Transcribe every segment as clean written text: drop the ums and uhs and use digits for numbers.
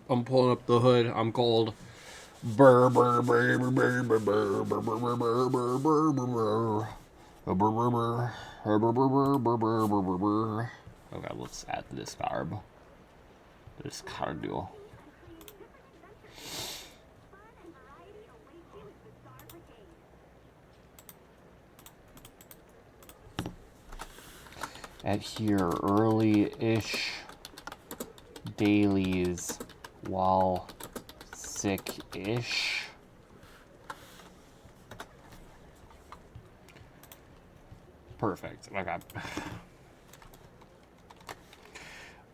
I'm pulling up the hood. I'm cold. Burr burr burr burr burr burr burr burr burr burr burr burr burr. Okay, let's add this garb. This cardio. At here early-ish dailies while sick-ish. Perfect. Okay.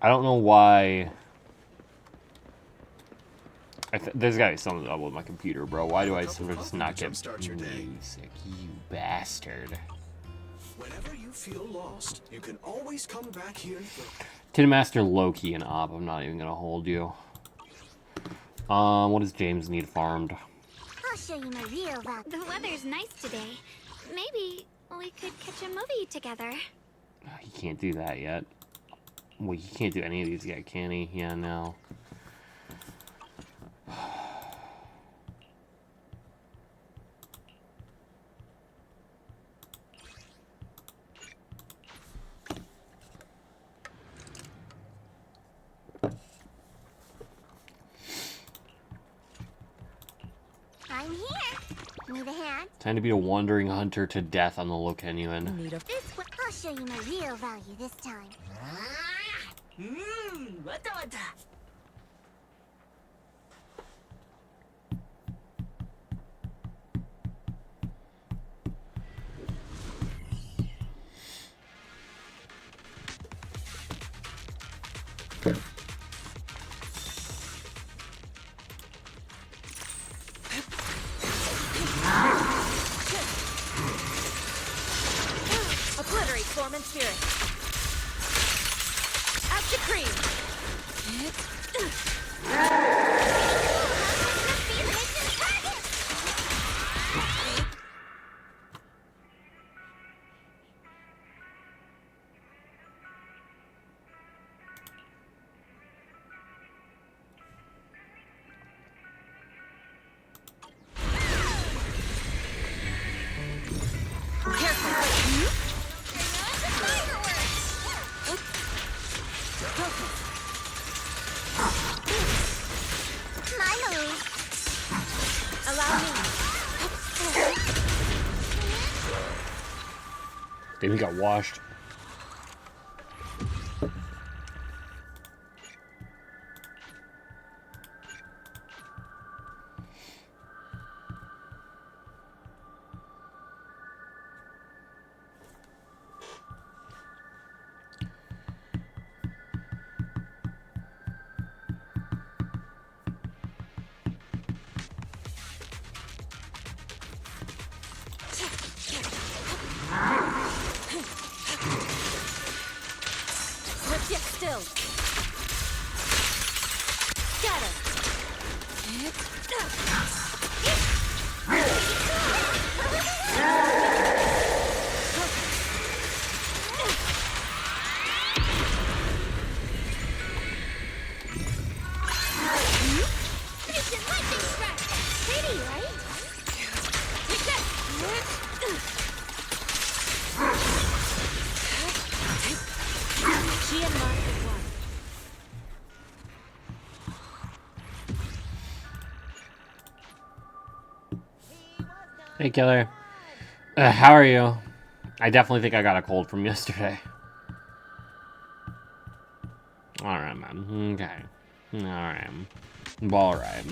I don't know why. There's gotta be something up with my computer, bro. Why do I sort of just not get music, you bastard? Whenever you feel lost, you can always come back here. Tin Master Loki and Op. I'm not even gonna hold you. What does James need farmed? I'll show you my real value. The weather's nice today. Maybe we could catch a movie together. He can't do that yet. Well, he can't do any of these yet, can he? Yeah, no. I'm here. Need a hand? Time to be a wandering hunter to death on the Lokenuan. This one. I'll show you my real value this time. Obliterate form and spirit. After cream. My move. Allow me. Then he got washed. Let's get still. Scatter. Patient lightning strike. Pretty, right? Take that. She and mine is one. Hey, killer. How are you? I definitely think I got a cold from yesterday. Alright, man. Okay. Alright. Alright.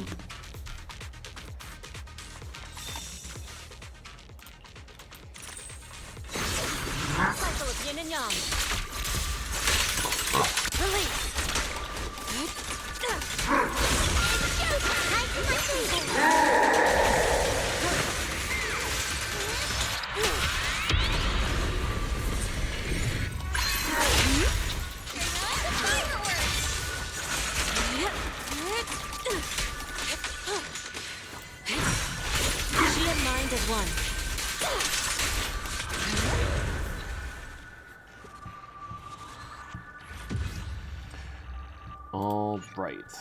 Cycle of yin and yang. Release. She and mind as one. All right.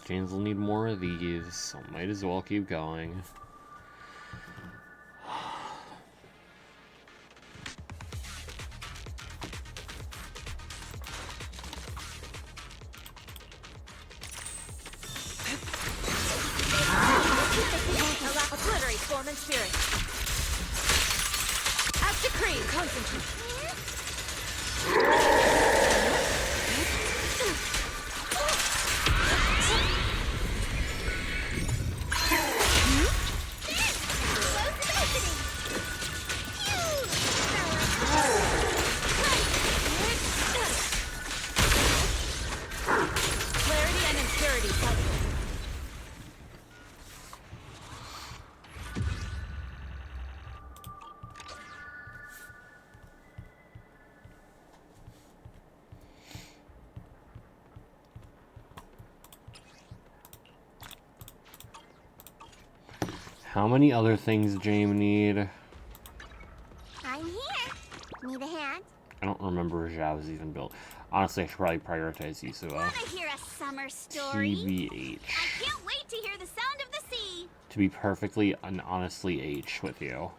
James will need more of these, so might as well keep going. Obliterate form and spirit. As decreed, concentrate. Clarity and impurity cycle. How many other things James need? I'm here. Need a hand? I don't remember if Zhao was even built. Honestly, I should probably prioritize Yusua. Wanna hear a summer story? TBH. I can't wait to hear the sound of the sea. To be perfectly and honestly H with you.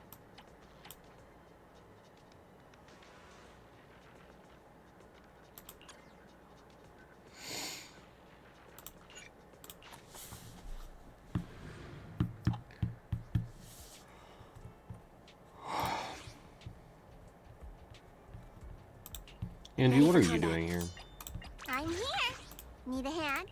Angie, what are you doing here? I'm here. Need a hand?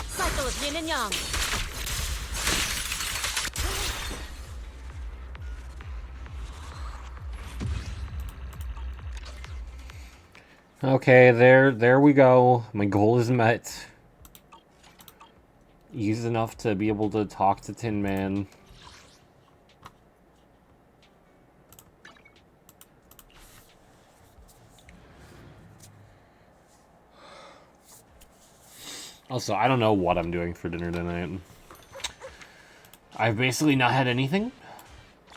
Cycle of yin and yang. Okay, there we go. My goal is met. Easy enough to be able to talk to Tin Man. Also, I don't know what I'm doing for dinner tonight. I've basically not had anything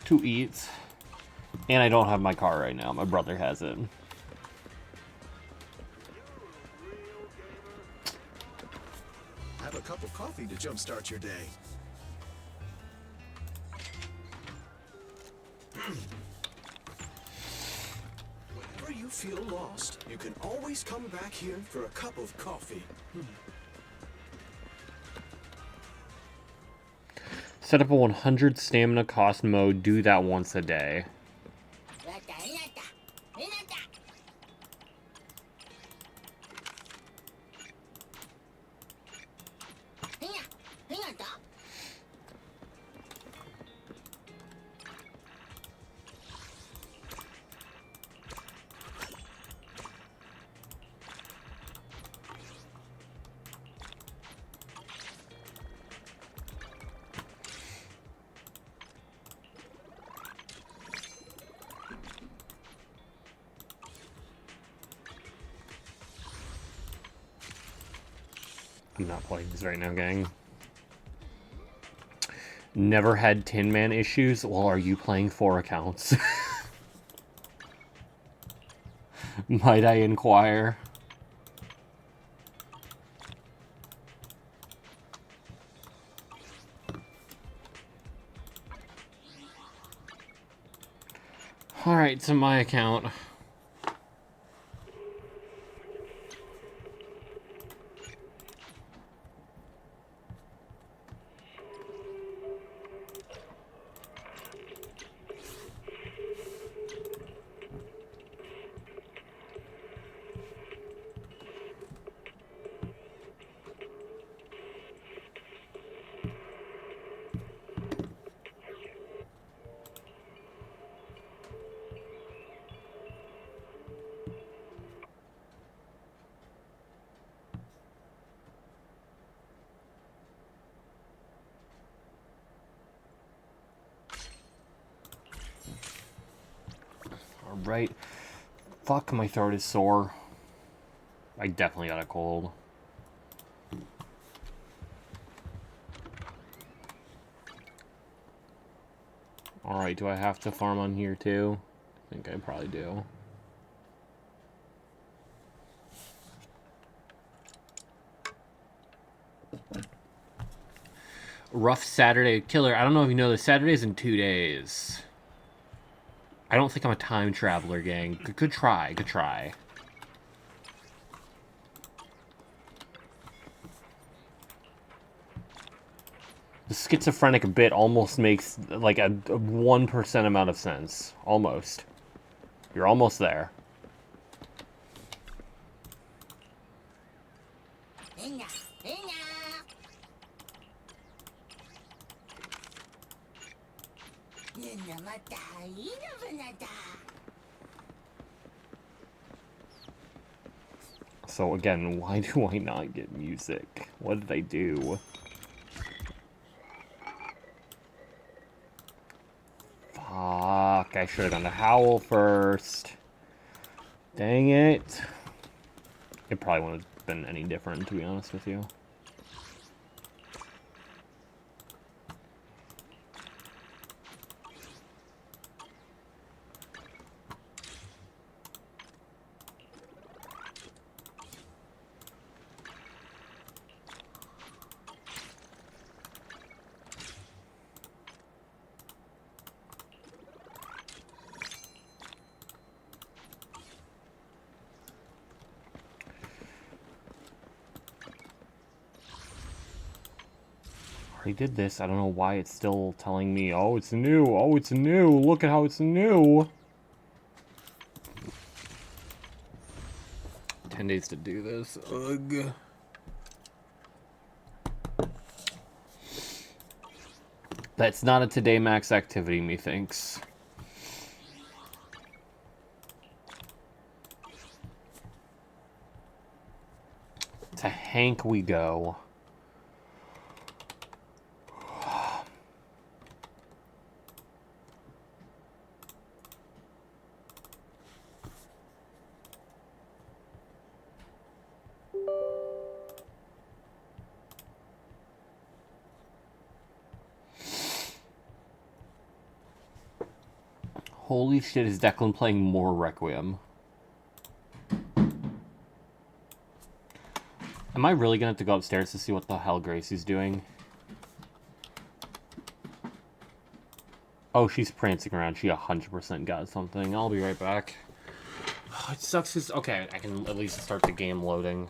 to eat. And I don't have my car right now. My brother has it. Have a cup of coffee to jumpstart your day. Whenever you feel lost, you can always come back here for a cup of coffee. Set up a 100 stamina cost mode. Do that once a day. I'm not playing this right now, gang. Never had Tin Man issues? Well, are you playing 4 accounts? Might I inquire? Alright, to my account. Right. Fuck, my throat is sore. I definitely got a cold. Alright, do I have to farm on here too? I think I probably do. Rough Saturday Killer. I don't know if you know this. Saturday's in 2 days. I don't think I'm a time traveler, gang. Good try. Good try. The schizophrenic bit almost makes like a 1% amount of sense. Almost. You're almost there. So again, why do I not get music? What did I do? Fuck, I should have gone to Howl first. Dang it. It probably wouldn't have been any different, to be honest with you. I did this. I don't know why it's still telling me, oh, it's new. Oh, it's new. Look at how it's new. 10 days to do this. Ugh. That's not a today max activity, methinks. To Hank we go. Holy shit, is Declan playing more Requiem? Am I really gonna have to go upstairs to see what the hell Gracie's doing? Oh, she's prancing around. She 100% got something. I'll be right back. Oh, it sucks 'cause... Okay, I can at least start the game loading.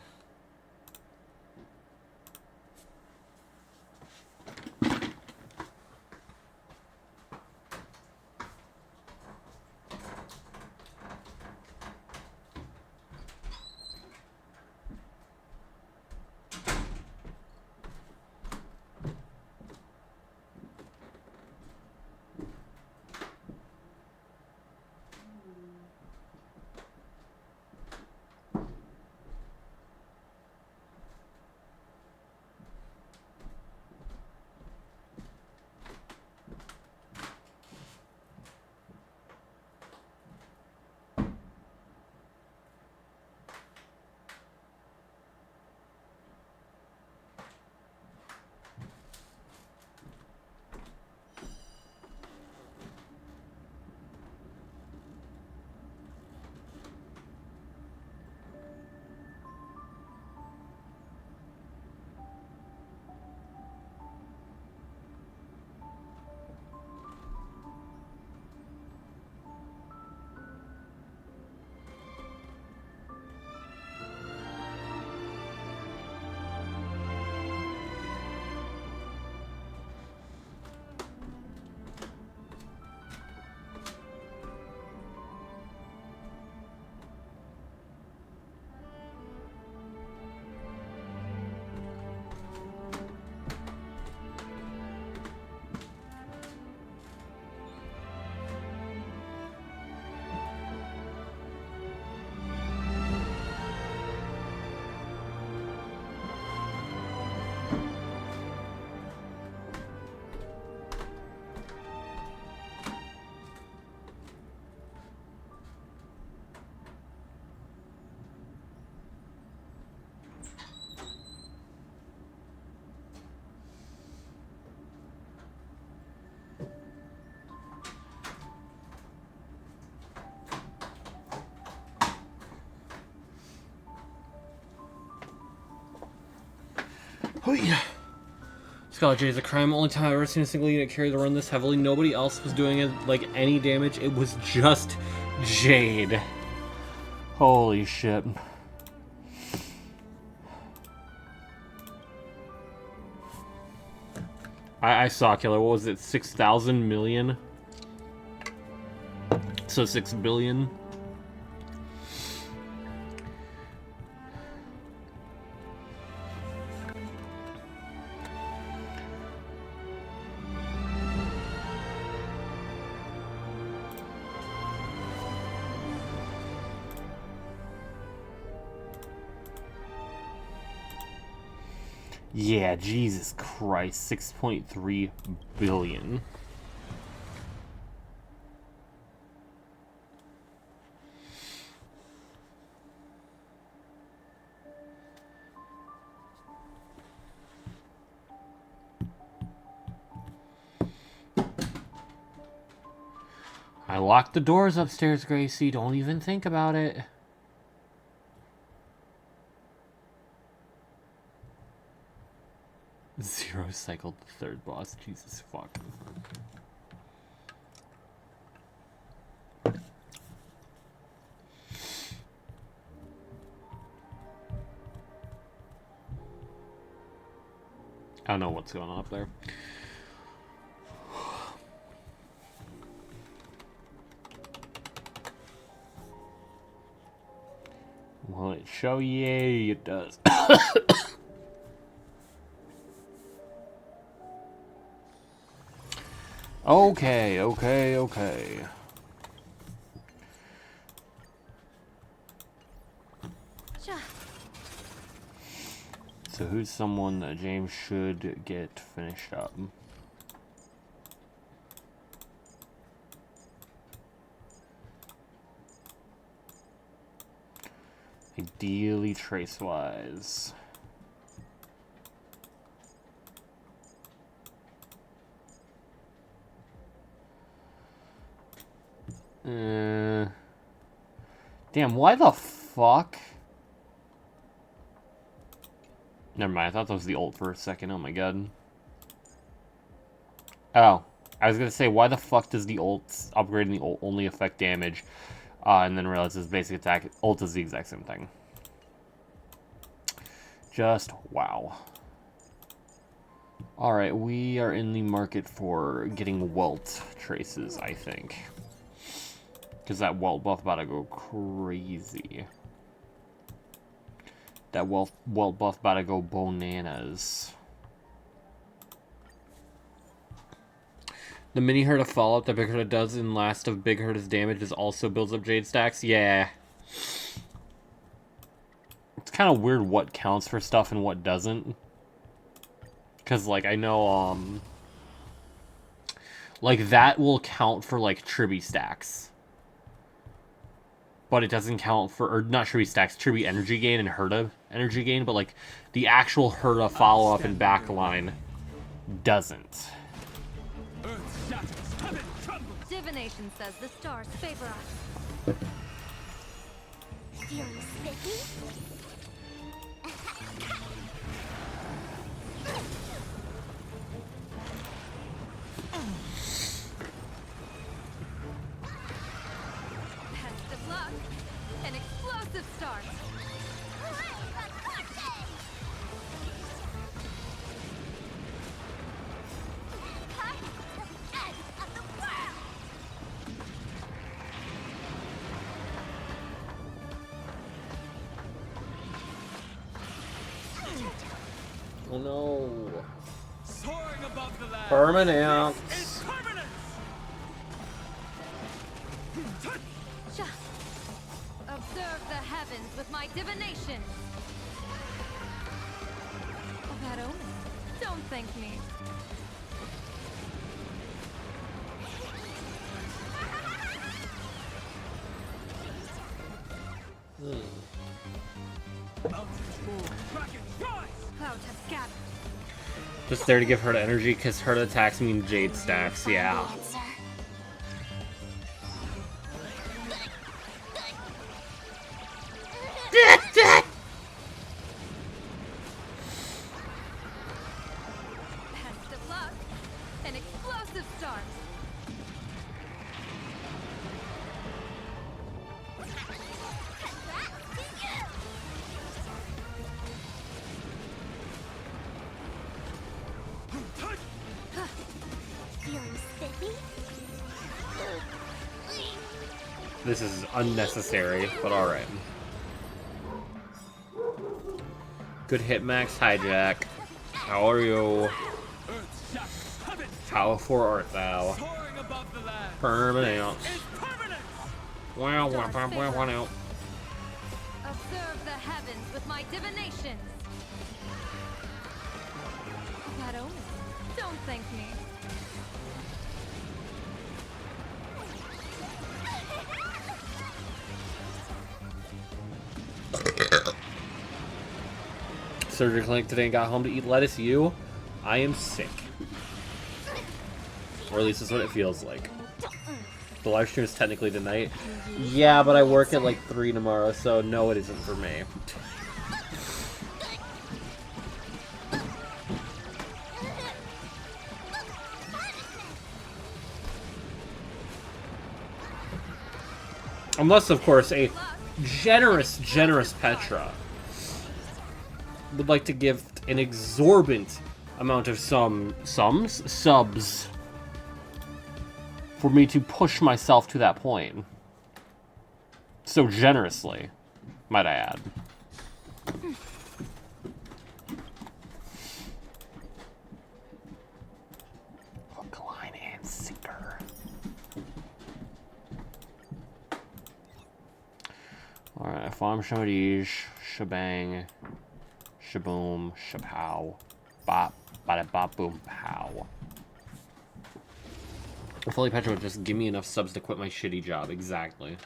Oh yeah. Scarlet Jade is a crime. Only time I've ever seen a single unit carry the run this heavily. Nobody else was doing it like any damage. It was just Jade. Holy shit. I saw Killer. What was it? 6,000 million? So 6 billion? Yeah, Jesus Christ, 6.3 billion. I locked the doors upstairs, Gracie. Don't even think about it. Zero cycled the third boss. Jesus fuck. I don't know what's going on up there. Will it show? Yay, it does. Okay. Sure. So who's someone that James should get finished up? Ideally trace-wise. Damn, why the fuck? Never mind, I thought that was the ult for a second. Oh my god. Oh, I was gonna say, why the fuck does the ult, upgrading the ult only affect damage? And then realize his basic attack, ult is the exact same thing. Just, wow. Alright, we are in the market for getting Welt traces, I think. Because that Welt buff about to go crazy. That Welt buff about to go bananas. The mini herd of Fallout that Big Herda does in last of Big Herda's damage is also builds up Jade stacks? Yeah. It's kind of weird what counts for stuff and what doesn't. Because, like, I know, like, that will count for, like, Tribby stacks. But it doesn't count for, or not Tribby stacks, Tribby energy gain and Herda energy gain, but, like, the actual Herda follow-up and backline doesn't. Divination says the stars favor us. Feeling sticky? Best of luck. An explosive start. Oh no. Soaring above the land. Permanent. Is permanent. Observe the heavens with my divination. A bad omen. Don't thank me. Clouds have gathered. Just there to give Herda energy, because Herda attacks mean Jade stacks, yeah. Answer. explosive start. Feeling spiffy? This is unnecessary, but alright. Good hit, Max Hijack. How are you? Earthshack, heaven, How for art thou? soaring above the land. Permanent. Is permanent. Wow, wow, wow, wow, wow. Observe the heavens with my divinations. That omen. Don't thank me. Surgery clinic today and got home to eat lettuce. You? I am sick. Or at least that's what it feels like. The live stream is technically tonight. Yeah, but I work at like 3 tomorrow, so no, it isn't for me. Unless, of course, a generous Petra would like to give an exorbitant amount of subs for me to push myself to that point. So generously, might I add. Hook, line, and sinker. Alright, farm Shamadij, shebang, shaboom, shapow, bop, bada bop, boom, pow. If only Petra would just give me enough subs to quit my shitty job. Exactly.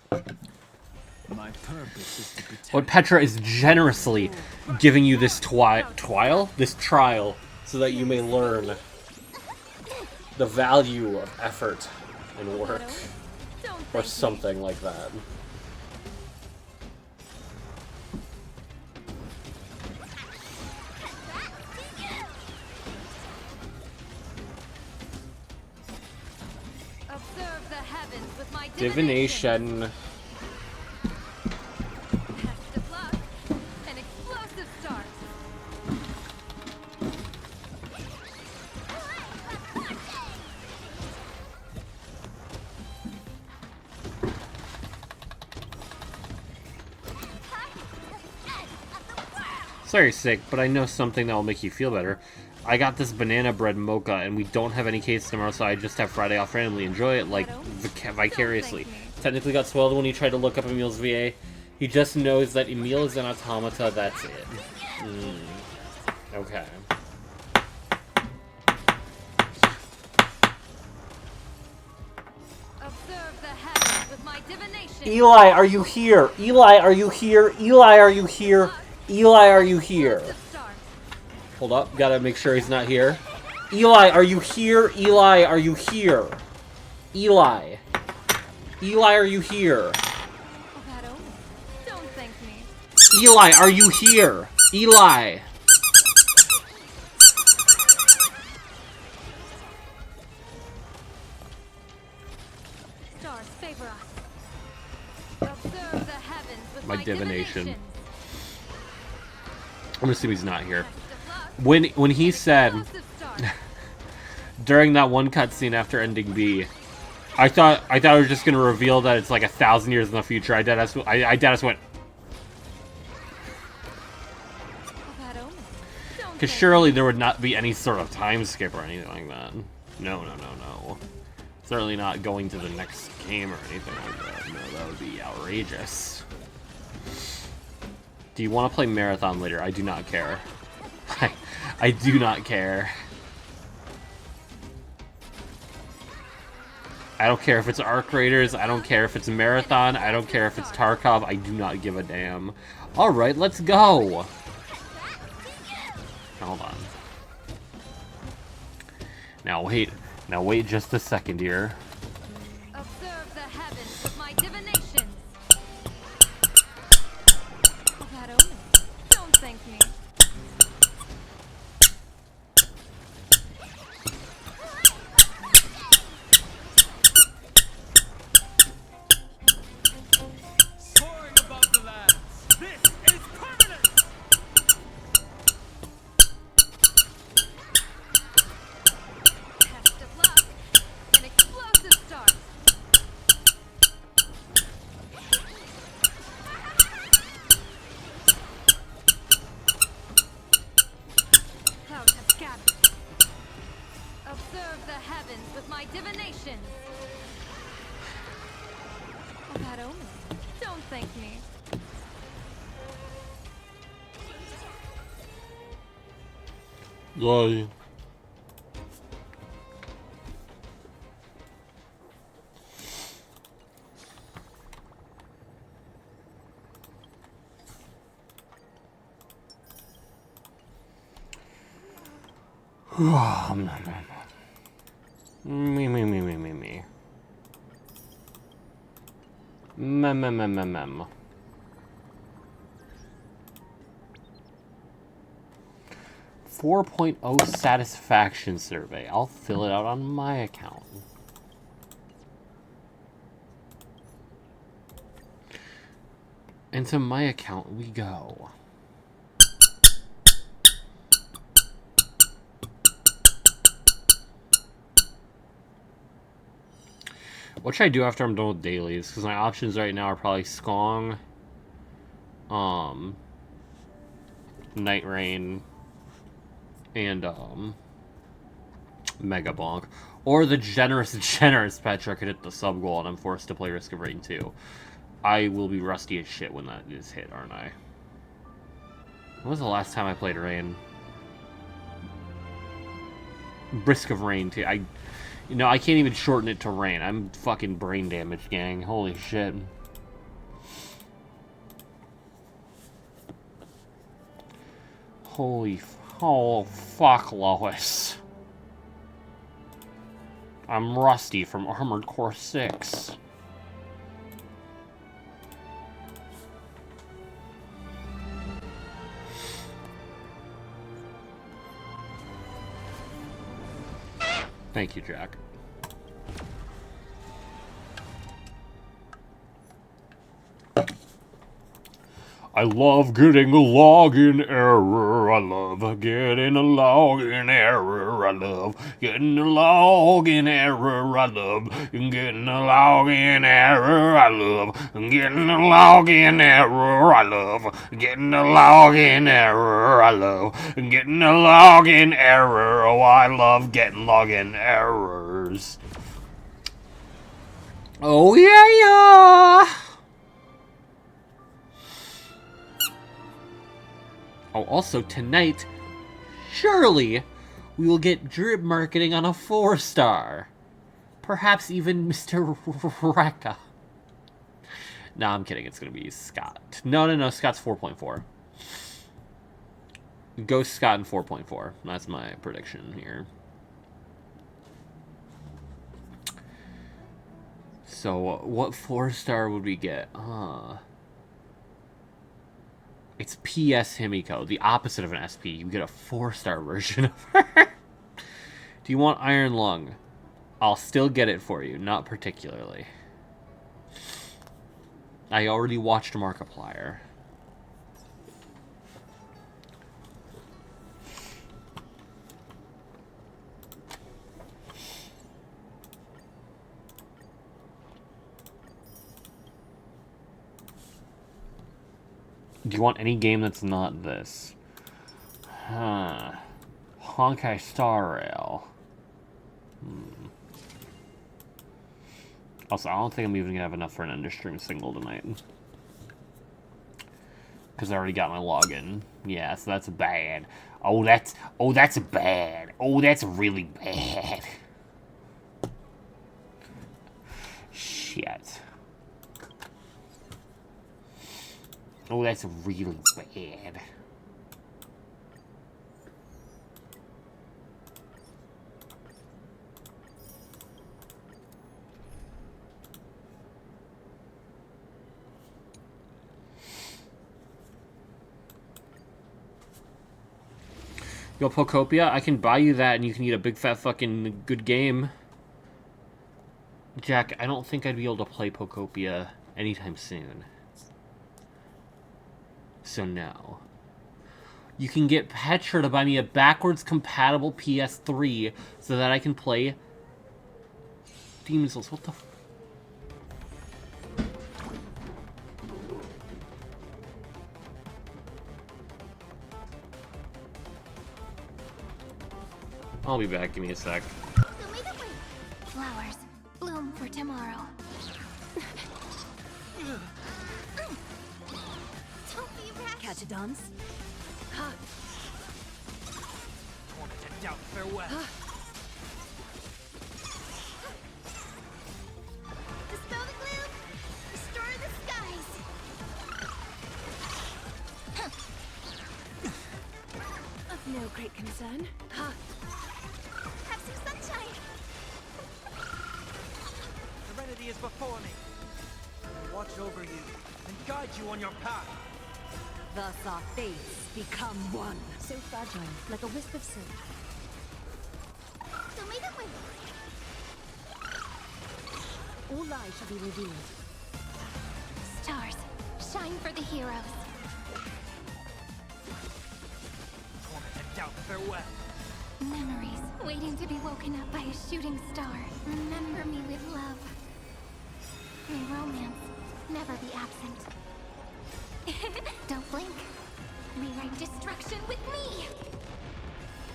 My purpose is to protect. But Petra is generously giving you this this trial, so that you may learn the value of effort and work, Don't or thank me. something like that. Observe the heavens with my Divination. Test of luck. An explosive start. Sorry, sick, but I know something that will make you feel better. I got this banana bread mocha, and we don't have any case tomorrow, so I just have Friday off randomly. Enjoy it, like, vicariously. Technically got spoiled when he tried to look up Emil's VA. He just knows that Emil is an automata, that's it. Okay. Observe the heavens with my divination. Eli, are you here? Eli, are you here? Eli, are you here? Eli, are you here? Explosive start. Hold up, gotta make sure he's not here. Eli, are you here? Eli, are you here? Eli. Eli, are you here? That omen. Don't thank me. Eli, are you here? Eli. Stars favor us. Observe the heavens with My my divination. divinations. I'm gonna assume he's not here. Test of luck. When he said Explosive start. during that one cutscene after ending B, I thought it was just gonna reveal that it's like 1,000 years in the future. I deadass went, That omen. Don't because thank surely there would not be any sort of time skip or anything like that. No. Certainly not going to the next game or anything like that. No, that would be outrageous. Do you want to play Marathon later? I do not care. I do not care. I don't care if it's Arc Raiders. I don't care if it's Marathon. I don't care if it's Tarkov. I do not give a damn. Alright, let's go! Hold on. Now wait just a second here. Observe the heavens with my divinations. That omen. Don't thank me. heavens with my divinations. A bad omen. Don't thank me. Yay. Me. Mem. 4.0 satisfaction survey. I'll fill it out on my account. Into my account we go. What should I do after I'm done with dailies? Because my options right now are probably Skong, Night Rain, and Mega Bonk. Or the generous Petra could hit the sub goal and I'm forced to play Risk of Rain 2. I will be rusty as shit when that is hit, aren't I? When was the last time I played Rain? Risk of Rain 2. I can't even shorten it to Rain. I'm fucking brain damaged, gang. Holy shit. Oh, fuck, Lois. I'm rusty from Armored Core 6. Thank you, Jack. I love getting a login error. I love getting a login error. I love getting a login error. I love getting a login error. I love getting a login error. I love getting a login error. I love getting a login error. Oh, I love getting login errors. Oh, yeah. Oh, also, tonight, surely, we will get drip marketing on a 4-star. Perhaps even Mr. Rekka. No, I'm kidding. It's going to be Scott. No. Scott's 4.4. Ghost Scott in 4.4. That's my prediction here. So, what 4-star would we get? It's PS Himiko, the opposite of an SP. You get a 4-star version of her. Do you want Iron Lung? I'll still get it for you, not particularly. I already watched Markiplier. Do you want any game that's not this? Honkai Star Rail. Also, I don't think I'm even gonna have enough for an Understream single tonight. Because I already got my login. Yeah, so that's bad. Oh, that's bad. Oh, that's really bad. Shit. Oh, that's really bad. Yo, Pokopia, I can buy you that and you can eat a big fat fucking good game. Jack, I don't think I'd be able to play Pokopia anytime soon. So no. You can get Petra to buy me a backwards compatible PS3 so that I can play Demon's Souls. What the f... I'll be back, give me a sec. to dance? Tormented doubt, farewell. Dispel the gloom! Restore the skies! Of no great concern. Have some sunshine! Serenity is before me. I will watch over you and guide you on your path. Thus our fates become one. So fragile, like a wisp of silk. So may the wind! All lies shall be revealed. Stars, shine for the heroes. Tormented doubt, farewell. Memories waiting to be woken up by a shooting star. Remember me with love. May romance never be absent. Don't blink. Rewrite destruction with me.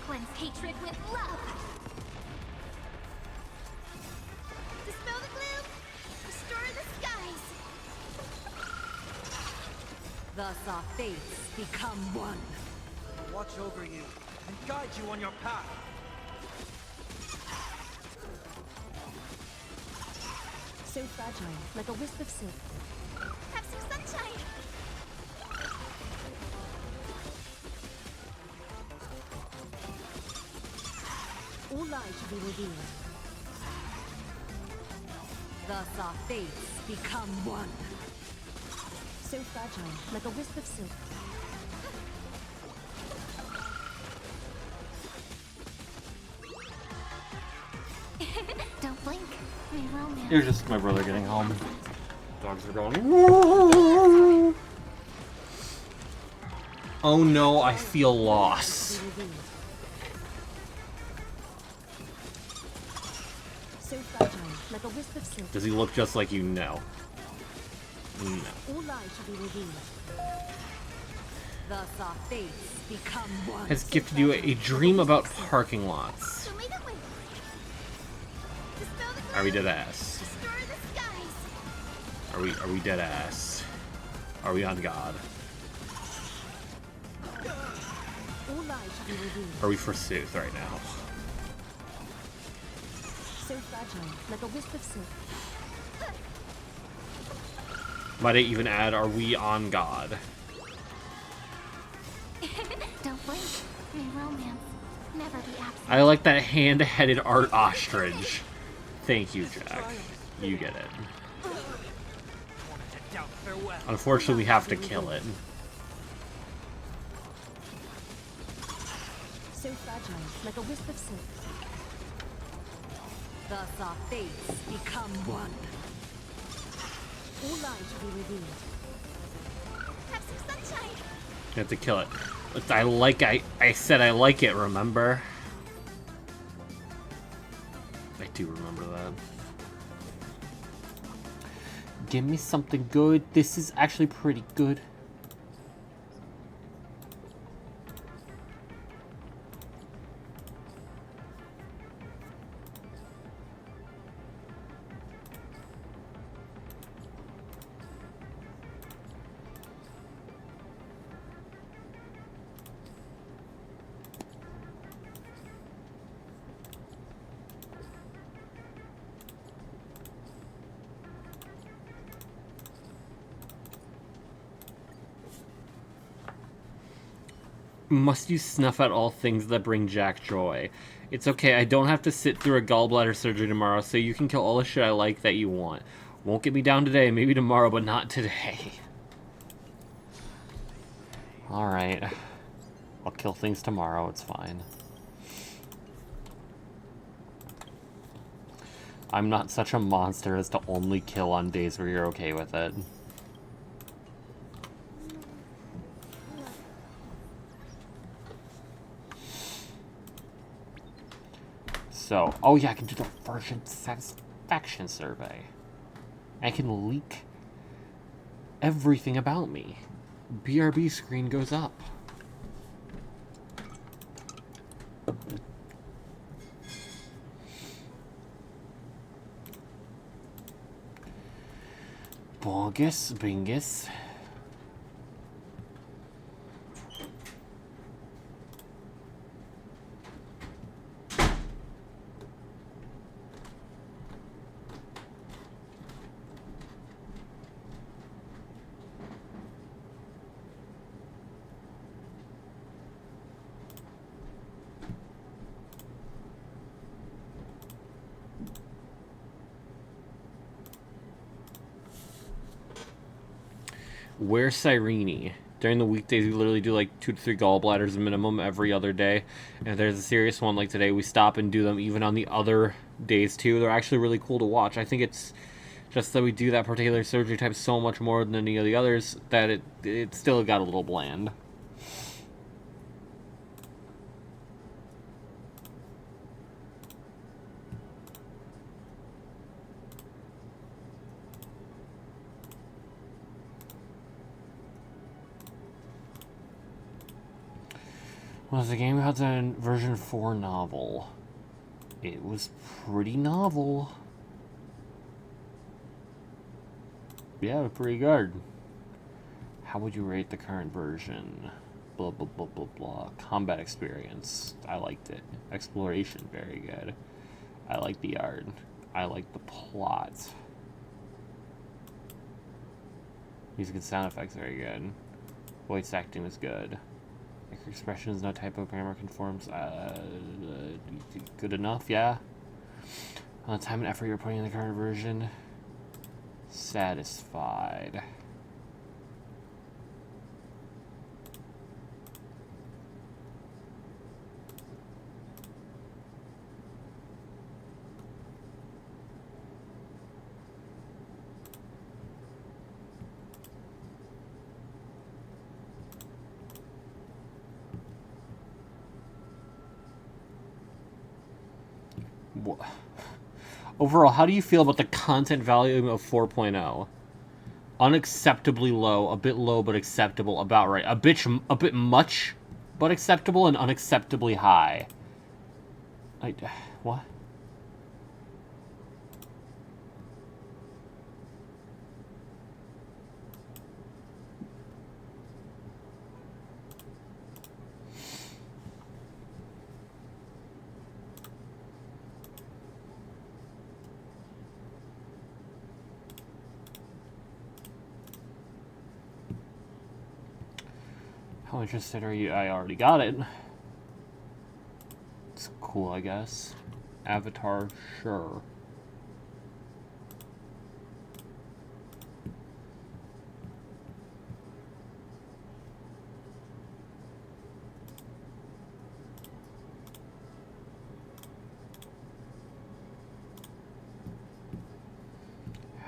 Cleanse hatred with love. Dispel the gloom! Restore the skies! Thus our fates become one. I will watch over you and guide you on your path. So fragile, like a wisp of silk. Have some sunshine! All lies shall be revealed. Thus our fates become one. So fragile, like a wisp of silk. Don't blink. May romance. It was just my brother getting home. Dogs are going. "Woo." Oh no, I feel lost. Be revealed. So fragile, like a wisp of silk. Does he look just like you? No. No. All lies shall be revealed. Thus our fates become one. Has gifted you a dream about parking lots. So may the wind! Dispel the gloom! Are we dead ass? Restore the skies! Are we dead ass? Are we on God? All lies shall be revealed. Are we forsooth right now? So fragile, like a wisp of silk. Might I even add, are we on God? Don't blink. May romance never be absent. I like that hand-headed art ostrich. Thank you, Jack. You get it. Tormented doubt, farewell. Unfortunately, we have to kill it. So fragile, like a wisp of silk. Thus our fates become one. All lies shall be revealed. Have some sunshine! You have to kill it. I said I like it, remember? I do remember that. Give me something good. This is actually pretty good. Must you snuff out all things that bring Jack joy? It's okay, I don't have to sit through a gallbladder surgery tomorrow, so you can kill all the shit I like that you want. Won't get me down today, maybe tomorrow, but not today. Alright. I'll kill things tomorrow, it's fine. I'm not such a monster as to only kill on days where you're okay with it. So, oh yeah, I can do the version satisfaction survey. I can leak everything about me. BRB screen goes up. Bongus, bingus. Where's Cyrene? During the weekdays, we literally do like 2 to 3 gallbladders minimum every other day. And if there's a serious one like today, we stop and do them even on the other days too. They're actually really cool to watch. I think it's just that we do that particular surgery type so much more than any of the others that it still got a little bland. Was the game had a version 4 novel? It was pretty novel. Yeah, pretty good. How would you rate the current version? Blah, blah, blah, blah, blah. Combat experience. I liked it. Exploration, very good. I like the art. I like the plot. Music and sound effects, very good. Voice acting was good. Expressions, no typo, grammar conforms. Good enough, yeah. Time and effort you're putting in the current version. Satisfied. Overall, how do you feel about the content value of 4.0? Unacceptably low, a bit low but acceptable, about right. A bit much but acceptable, and unacceptably high. What? How interested are you? I already got it. It's cool, I guess. Avatar, sure.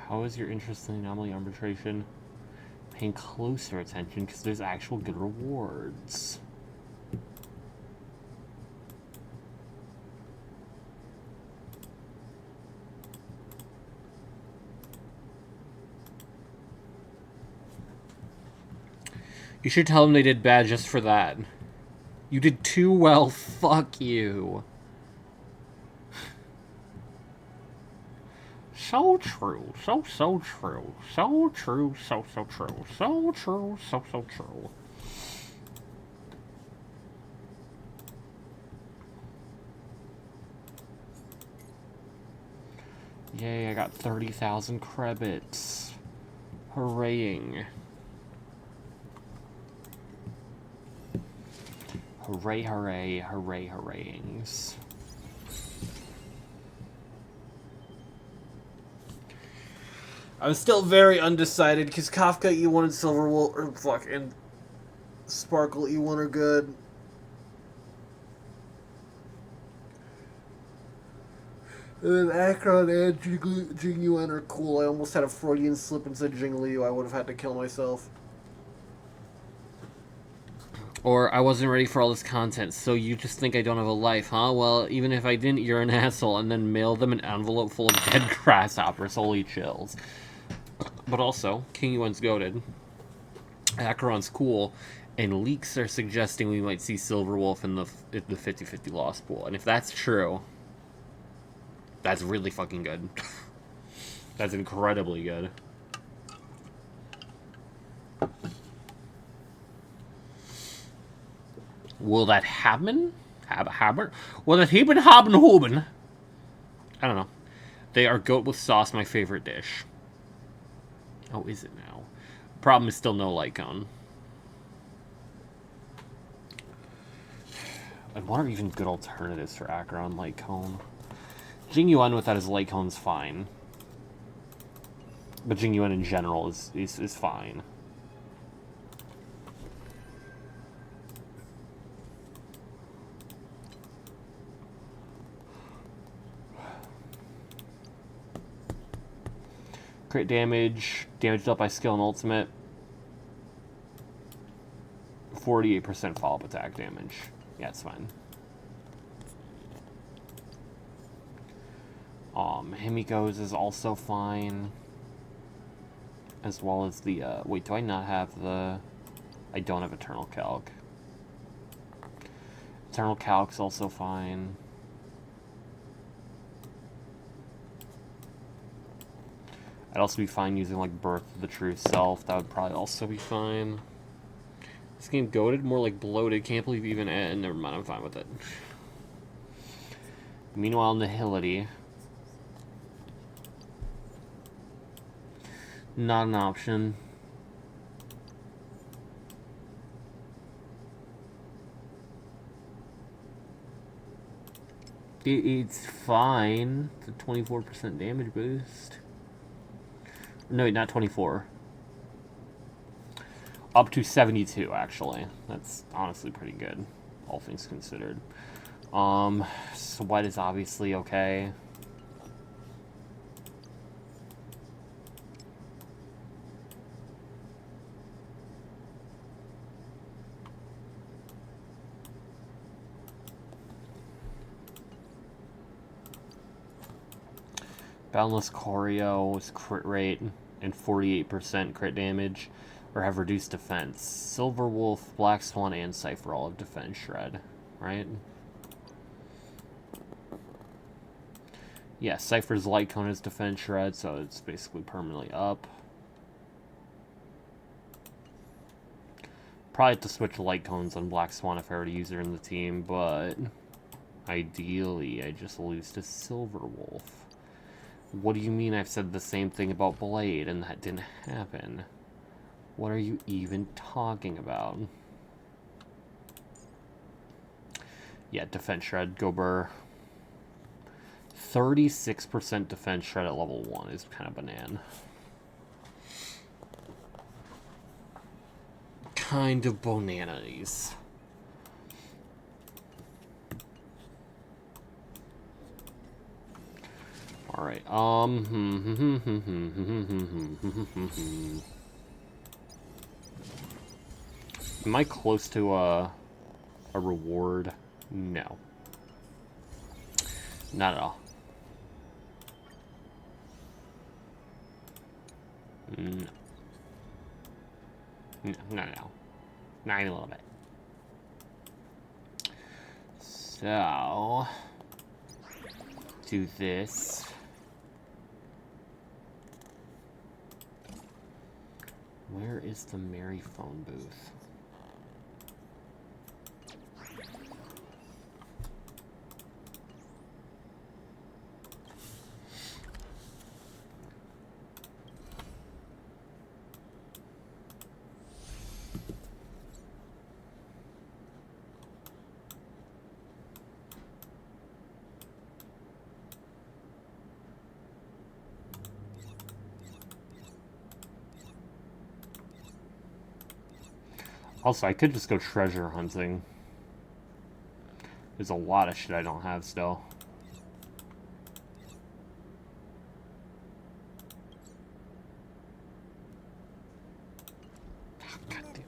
How is your interest in anomaly arbitration? Paying closer attention because there's actual good rewards. You should tell them they did bad just for that. You did too well, fuck you. So true, so true, so true, so true, so true, so true. Yay, I got 30,000 credits. Hooraying. Hooray, hooray, hooray, hoorayings. I'm still very undecided because Kafka E1 and Silverwolf and Sparkle E1 are good. And then Akron and Jingyuan are cool. I almost had a Freudian slip and said Jingliu. I would have had to kill myself. Or, I wasn't ready for all this content, so you just think I don't have a life, huh? Well, even if I didn't, you're an asshole, and then mail them an envelope full of dead grasshoppers. Holy chills. But also, King Yuan's goated. Acheron's cool, and leaks are suggesting we might see Silverwolf in the 50-50 loss pool. And if that's true, that's really fucking good. That's incredibly good. Will that happen? Will that happen? I don't know. They are goat with sauce, my favorite dish. Oh, is it now? Problem is still no Lycone. And what are even good alternatives for Acheron Lycone? Jingyuan without his Lycone's fine. But Jingyuan in general is fine. crit damage, damage dealt by skill and ultimate. 48% follow-up attack damage. Yeah, it's fine. Himiko's is also fine. As well as the, wait, do I not have the... I don't have Eternal Calc. Eternal Calc's also fine. I'd also be fine using, like, Birth of the True Self. That would probably also be fine. This game goated, more like bloated. Can't believe even... never mind, I'm fine with it. Meanwhile, Nihility. Not an option. It's fine. It's a 24% damage boost. No, not 24. Up to 72, actually. That's honestly pretty good, all things considered. Sweat is obviously okay. Boundless Choreo crit rate and 48% crit damage, or have reduced defense. Silver Wolf, Black Swan, and Cypher all have defense shred, right? Yeah, Cypher's Light Cone is defense shred, so it's basically permanently up. Probably have to switch Light Cones on Black Swan if I were to use her in the team, but ideally I just lose to Silver Wolf. What do you mean I've said the same thing about Blade and that didn't happen? What are you even talking about? Yeah, defense shred, go Burr. 36% defense shred at level 1 is kind of banana. Kind of bananas. Alright, am I close to a reward? No. Not at all. No. No. Not even a little bit. So... do this. Where is the Mary phone booth? Also, I could just go treasure hunting. There's a lot of shit I don't have still. God damn.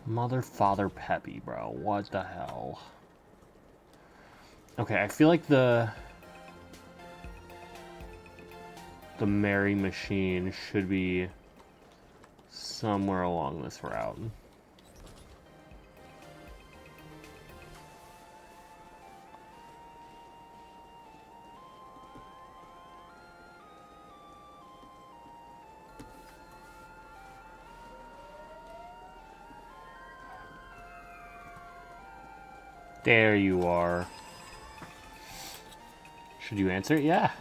Mother, father, Peppy, bro. What the hell? Okay, I feel like the Merry Machine should be somewhere along this route. There you are. Should you answer? Yeah.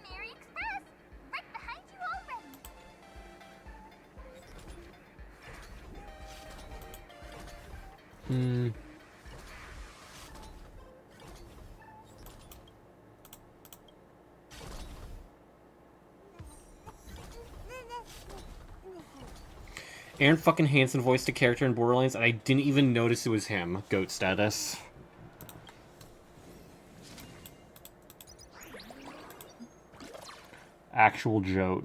Merry Express! Right behind you already! Hmm. Aaron fucking Hansen voiced a character in Borderlands, and I didn't even notice it was him. Goat status. Actual joke.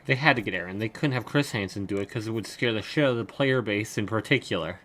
They had to get Aaron. They couldn't have Chris Hansen do it because it would scare the shit out of the player base in particular.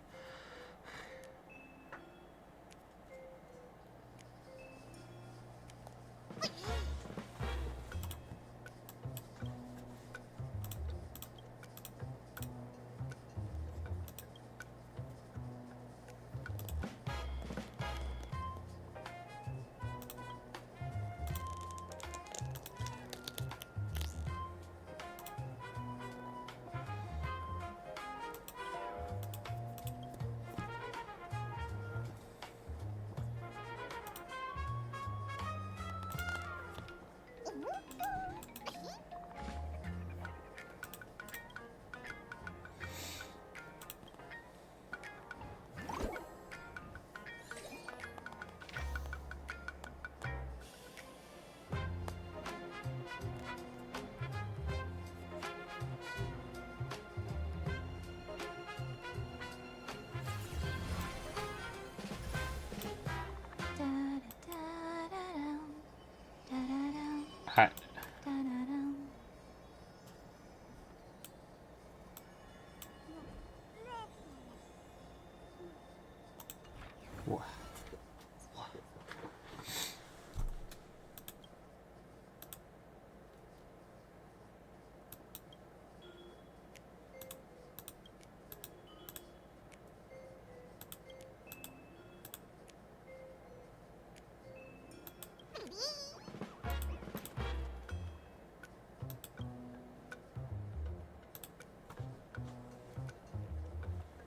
I,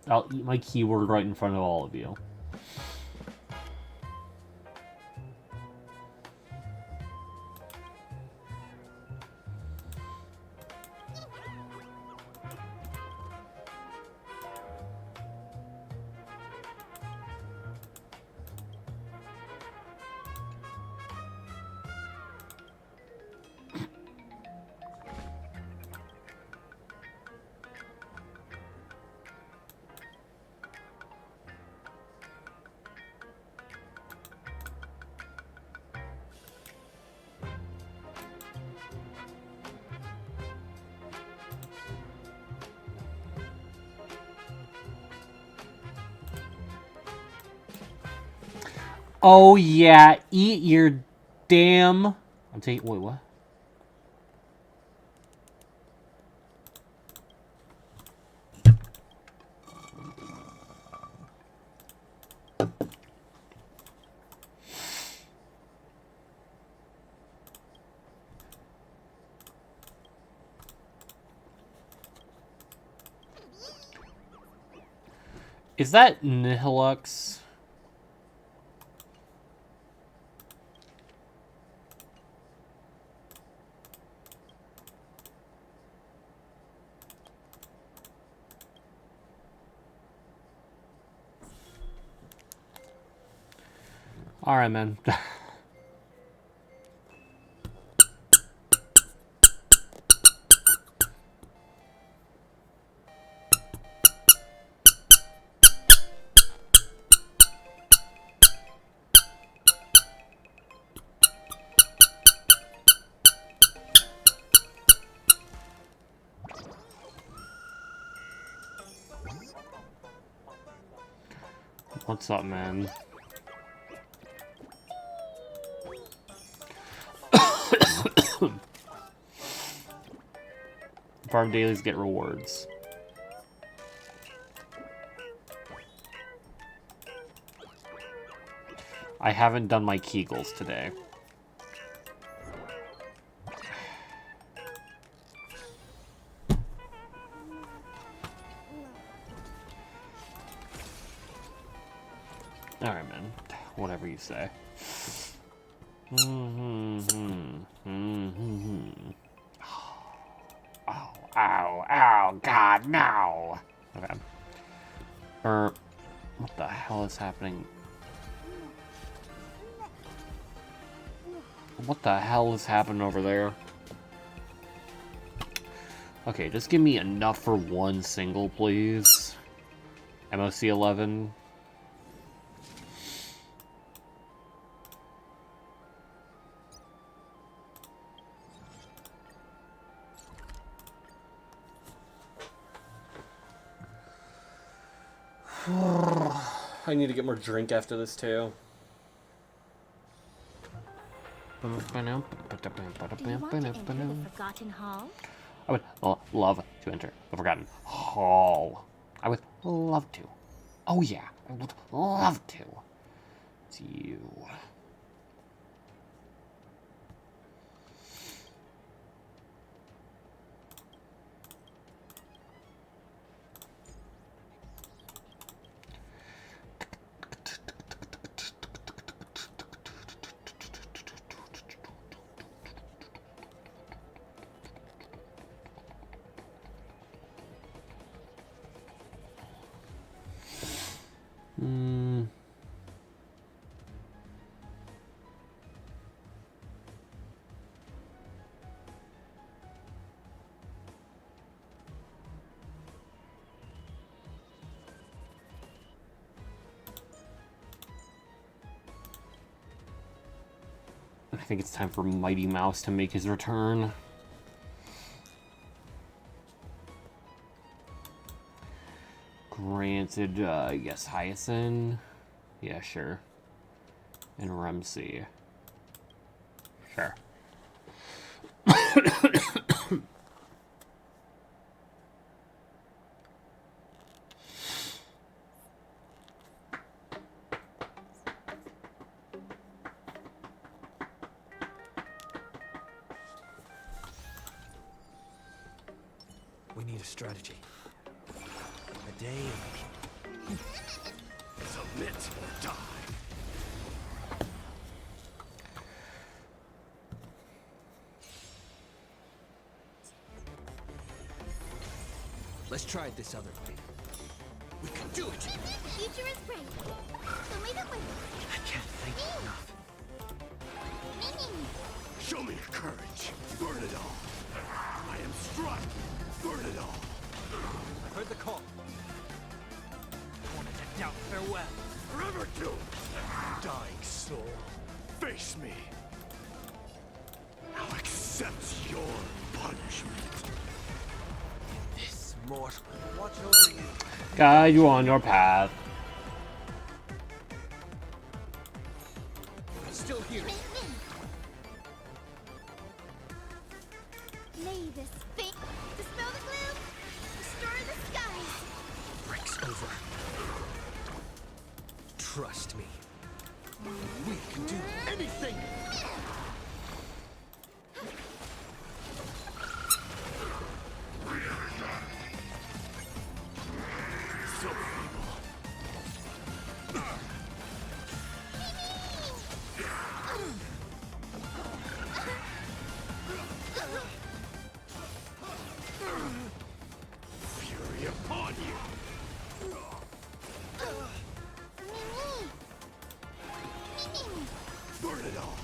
I'll eat my keyword right in front of all of you. Oh yeah, eat your damn... I'm taking... Wait, what? Is that Nihilux? Alright, man. What's up, man? Farm dailies get rewards. I haven't done my Kegels today. Alright, man. Whatever you say. Ow, ow, God, no! Okay. What the hell is happening? What the hell is happening over there? Okay, just give me enough for one single, please. MOC 11. I need to get more drink after this too. Do you want to enter the Forgotten Hall? I would love to enter the Forgotten Hall. I would love to. Oh yeah, I would love to. It's you. I think it's time for Mighty Mouse to make his return. Granted, yes, Hyacinth. Yeah, sure. And Remsey. Sure. We need a strategy. A day of... Submit or die. Let's try it this other way. We can do it! The future is bright. So lead it with I can't think enough. meaning. Show me your courage. Burn it all. I am struck. Burn it all. I've heard the call. Torment and doubt, farewell. Forever doomed. Dying soul. Face me. I'll accept your punishment. This mortal. Watch over you. Guide you on your path. still here. May this thing dispel the gloom, restore the skies. Breaks over. Trust me. We can do anything. So feeble. Fury upon you. Burn it all.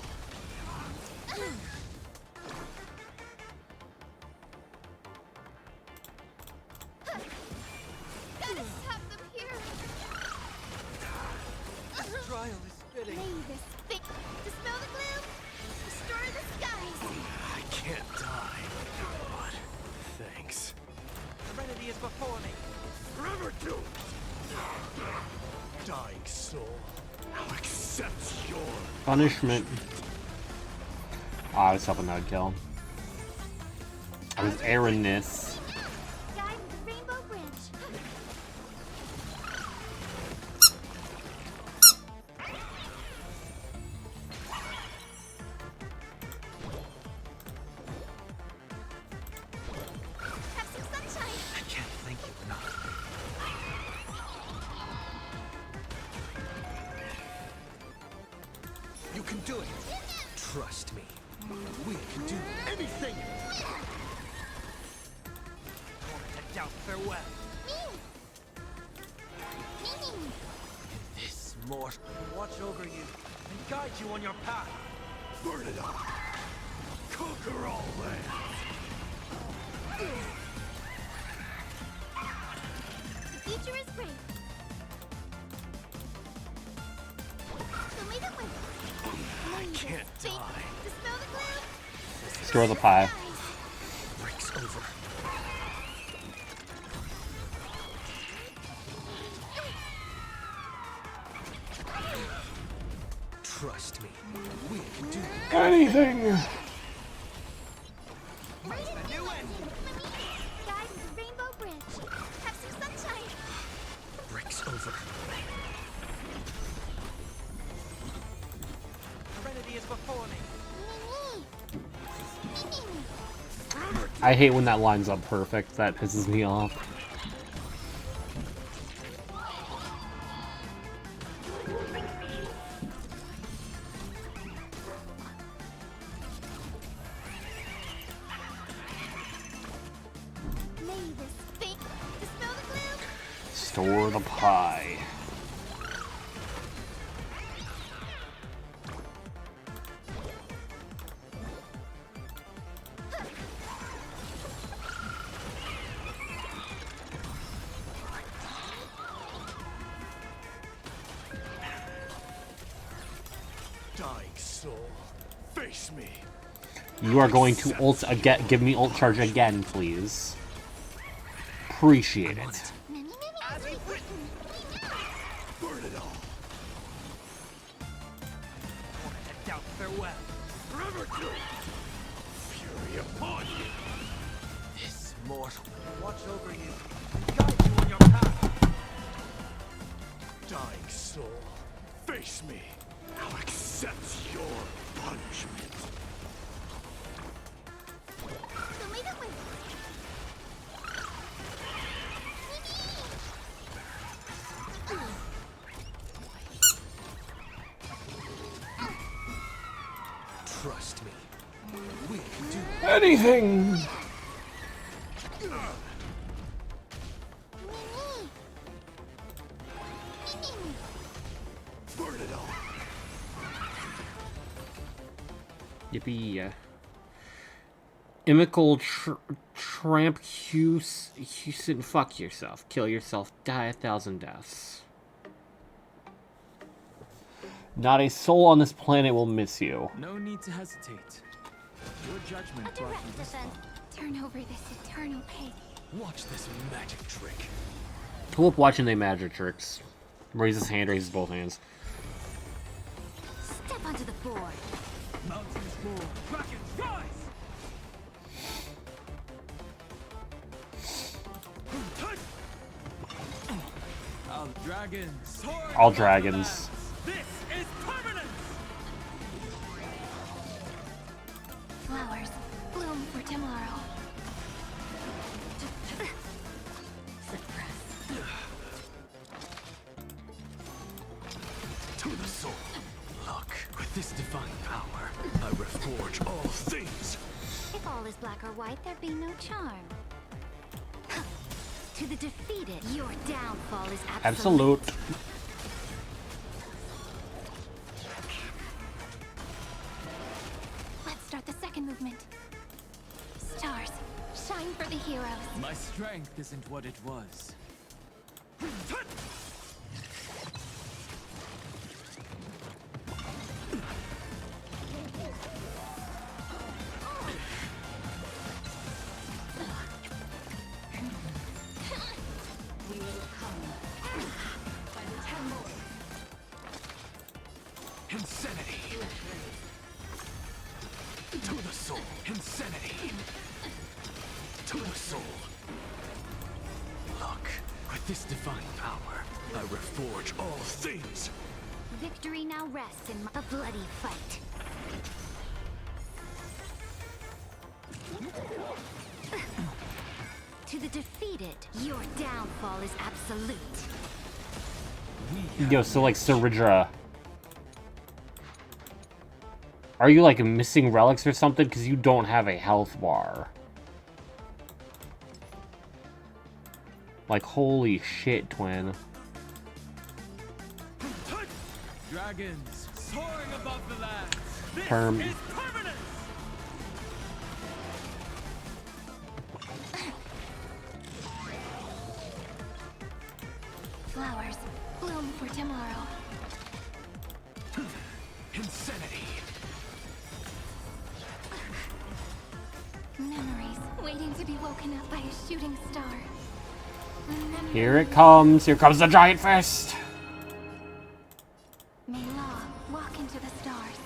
Gotta stop them here. Trial is fitting. May this thing dispel the gloom, restore the skies. I can't die. But thanks. Serenity is before me. Forever doomed. Dying soul. I'll accept your Punishment. I was hoping that would kill him. I was airing this. Guide with the rainbow branch. Have some sunshine. I can't thank you enough. You can do it. Trust me. We can do anything. To doubt farewell. This mortal. Watch over you and guide you on your path. Burn it all. Conquer all lands. The future is great. Show me the way. I can't die. Dispel the gloom. Restore the pie. Breaks over. Trust me. We can do Anything. A new end. Guide with the rainbow branch. Have some sunshine. breaks over. Serenity is before me. I hate when that lines up perfect. That pisses me off. May this thing dispel the gloom. Store the pie. Dying soul, face me. You are going to ult again. Give me ult charge again, please. Appreciate it. As you've written. Burn it all. To doubt farewell. Forever doomed. Fury upon you. This mortal. Watch over you and guide you on your path. Dying soul, face me. I'll accept your punishment. Show me the way. Trust me. We can do Anything. burn it all. Yippee. Imical Tramp Houston, fuck yourself. Kill yourself. Die 1,000 deaths. Not a soul on this planet will miss you. No need to hesitate. Your judgment brought you this far. Turn over this eternal pain. Watch this magic trick. Tulip watching the magic tricks. Raises his hand, raises both hands. Step onto the board. sword. Mountains roar, dragons rise! All dragons soar All above the dragons. lands. This is permanence! Flowers bloom for tomorrow. To the soul. Look, with this divine power, I reforge all things. If all is black or white, there'd be no charm. To the defeated, your downfall is absolute. Absolute. Let's start the second movement. Stars, shine for the heroes. My strength isn't what it was. Insanity. To the soul. Insanity. To the soul. Look, with this divine power, I reforge all things. Victory now rests in a bloody fight. To the defeated, your downfall is absolute. Yo, so like Saridra, are you like missing relics or something? Because you don't have a health bar. Like, holy shit, twin. Dragons soaring above the lands. This Perm. is permanence! Flowers bloom for tomorrow. Insanity. Memories waiting to be woken up by a shooting star. Remember Here it comes. Here comes the giant fist. May law walk into the stars.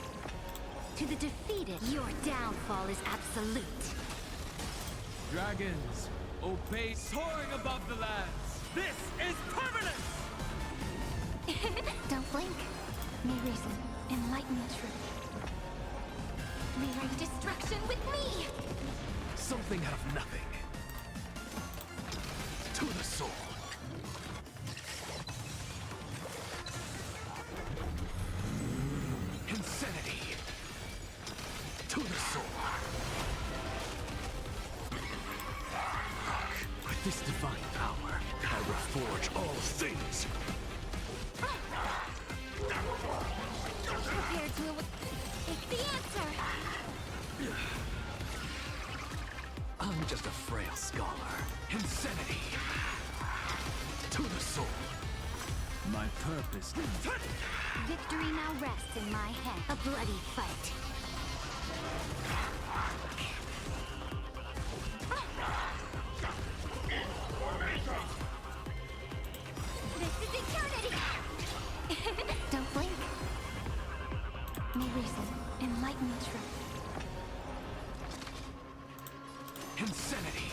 To the defeated, your downfall is absolute. Dragons obey, soaring above the lands. This is permanence! Don't blink. May reason enlighten the truth. Rewrite destruction with me. Something out of nothing. To the soul. Insanity. To the soul. Look, with this divine power, I reforge all things. Prepare to take the answer. I'm just a frail scholar. Insanity. To the soul. My purpose. Victory now rests in my head. A bloody fight. This is eternity. Don't blink. May reason enlighten the truth. Insanity.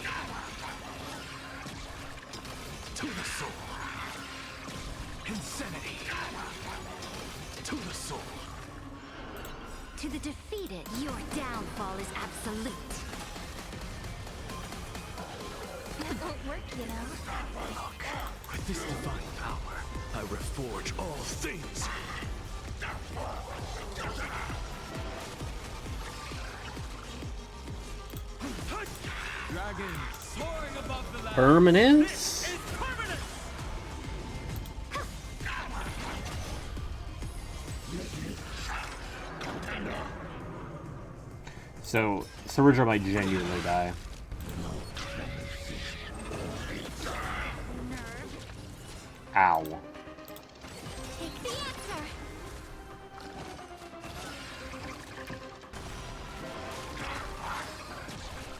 To the soul. Insanity. To the soul. To the defeated, your downfall is absolute. That won't work, you know. Look, with this divine power, I reforge all things. Dragons soaring above the lands. Permanence? This is permanence! So, Saridra might genuinely die. Ow. Take the answer.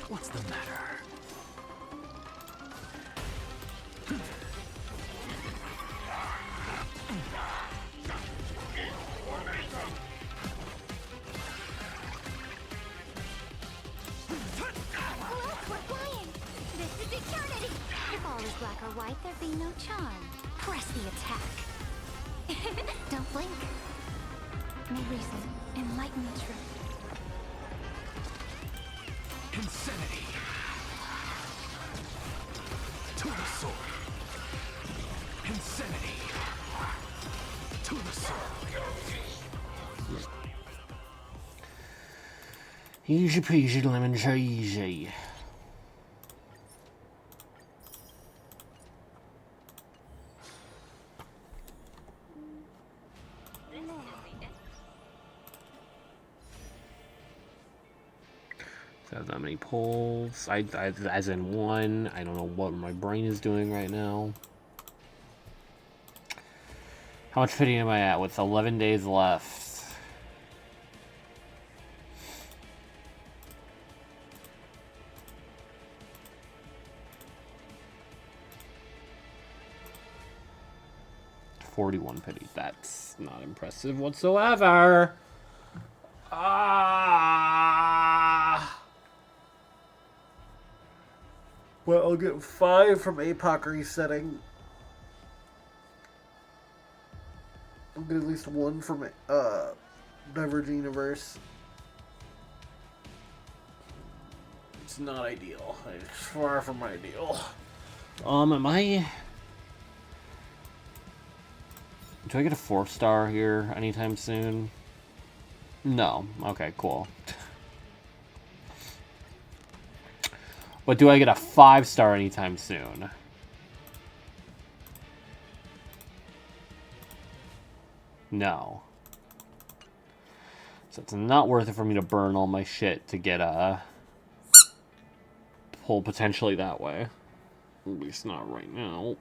What's the matter? Why'd there be no charm? Press the attack. Don't blink. May reason enlighten the truth. Insanity. To the sword. Insanity. To the sword. Easy peasy lemon cheesy. So that many pulls. I as in one. I don't know what my brain is doing right now. How much fitting am I at with 11 days left? $41 pity. That's not impressive whatsoever. Well, I'll get 5 from APOC resetting. I'll get at least 1 from Beverage Universe. It's not ideal. It's far from ideal. Am I... Do I get a 4-star here anytime soon? No. Okay, cool. But do I get a 5-star anytime soon? No. So it's not worth it for me to burn all my shit to get a pull potentially that way. At least not right now.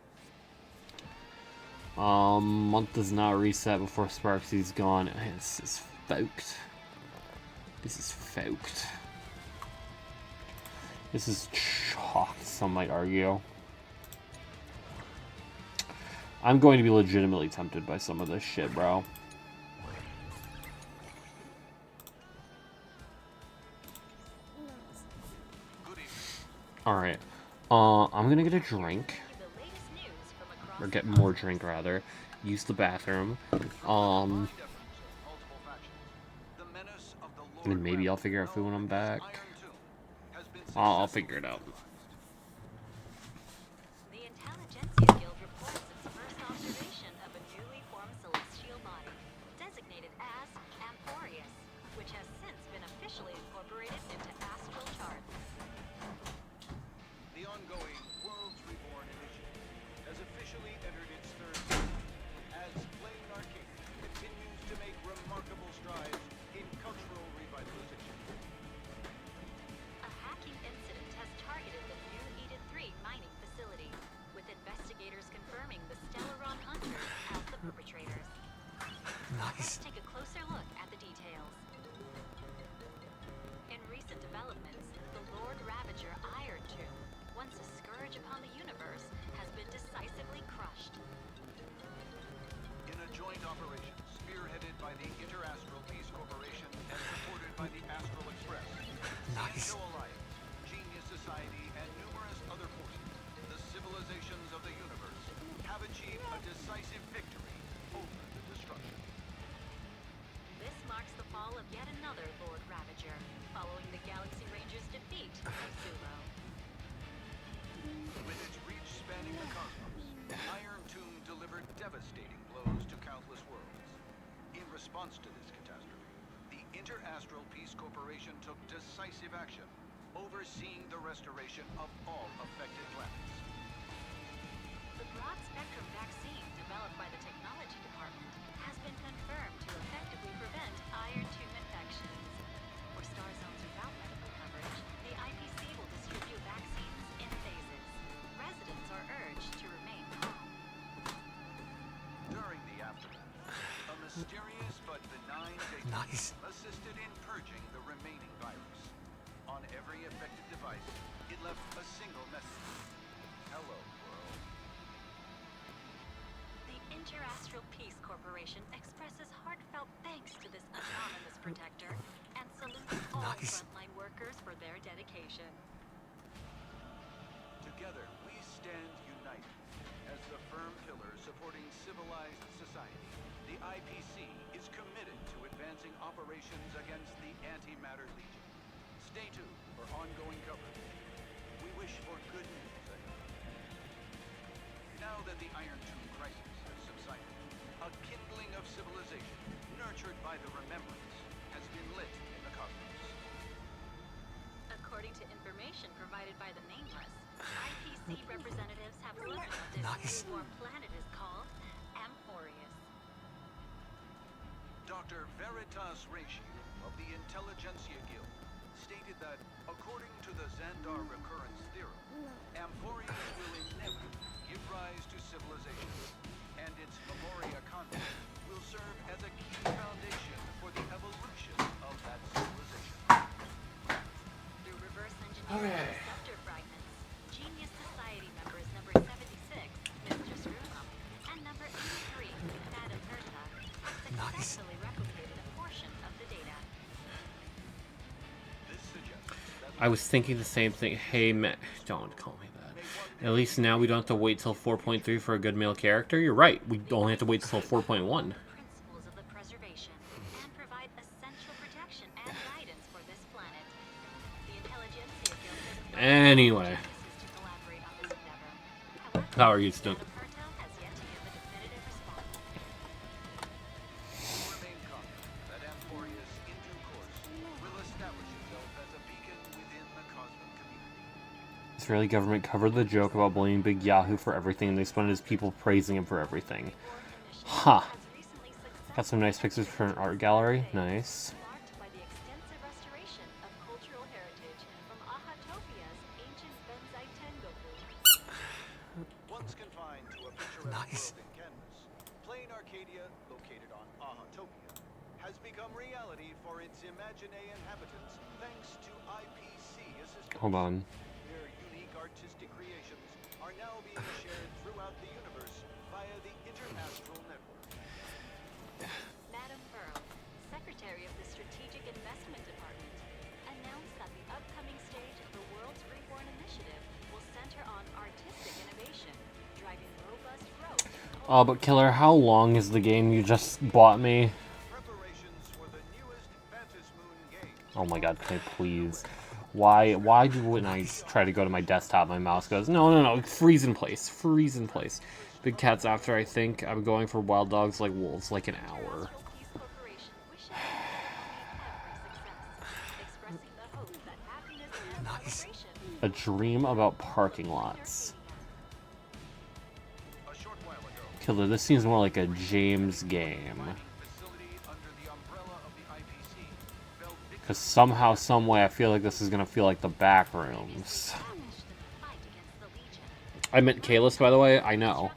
Month does not reset before Sparksy's gone. This is folked. This is folked. This is chalked, some might argue. I'm going to be legitimately tempted by some of this shit, bro. Alright. I'm gonna get a drink. Or get more drink, rather. Use the bathroom. And maybe I'll figure out food when I'm back. I'll figure it out. The Intelligentsia Guild reports its first observation of a newly formed celestial body, designated as Amporius, which has since been officially incorporated into astral charts. The ongoing Worlds Reborn initiative has officially entered its third season, as Flame Arcade continues to make remarkable strides in cultural revitalization. A hacking incident has targeted the new Eden 3 mining facility, with investigators confirming the Stellaron hunters as the perpetrators. Let's take a closer look at the details. In recent developments, the Lord Ravager Iron Tomb, once a scourge upon the universe, has been decisively crushed. In a joint operation spearheaded by the Interastral Peace Corporation and supported by the Astral Express, Nice. Alliance, Genius Society, and numerous other forces, the civilizations of the universe have achieved a decisive victory over the destruction. This marks the fall of yet another Lord Ravager, following the Galaxy Rangers' defeat of Zulo. With its reach spanning the cosmos, Iron Tomb delivered devastating blows to countless worlds. In response to this catastrophe, the Interastral Peace Corporation took decisive action, overseeing the restoration of all affected planets. The broad-spectrum vaccine developed by the Technology Department has been confirmed to effectively prevent Iron Tomb infections. For star zones without medical coverage, the IPC will distribute vaccines in phases. Residents are urged to remain calm. During the aftermath, a mysterious but benign data assisted in purging the remaining virus. On every affected device, it left a single message. Hello, world. The Interastral Peace Corporation expresses heartfelt thanks to this anonymous protector and salutes all frontline workers for their dedication. Together, we stand united As the firm pillar supporting civilized society, the IPC is committed to advancing operations against the Antimatter Legion. Stay tuned for ongoing coverage. We wish for good news ahead. Now that the Iron Tomb crisis has subsided, a kindling of civilization, nurtured by the Remembrance, has been lit in the cosmos. According to information provided by the Nameless, IPC representatives have learned that this newborn planet is called Amphorius. Dr. Veritas Ratio of the Intelligentsia Guild stated that, according to the Xandar recurrence theorem, Amphorius will inevitably give rise to civilization, and its Memoria content will serve as a key foundation for the evolution of that civilization. Through reverse engineering receptor fragments, Genius Society members number 76, Mr. Screwum, and number 83, Madam Herta, have successfully replicated a portion of the data. This suggests that I was thinking the same thing. Hey, don't call me that. At least now we don't have to wait till 4.3 for a good male character. You're right. We only have to wait till 4.1. Principles of the preservation and provide essential protection and guidance for this planet. The Intelligentsia Guild has Anyway, to collaborate on this endeavor. However, how are you, Snook? Herta has yet to give a definitive response. we remain confident that Amphorius, in due course, will establish itself as a beacon within the cosmic community. Israeli government covered the joke about blaming Big Yahoo for everything, and they spun it as people praising him for everything. Ha! Got some nice pictures for an art gallery. Nice. Marked by the extensive restoration of cultural heritage from Ahatopia's ancient Benzai Tengoku. Once confined to a picturesque world in canvas, Plain Arcadia, located on Ahatopia, has become reality for its Imaginae inhabitants thanks to IPC assistance. Hold on. Their unique artistic creations are now being shared throughout the universe via the Interastral Network. Madam Pearl, Secretary of the Strategic Investment Department, announced that the upcoming stage of the World's Reborn Initiative will center on artistic innovation, driving robust growth. Oh, but Killer, how long is the game you just bought me? Preparations for the newest Phantasmoon game. Oh my god, can I please? Why do when I try to go to my desktop, my mouse goes, no, freeze in place, freeze in place. Big Cat's after, I think. I'm going for Wild Dogs Like Wolves, like an hour. Peace Corporation wishes to every success, expressing the hope that happiness and celebration. A dream about parking lots. A short while ago, Killer, this seems more like a James game. facility under the umbrella of the IPC fell victim Because somehow, someway, I feel like this is going to feel like the back rooms. Fight against the Legion. I meant Kalis, by the way. I know.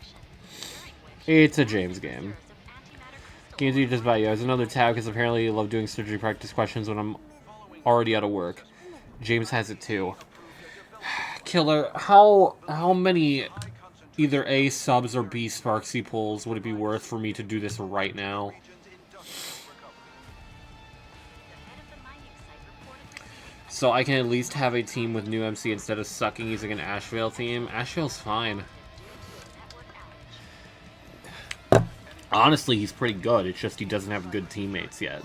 It's a James game. Games you just buy. Yeah, there's another tab because apparently I love doing surgery practice questions when I'm already out of work. James has it too. Killer, how many either A subs or B Sparksy pulls would it be worth for me to do this right now? So I can at least have a team with new MC instead of sucking using an Ashvale team. Ashvale's fine. Honestly, he's pretty good. It's just he doesn't have good teammates yet.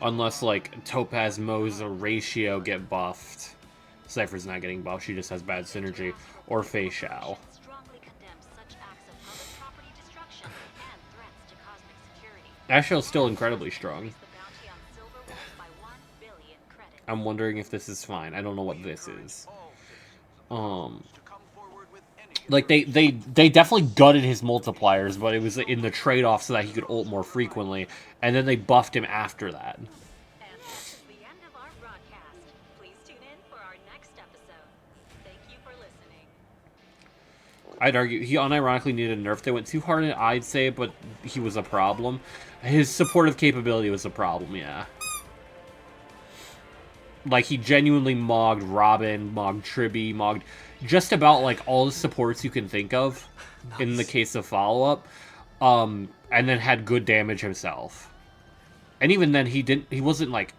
Unless, like, Topaz, Moza, Ratio get buffed. Cypher's not getting buffed, she just has bad synergy. Or Fei Shao. Strongly condemns such acts of public property destruction and threats to cosmic security. Ashvale's still incredibly strong. The bounty on Silver Wolf by 1 billion credits. I'm wondering if this is fine. I don't know what this is. Like, they definitely gutted his multipliers, but it was in the trade-off so that he could ult more frequently, and then they buffed him after that. And that's the end of our broadcast. Please tune in for our next episode. Thank you for listening. I'd argue he unironically needed a nerf. They went too hard in it, I'd say, but he was a problem. His supportive capability was a problem, yeah. Like, he genuinely mogged Robin, mogged Tribby, mogged just about, like, all the supports you can think of in the case of follow-up, and then had good damage himself. And even then, he wasn't, like,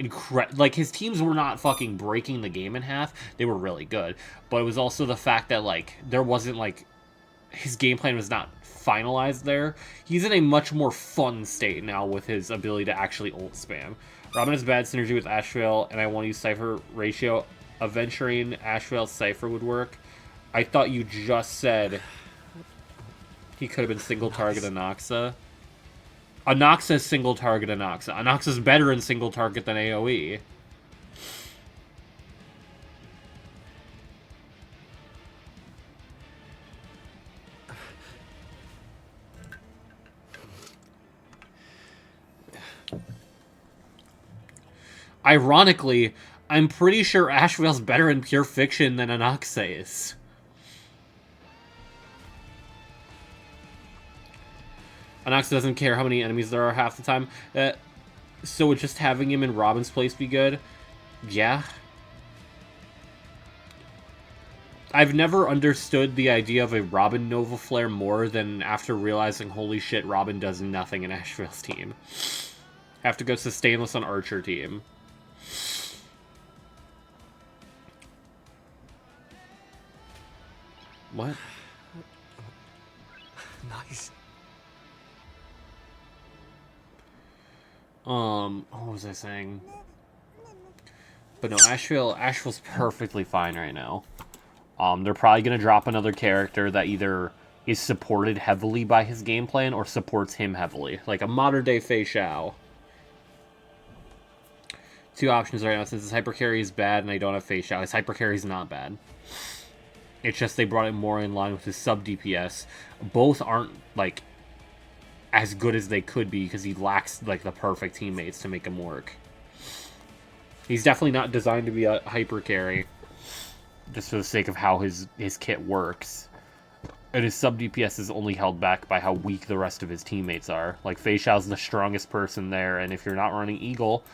like, his teams were not fucking breaking the game in half. They were really good. But it was also the fact that, like, there wasn't, like, his game plan was not finalized there. He's in a much more fun state now with his ability to actually ult spam. Robin has bad synergy with Ashvale, and I want to use Cypher ratio. Aventurine, Ashvale, Cypher would work. I thought you just said he could have been single target Anaxa. Anaxa is single target Anaxa. Anaxa's better in single target than AoE. Ironically, I'm pretty sure Ashvale's better in pure fiction than Anaxa is. Anaxa doesn't care how many enemies there are half the time. So would just having him in Robin's place be good? Yeah. I've never understood the idea of a Robin Nova Flare more than after realizing, holy shit, Robin does nothing in Ashvale's team. Have to go sustainless on Archer team. What? Nice. What was I saying? But no, Ashvale's perfectly fine right now. They're probably gonna drop another character that either is supported heavily by his game plan or supports him heavily. Like a modern day Fei Xiao. Two options right now. Since his hyper carry is bad and I don't have Fei Xiao, his hyper carry is not bad. It's just they brought it more in line with his sub DPS. Both aren't, like, as good as they could be because he lacks, like, the perfect teammates to make him work. He's definitely not designed to be a hyper carry, just for the sake of how his kit works. And his sub DPS is only held back by how weak the rest of his teammates are. Like, Fei Xiao's the strongest person there, and if you're not running Eagle,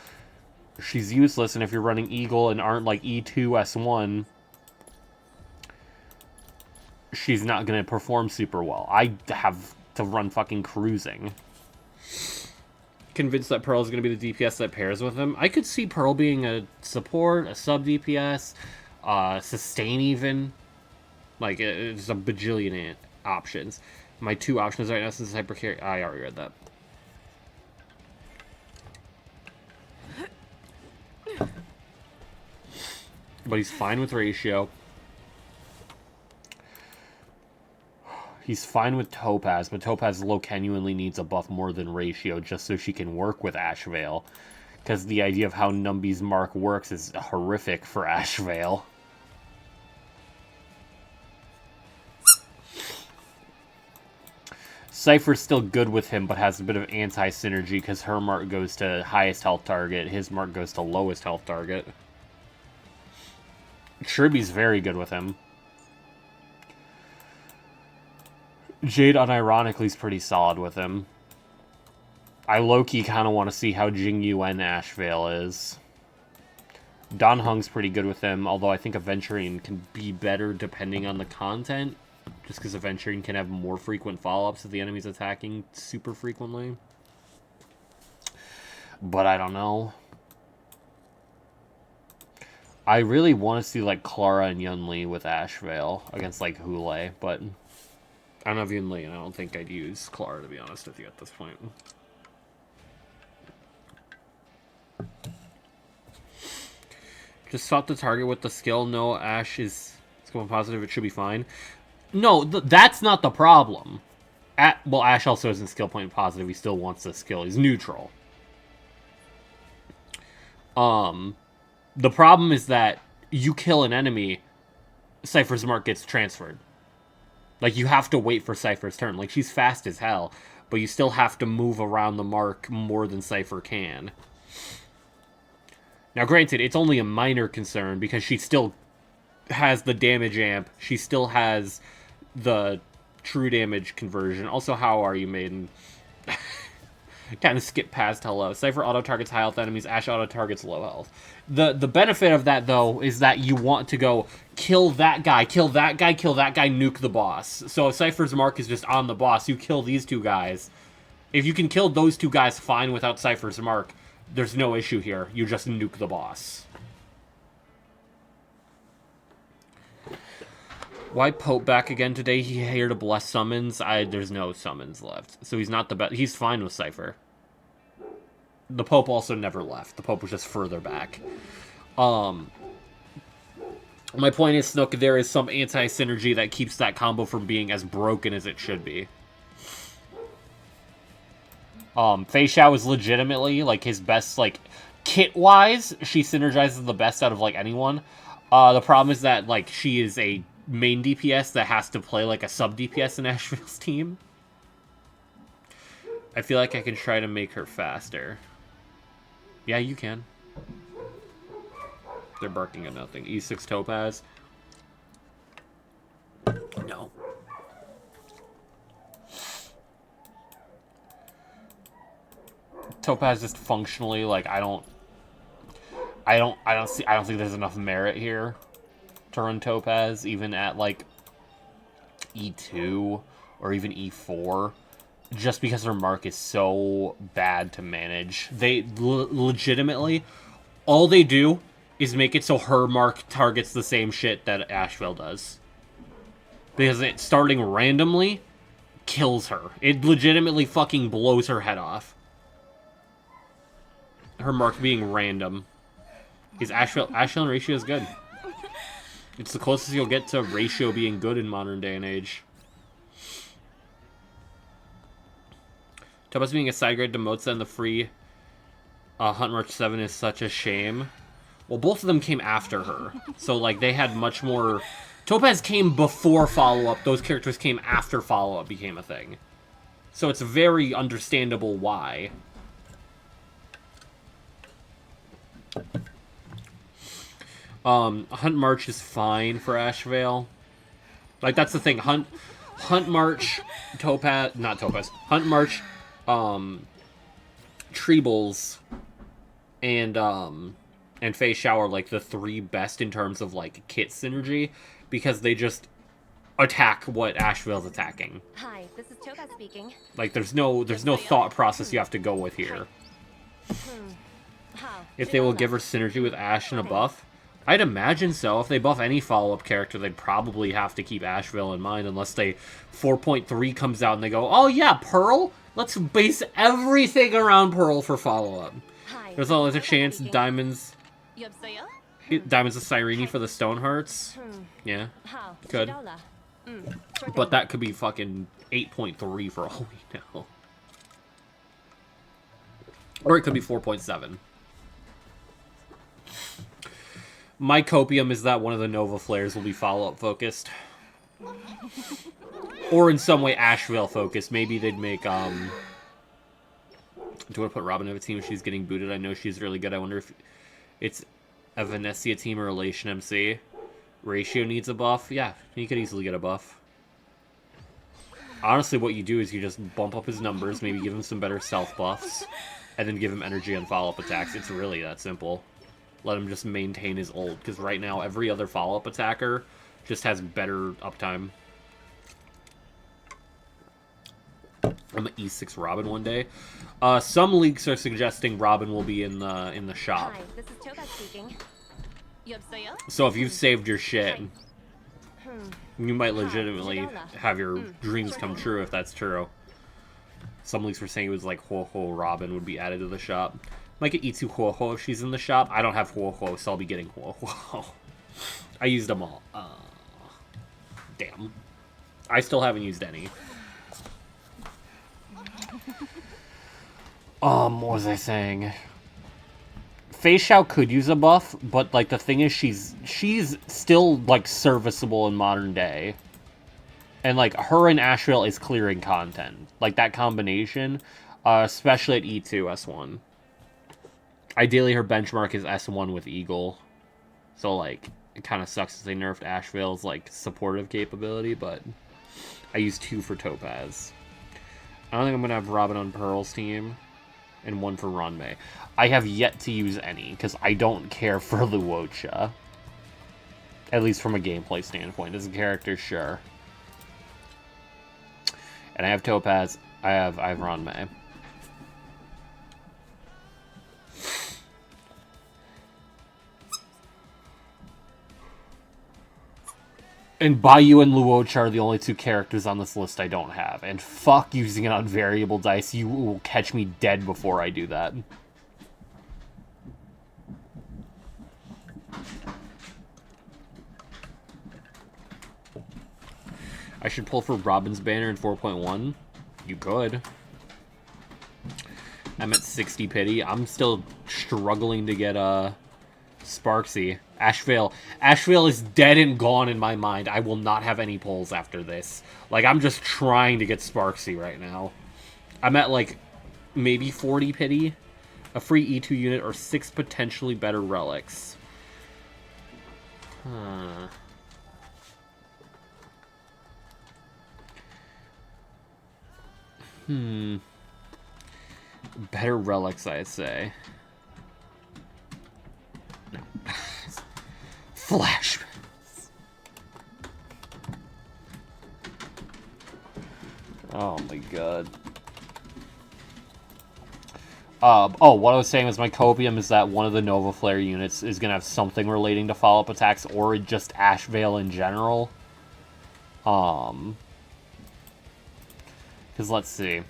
she's useless, and if you're running Eagle and aren't, like, E2, S1... she's not going to perform super well. I have to run fucking cruising. Convinced that Pearl is going to be the DPS that pairs with him. I could see Pearl being a support, a sub DPS, sustain even. Like, it's a bajillion options. My two options right now since hyper carry... I already read that. But he's fine with ratio. He's fine with Topaz, but Topaz low genuinely needs a buff more than ratio just so she can work with Ashvale. Because the idea of how Numby's mark works is horrific for Ashvale. Cypher's still good with him, but has a bit of anti-synergy because her mark goes to highest health target, his mark goes to lowest health target. Shirby's very good with him. Jade, unironically, is pretty solid with him. I low-key kind of want to see how Jing Yuan Ashvale is. Dan Heng's pretty good with him, although I think Aventurine can be better depending on the content, just because Aventurine can have more frequent follow-ups if the enemy's attacking super frequently. But I don't know. I really want to see, like, Clara and Yunli with Ashvale against, like, Hule, but... I don't have Yunli, and I don't think I'd use Clara, to be honest with you, at this point. Just swap the target with the skill. No, Ash is going positive. It should be fine. No, that's not the problem. Well, Ash also isn't skill point positive. He still wants the skill. He's neutral. The problem is that you kill an enemy, Cypher's mark gets transferred. Like, you have to wait for Cypher's turn. Like, she's fast as hell, but you still have to move around the mark more than Cypher can. Now, granted, it's only a minor concern, because she still has the damage amp. She still has the true damage conversion. Also, how are you, Maiden? Kind of skip past hello. Cypher auto-targets high health enemies. Ash auto-targets low health. The benefit of that, though, is that you want to go kill that guy, kill that guy, kill that guy, nuke the boss. So if Cypher's mark is just on the boss, you kill these two guys. If you can kill those two guys fine without Cypher's mark, there's no issue here. You just nuke the boss. Why Pope back again today? He here to bless summons. There's no summons left. So he's not the best. He's fine with Cypher. The Pope also never left. The Pope was just further back. My point is, Snook, there is some anti-synergy that keeps that combo from being as broken as it should be. Fei Xiao is legitimately, like, his best, like, kit-wise, she synergizes the best out of, like, anyone. The problem is that, like, she is a main DPS that has to play, like, a sub-DPS in Asheville's team. I feel like I can try to make her faster. Yeah, you can. They're barking at nothing. E6 Topaz. No. Topaz just functionally, like, I don't think there's enough merit here to run Topaz, even at, like, E2 or even E4. Just because her mark is so bad to manage. They legitimately, all they do is make it so her mark targets the same shit that Asheville does. Because it, starting randomly, kills her. It legitimately fucking blows her head off. Her mark being random. Because Asheville and Ratio is good. It's the closest you'll get to Ratio being good in modern day and age. Topaz being a side grade to Motsa and the free Hunt March 7 is such a shame. Well, both of them came after her. So, like, they had much more... Topaz came before follow-up. Those characters came after follow-up became a thing. So it's very understandable why. Hunt March is fine for Asheville. Like, that's the thing. Hunt March, Topaz... Not Topaz. Hunt March... Treebles and Fei Xiao are like the three best in terms of like kit synergy because they just attack what Asheville's attacking. Hi, this is Topaz speaking. Like there's no thought process you have to go with here. If they will give her synergy with Ash and a buff, I'd imagine so. If they buff any follow-up character, they'd probably have to keep Asheville in mind unless they 4.3 comes out and they go, oh yeah, Pearl? Let's base everything around Pearl for follow-up. There's always a chance Diamond's a Cyrene for the Stonehearts. Yeah, could. But that could be fucking 8.3 for all we know. Or it could be 4.7. My copium is that one of the Nova Flares will be follow-up focused. Or in some way Asheville focused. Maybe they'd make, Do I want to put Robin on a team if she's getting booted? I know she's really good. I wonder if it's a Venecia team or Elation MC. Ratio needs a buff. Yeah, he could easily get a buff. Honestly, what you do is you just bump up his numbers, maybe give him some better self buffs, and then give him energy on follow-up attacks. It's really that simple. Let him just maintain his ult, because right now every other follow-up attacker just has better uptime. I'm an E6 Robin one day. Some leaks are suggesting Robin will be in the shop. Hi, this is Topaz speaking. So if you've saved your shit, you might legitimately have your dreams come true if that's true. Some leaks were saying it was like Huohuo Robin would be added to the shop. Might get E2 Huohuo if she's in the shop. I don't have Huohuo, so I'll be getting Huohuo. I used them all. Damn. I still haven't used any. What was I saying? Fei Xiao could use a buff, but like the thing is she's still like serviceable in modern day. And like her and Asheville is clearing content. Like that combination, especially at E2 S1. Ideally her benchmark is S1 with Eagle. So like it kind of sucks that they nerfed Asheville's like supportive capability, but I use 2 for Topaz. I don't think I'm gonna have Robin on Pearl's team. And 1 for Ranmei. I have yet to use any, because I don't care for Luocha. At least from a gameplay standpoint. As a character, sure. And I have Topaz. I have Ranmei. And Bayou and Luocha are the only two characters on this list I don't have. And fuck using it on variable dice. You will catch me dead before I do that. I should pull for Robin's Banner in 4.1. You could. I'm at 60 pity. I'm still struggling to get Sparksy. Ashvale. Ashvale is dead and gone in my mind. I will not have any pulls after this. Like, I'm just trying to get Sparksy right now. I'm at, like, maybe 40 pity. A free E2 unit or 6 potentially better relics. Huh. Better relics, I'd say. No. Flash. Oh my god. Oh, what I was saying was my copium is that one of the Nova Flare units is going to have something relating to follow-up attacks or just Ashvale in general. Because let's see.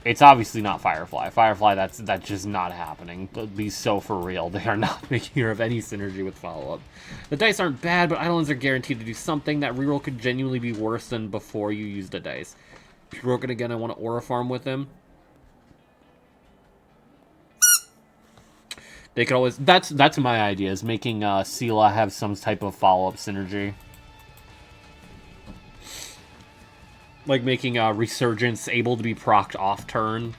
It's obviously not Firefly. Firefly, that's just not happening. Be so for real. They are not making her of any synergy with follow-up. The dice aren't bad, but Eidolons are guaranteed to do something. That reroll could genuinely be worse than before you used the dice. If you broke it again, I want to Aura Farm with him. They could always... That's my idea, is making Sela have some type of follow-up synergy. Like making Resurgence able to be procced off turn,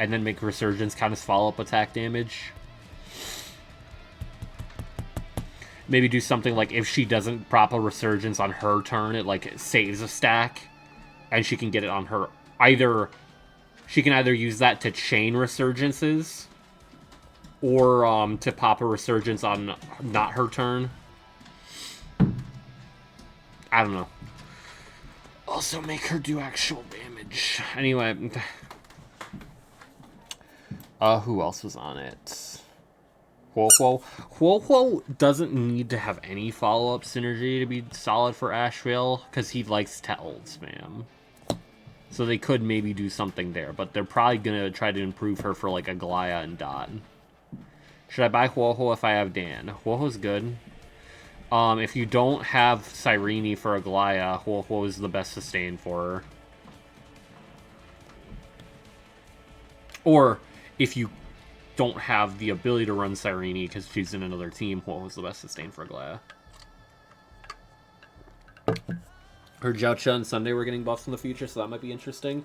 and then make Resurgence count as follow-up attack damage. Maybe do something like if she doesn't prop a Resurgence on her turn, it like saves a stack, and she can get it on her. She can either use that to chain Resurgences, or to pop a Resurgence on not her turn. I don't know. Also make her do actual damage. Anyway. Who else was on it? Huohuo. Huohuo doesn't need to have any follow-up synergy to be solid for Ashvale, because he likes to ult spam. So they could maybe do something there, but they're probably going to try to improve her for like Aglaya and Dot. Should I buy Huohuo if I have Dan? Huohuo's good. If you don't have Cyrene for Aglaya, Huohuo is the best sustain for her. Or, if you don't have the ability to run Cyrene because she's in another team, Huohuo is the best sustain for Aglaya. Heard Jiaocha and Sunday were getting buffs in the future, so that might be interesting.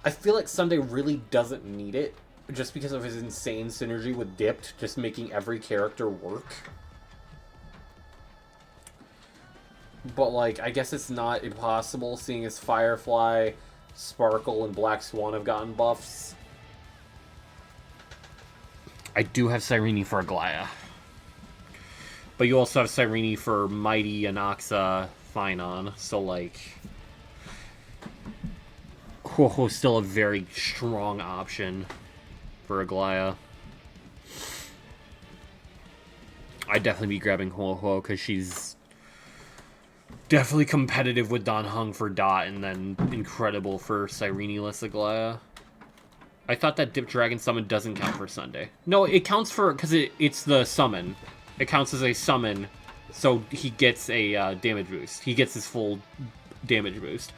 I feel like Sunday really doesn't need it, just because of his insane synergy with Dipped, just making every character work. But, like, I guess it's not impossible, seeing as Firefly, Sparkle, and Black Swan have gotten buffs. I do have Cyrene for Aglaya. But you also have Cyrene for Mighty, Anaxa, Finon, so, like... Huohuo's still a very strong option for Aglaya. I'd definitely be grabbing Huohuo, because she's... definitely competitive with Dan Heng for Dot, and then incredible for Cyrene-less Aglaya. I thought that Dip Dragon Summon doesn't count for Sunday. No, it counts for... because it's the summon. It counts as a summon, so he gets a damage boost. He gets his full damage boost.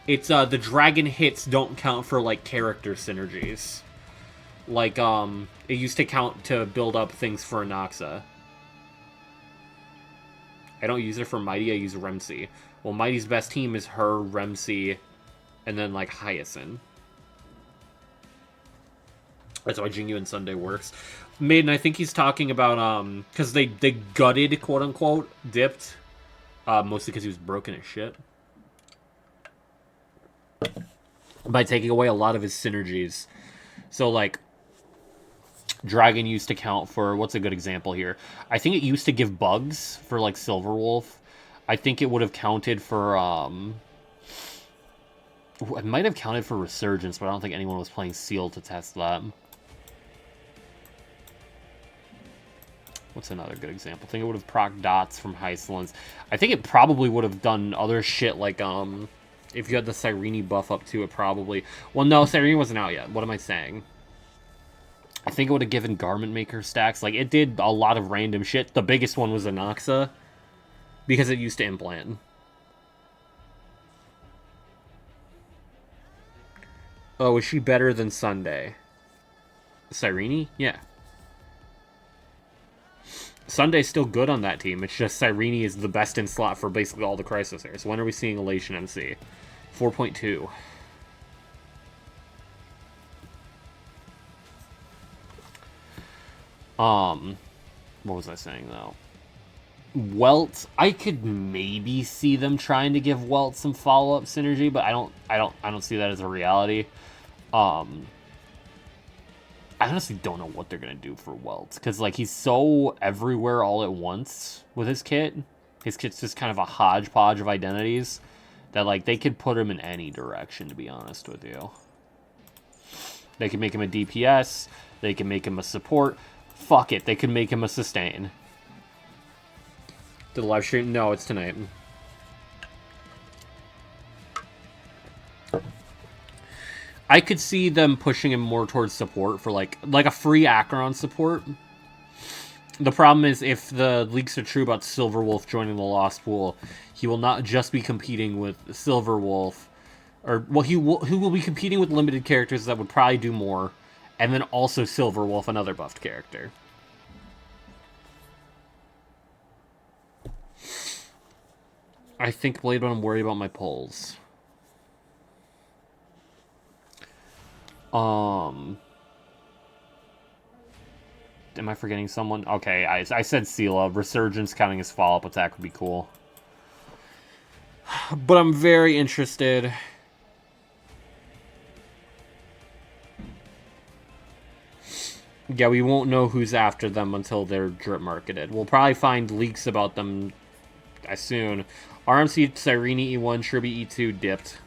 It's, the dragon hits don't count for, like, character synergies. Like, it used to count to build up things for Anaxa. I don't use her for Mighty, I use Remsi. Well, Mighty's best team is her, Remsi, and then, like, Hyacinth. That's why Jingyu and Sunday works. Maiden, I think he's talking about, because they gutted, quote-unquote, Dipped. Mostly because he was broken as shit. By taking away a lot of his synergies. So, like, Dragon used to count for... what's a good example here? I think it used to give bugs for, like, Silverwolf. I think it would have counted for, it might have counted for Resurgence, but I don't think anyone was playing Seal to test that. What's another good example? I think it would have proc dots from Hysolence. I think it probably would have done other shit like, if you had the Cyrene buff up to it, probably. Well, no, Cyrene wasn't out yet. What am I saying? I think it would have given Garment Maker stacks. Like, it did a lot of random shit. The biggest one was Inoxa, because it used to implant. Oh, is she better than Sunday? Cyrene? Yeah. Sunday's still good on that team. It's just Cyrene is the best in slot for basically all the Chrysosers. When are we seeing Elation MC? 4.2. What was I saying though? Welt, I could maybe see them trying to give Welt some follow-up synergy, but I don't see that as a reality. I honestly don't know what they're gonna do for Welt, because like he's so everywhere all at once with his kit. His kit's just kind of a hodgepodge of identities that like they could put him in any direction, to be honest with you. They could make him a DPS, they can make him a support. Fuck it, they could make him a sustain. Did the live stream? No, it's tonight. I could see them pushing him more towards support for like a free Acheron support. The problem is if the leaks are true about Silverwolf joining the Lost Pool, he will not just be competing with Silverwolf, or well, he will be competing with limited characters that would probably do more, and then also Silverwolf, another buffed character. I think Blade, but I'm worried about my polls. Am I forgetting someone? Okay, I said Sela. Resurgence counting as follow-up attack would be cool. But I'm very interested. Yeah, we won't know who's after them until they're drip marketed. We'll probably find leaks about them as soon. RMC Cyrene E1, Shirby E2 dipped.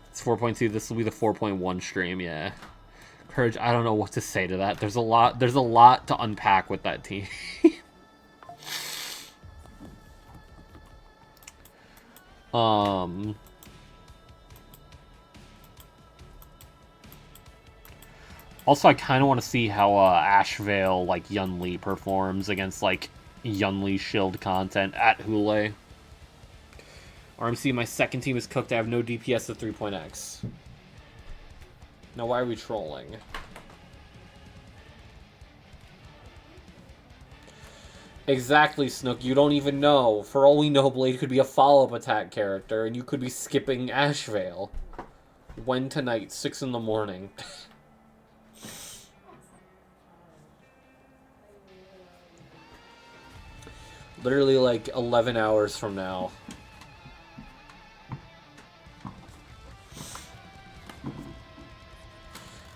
It's 4.2. This will be the 4.1 stream, yeah. Courage, I don't know what to say to that. There's a lot to unpack with that team. Also, I kind of want to see how Ashvale, like, Yunli performs against, like, Yunli shield content at Hule. RMC, my second team is cooked. I have no DPS at 3.x. Now, why are we trolling? Exactly, Snook. You don't even know. For all we know, Blade could be a follow-up attack character, and you could be skipping Ashvale. When tonight? 6 in the morning. Literally, like, 11 hours from now.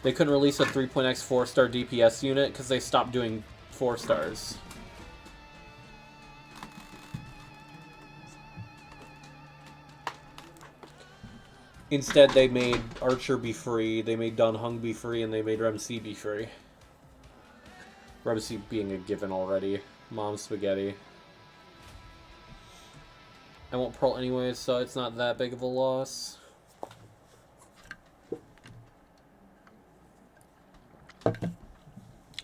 They couldn't release a 3.x 4-star DPS unit because they stopped doing 4 stars. Instead, they made Archer be free, they made Don Hung be free, and they made Remc be free. Remc being a given already. Mom spaghetti. I won't Pearl anyways, so it's not that big of a loss.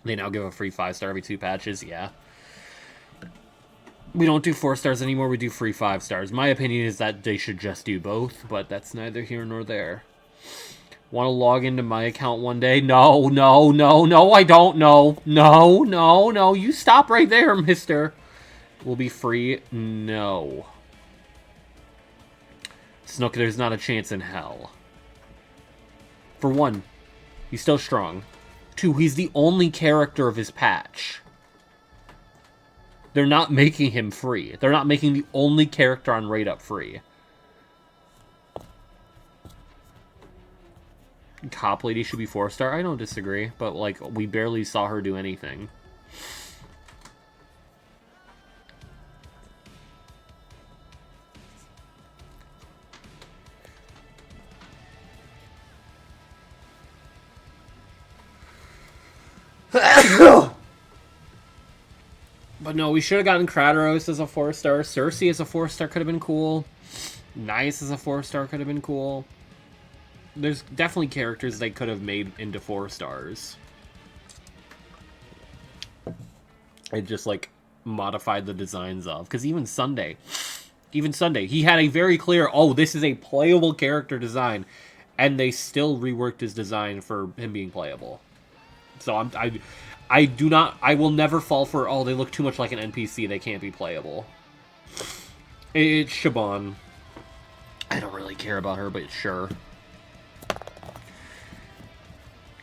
They now give a free 5-star every 2 patches, yeah. We don't do 4 stars anymore, we do free 5 stars. My opinion is that they should just do both, but that's neither here nor there. Want to log into my account one day? No, no, no, no, I don't. No, no, no, no. You stop right there, mister. Will be free? No. Snook, there's not a chance in hell. For one, he's still strong. 2, he's the only character of his patch. They're not making him free. They're not making the only character on Raid Up free. Cop Lady should be 4-star? I don't disagree, but, like, we barely saw her do anything. But no, we should have gotten Kratos as a 4-star. Cersei as a 4-star could have been cool. Nice as a 4-star could have been cool. There's definitely characters they could have made into 4 stars. And just, like, modified the designs of. Because even Sunday, he had a very clear, oh, this is a playable character design. And they still reworked his design for him being playable. So I will never fall for, oh, they look too much like an NPC, they can't be playable. It's Siobhan. I don't really care about her, but sure.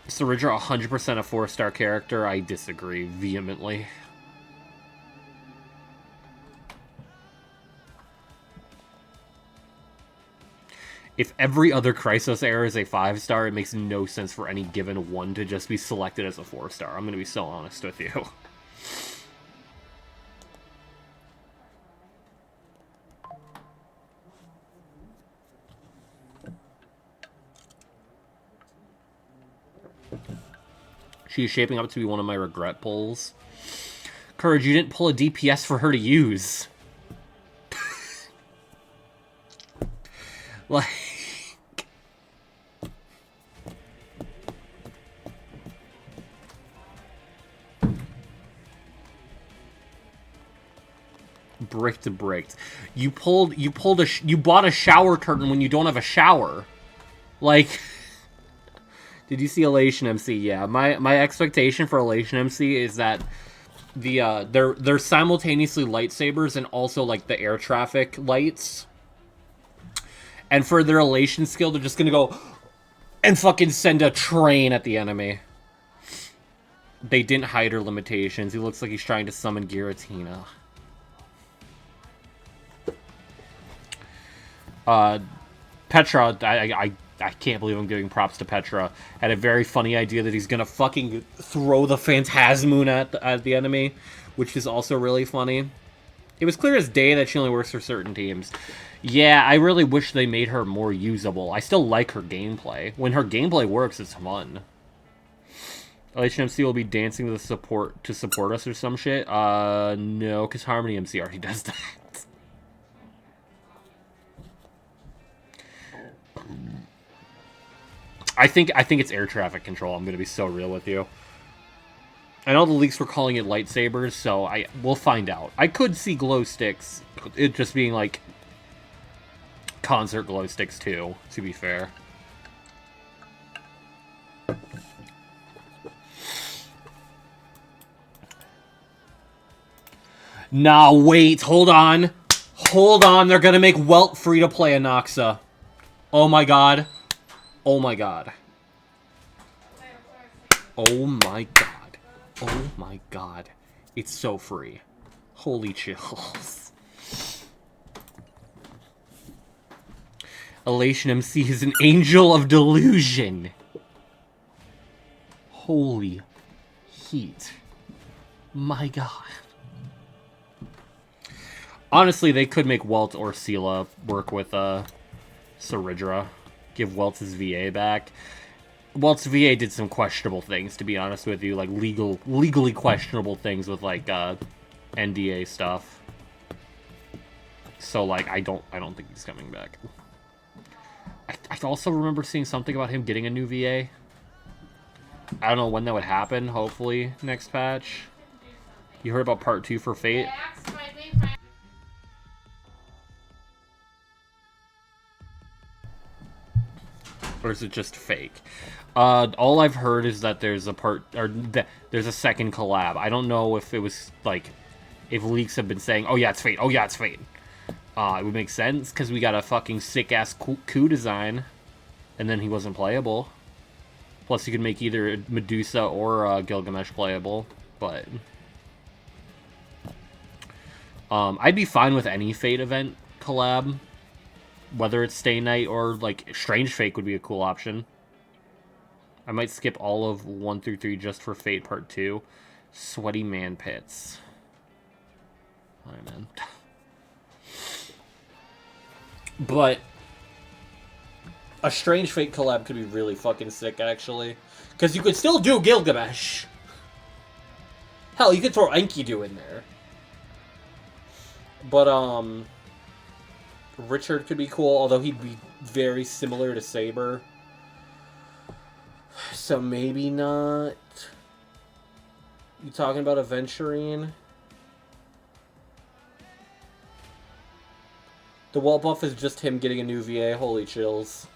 Saridra, 100% a 4-star character. I disagree vehemently. If every other Chrysos era is a 5-star, it makes no sense for any given one to just be selected as a 4-star. I'm going to be so honest with you. She's shaping up to be one of my regret pulls. Courage, you didn't pull a DPS for her to use. Like... Brick to brick. You bought a shower curtain when you don't have a shower. Like... Did you see Elation MC? Yeah, my expectation for Elation MC is that they're simultaneously lightsabers and also like the air traffic lights. And for their Elation skill, they're just gonna go and fucking send a train at the enemy. They didn't hide her limitations. He looks like he's trying to summon Giratina. Petra, I can't believe I'm giving props to Petra. Had a very funny idea that he's gonna fucking throw the Phantasmoon at the enemy, which is also really funny. It was clear as day that she only works for certain teams. Yeah, I really wish they made her more usable. I still like her gameplay. When her gameplay works, it's fun. LHMC will be dancing to support us or some shit. No, because Harmony MC already does that. I think it's air traffic control. I'm gonna be so real with you. I know the leaks were calling it lightsabers, so we'll find out. I could see glow sticks, it just being like concert glow sticks too, to be fair. Nah, wait, hold on. Hold on, they're gonna make Welt free to play Anaxa. Oh my god. Oh my god. Oh my god. Oh my god. It's so free. Holy chills. Elation MC is an angel of delusion. Holy heat. My god. Honestly, they could make Welt or Sela work with Saridra. Give Welt's VA back. Welt's VA did some questionable things, to be honest with you, like legally questionable things with like NDA stuff. So like I don't think he's coming back. I also remember seeing something about him getting a new VA. I don't know when that would happen. Hopefully next patch. You heard about part 2 for Fate? Or is it just fake? All I've heard is that there's there's a second collab. I don't know if it was like, if leaks have been saying, oh yeah, it's Fate. Oh yeah, it's Fate. It would make sense because we got a fucking sick ass coup design, and then he wasn't playable. Plus, you could make either Medusa or Gilgamesh playable, but I'd be fine with any Fate event collab. Whether it's Stay Night or, like, Strange Fate would be a cool option. I might skip all of 1 through 3 just for Fate Part 2. Sweaty Man Pits. Alright, man. But a Strange Fate collab could be really fucking sick, actually. Because you could still do Gilgamesh. Hell, you could throw Enkidu in there. But, Richard could be cool, although he'd be very similar to Saber. So maybe not. You talking about Aventurine? The wall buff is just him getting a new VA. Holy chills.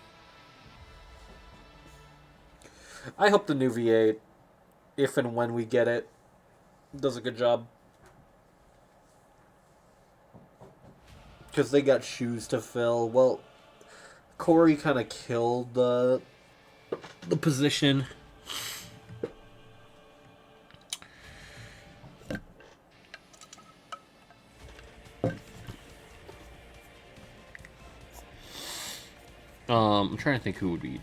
I hope the new VA, if and when we get it, does a good job. Because they got shoes to fill. Well, Corey kind of killed the position. I'm trying to think who would be.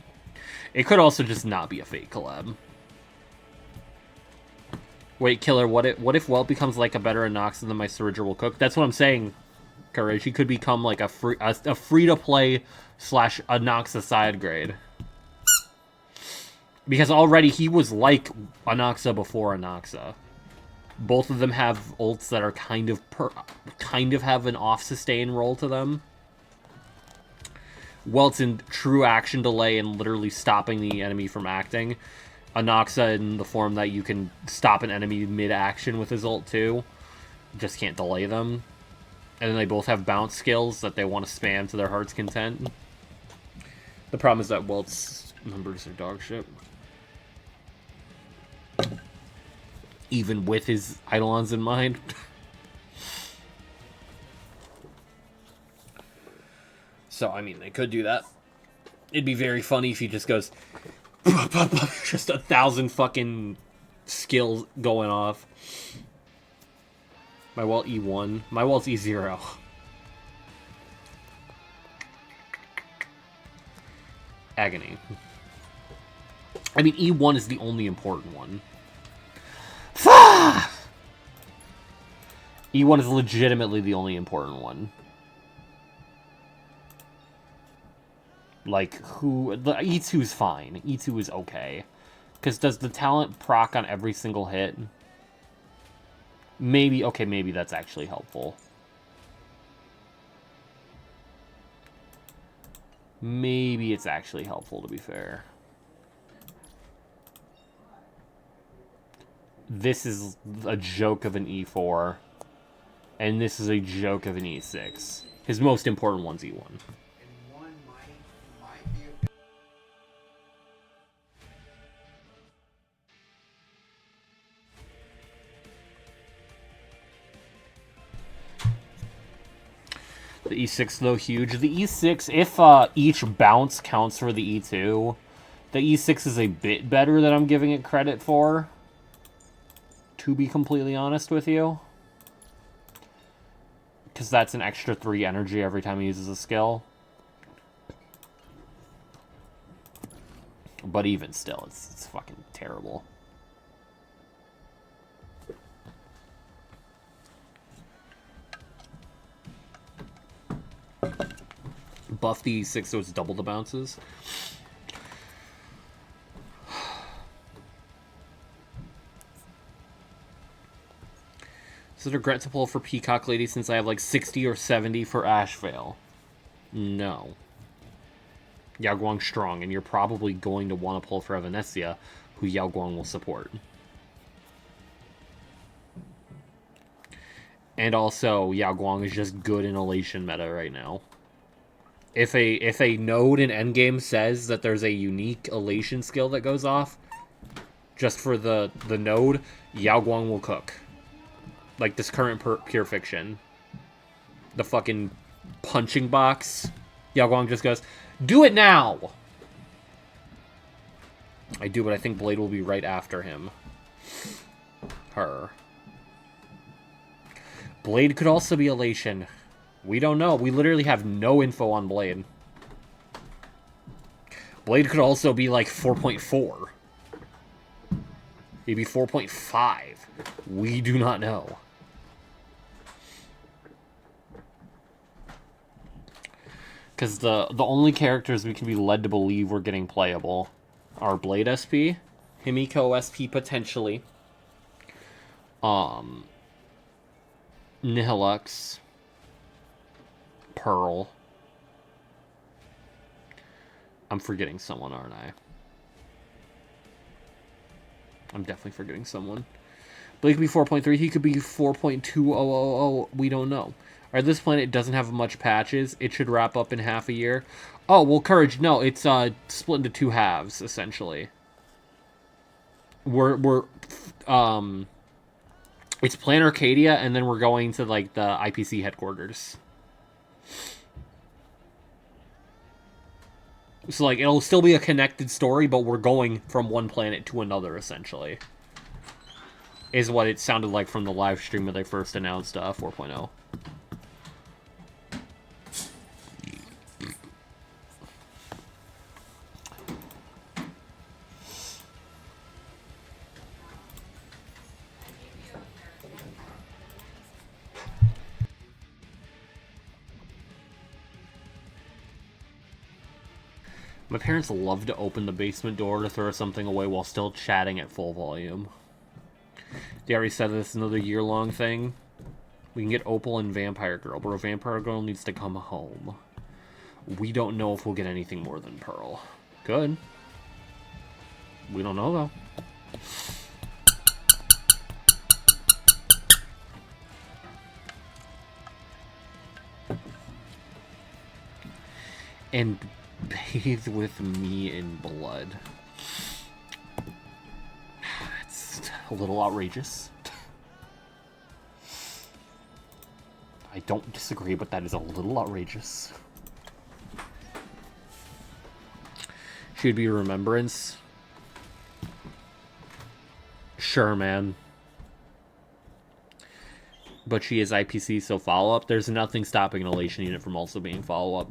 It could also just not be a fake collab. Wait, Killer, what if Welt becomes like a better Anoxa than my Surger will cook? That's what I'm saying, Courage. He could become like a free-to-play / Anoxa side grade. Because already he was like Anoxa before Anoxa. Both of them have ults that are kind of have an off-sustain roll to them. Welt's in true action delay and literally stopping the enemy from acting. Anoxa in the form that you can stop an enemy mid-action with his ult too. Just can't delay them. And then they both have bounce skills that they want to spam to their heart's content. The problem is that Welt's numbers are dog shit. Even with his Eidolons in mind. So, I mean, they could do that. It'd be very funny if he just goes... just 1,000 fucking skills going off. My Welt E1. My Welt's E0. Agony. I mean, E1 is the only important one. E1 is legitimately the only important one. Like, who... The E2's fine. E2 is okay. Because does the talent proc on every single hit? Maybe... Okay, maybe that's actually helpful. Maybe it's actually helpful, to be fair. This is a joke of an E4. And this is a joke of an E6. His most important one's E1. The E6, though, huge. The E6, if each bounce counts for the E2, the E6 is a bit better than I'm giving it credit for. To be completely honest with you. Because that's an extra 3 energy every time he uses a skill. But even still, it's fucking terrible. Buff the E6 so it's double the bounces. Is it a regret to pull for Peacock Lady since I have like 60 or 70 for Ashvale? No. Yao Guang's strong, and you're probably going to want to pull for Evanescia, who Yao Guang will support. And also, Yao Guang is just good in Elation meta right now. If a node in endgame says that there's a unique Elation skill that goes off, just for the node, Yao Guang will cook. Like this current Pure Fiction. The fucking punching box. Yao Guang just goes, do it now! I do, but I think Blade will be right after him. Her. Blade could also be Elation. We don't know. We literally have no info on Blade. Blade could also be like 4.4. Maybe 4.5. We do not know. Because the only characters we can be led to believe we're getting playable are Blade SP, Himiko SP potentially, Nihilux, Pearl. I'm forgetting someone, aren't I? I'm definitely forgetting someone. Blake could be 4.3. He could be 4.2000. We don't know. Alright, this planet doesn't have much patches. It should wrap up in half a year. Oh, well, Courage. No, it's split into two halves, essentially. It's Plan Arcadia, and then we're going to, like, the IPC headquarters. So, like, it'll still be a connected story, but we're going from one planet to another, essentially. Is what it sounded like from the live stream when they first announced 4.0. My parents love to open the basement door to throw something away while still chatting at full volume. They already said this is another year-long thing. We can get Opal and Vampire Girl, but a Vampire Girl needs to come home. We don't know if we'll get anything more than Pearl. Good. We don't know, though. And bathe with me in blood. It's a little outrageous. I don't disagree, but that is a little outrageous. Should be Remembrance. Sure, man. But she is IPC, so follow-up. There's nothing stopping an Elation unit from also being follow-up.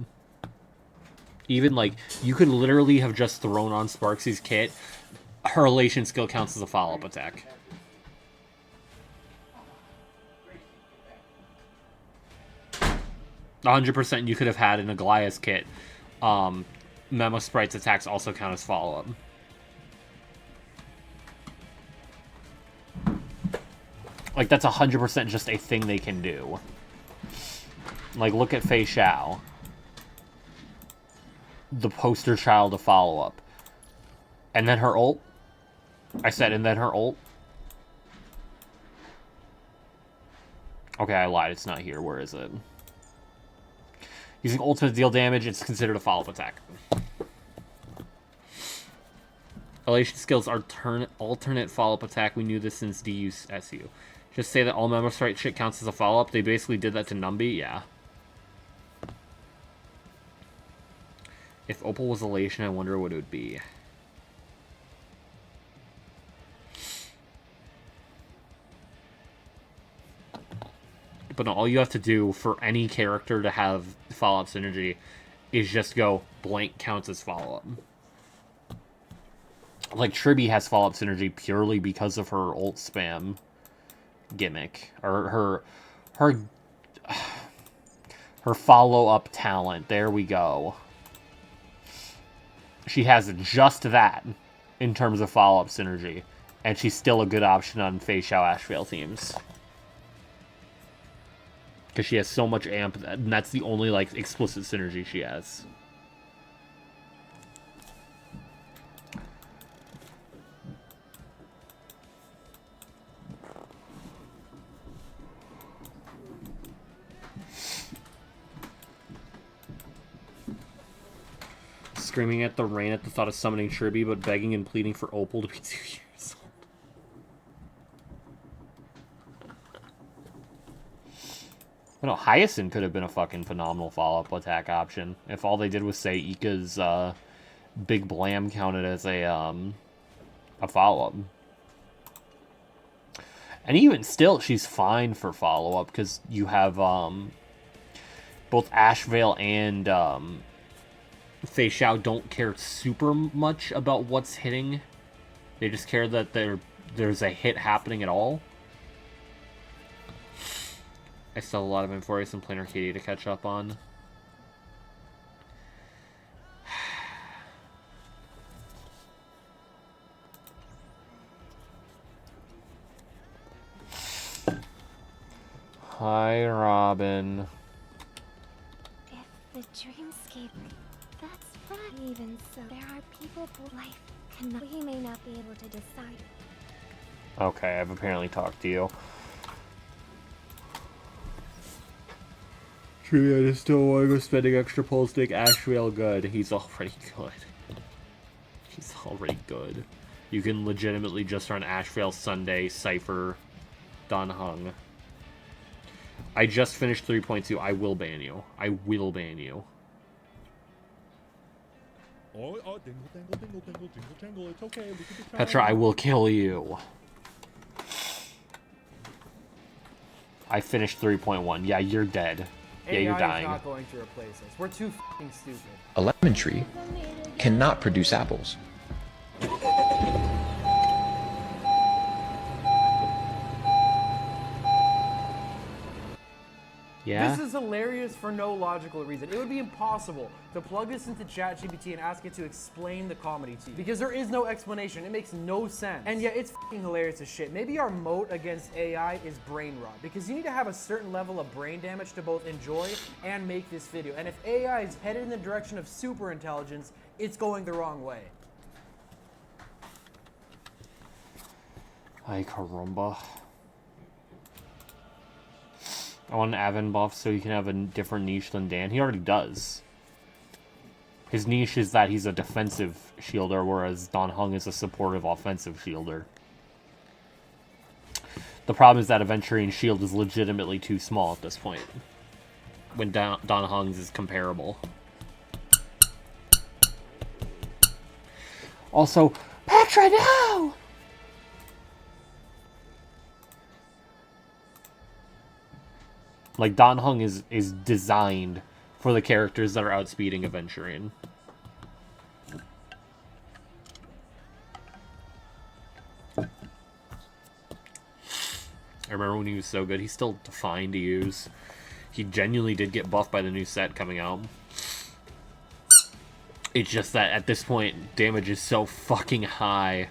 Even, like, you could literally have just thrown on Sparksy's kit. Her Elation skill counts as a follow-up attack. %, you could have had in a Goliath's kit. Memo Sprite's attacks also count as follow-up. Like, that's 100% just a thing they can do. Like, look at Fei Xiao. The poster child of follow-up. And then her ult. I said, and then her ult. Okay, I lied. It's not here. Where is it? Using ultimate to deal damage, it's considered a follow-up attack. Elation skills are alternate follow-up attack. We knew this since DUSU. Just say that all Memo Sprite shit counts as a follow-up. They basically did that to Numby, yeah. If Opal was Elation, I wonder what it would be. But no, all you have to do for any character to have follow-up synergy is just go blank counts as follow-up. Like, Tribby has follow-up synergy purely because of her ult spam gimmick. Or her follow-up talent. There we go. She has just that in terms of follow-up synergy. And she's still a good option on Fei Xiao Ashvale teams. Because she has so much amp, and that's the only, like, explicit synergy she has. Screaming at the rain at the thought of summoning Tribby, but begging and pleading for Opal to be 2 years old. I know, Hyacinth could have been a fucking phenomenal follow-up attack option. If all they did was say Ika's Big Blam counted as a follow-up. And even still, she's fine for follow-up, because you have both Ashvale and Fei Xiao don't care super much about what's hitting. They just care that there's a hit happening at all. I still have a lot of Amphorius and Plan Arcadia to catch up on. Hi, Robin. If the dreamscape, that's right. Even so, there are people who life cannot. We may not be able to decide. Okay, I've apparently talked to you. True, I just don't want to go spending extra pulls to make Ashrael good. He's already good. He's already good. You can legitimately just run Ashrael, Sunday, Cypher, Dan Heng. I just finished 3.2. I will ban you. I will ban you. It's okay. Petra, I will kill you. I finished 3.1. Yeah, you're dead. Yeah, you're dying. AI is not going to replace us. We're too f***ing stupid. A lemon tree cannot produce apples. Yeah? This is hilarious for no logical reason. It would be impossible to plug this into ChatGPT and ask it to explain the comedy to you. Because there is no explanation. It makes no sense. And yet it's f***ing hilarious as shit. Maybe our moat against AI is brain rot. Because you need to have a certain level of brain damage to both enjoy and make this video. And if AI is headed in the direction of super intelligence, it's going the wrong way. Ay, caramba. I want an Avon buff so he can have a different niche than Dan. He already does. His niche is that he's a defensive shielder, whereas Dan Heng is a supportive offensive shielder. The problem is that Aventurine shield is legitimately too small at this point, when Dan Heng's is comparable. Also, Petra, no! Like, Dan Heng is designed for the characters that are outspeeding Aventurine. I remember when he was so good. He's still fine to use. He genuinely did get buffed by the new set coming out. It's just that at this point, damage is so fucking high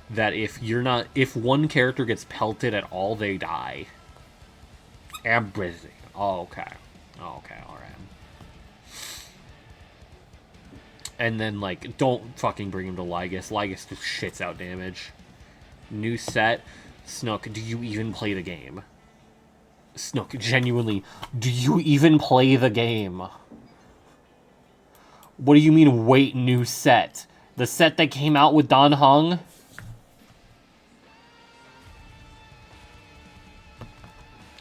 that if one character gets pelted at all, they die. Everything. Oh, okay. Oh, okay, alright. And then, like, don't fucking bring him to Lygus. Lygus just shits out damage. New set. Snook, do you even play the game? Snook, genuinely, do you even play the game? What do you mean, wait, new set? The set that came out with Dan Heng?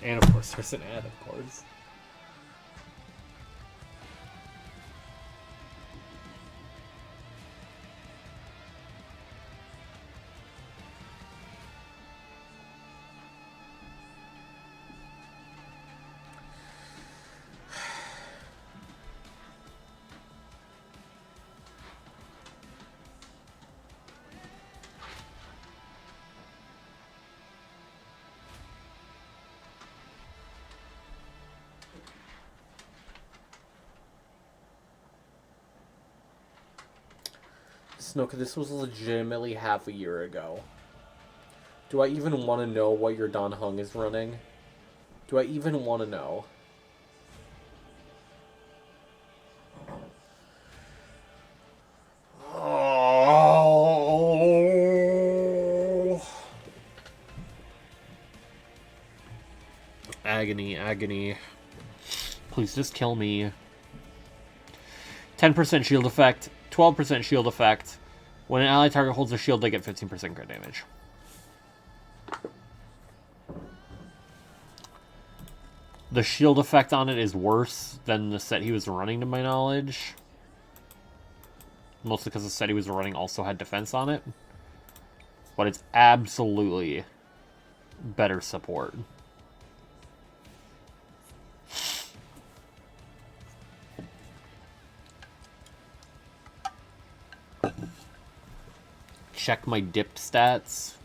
And of course, there's an ad, of course. Snook, this was legitimately half a year ago. Do I even want to know what your Dan Heng is running? Do I even want to know? Oh. Agony, agony. Please just kill me. 10% shield effect. 12% shield effect. When an ally target holds a shield, they get 15% crit damage. The shield effect on it is worse than the set he was running, to my knowledge. Mostly because the set he was running also had defense on it. But it's absolutely better support. Check my dip stats.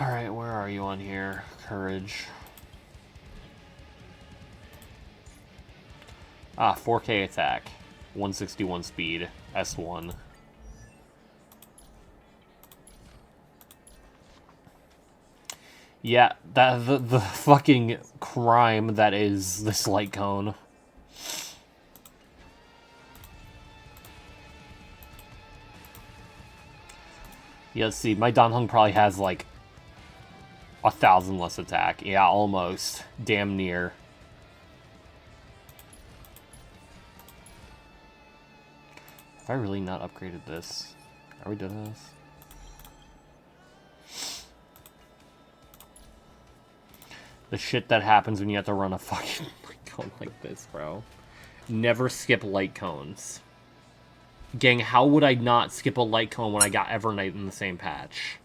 Alright, where are you on here? Courage. Ah, 4K attack. 161 speed. S1. Yeah, that the fucking crime that is this light cone. Yeah, let's see. My Danheng probably has like 1,000 less attack. Yeah, almost. Damn near. Have I really not upgraded this? Are we doing this? The shit that happens when you have to run a fucking light cone like this, bro. Never skip light cones. Gang, how would I not skip a light cone when I got Evernight in the same patch?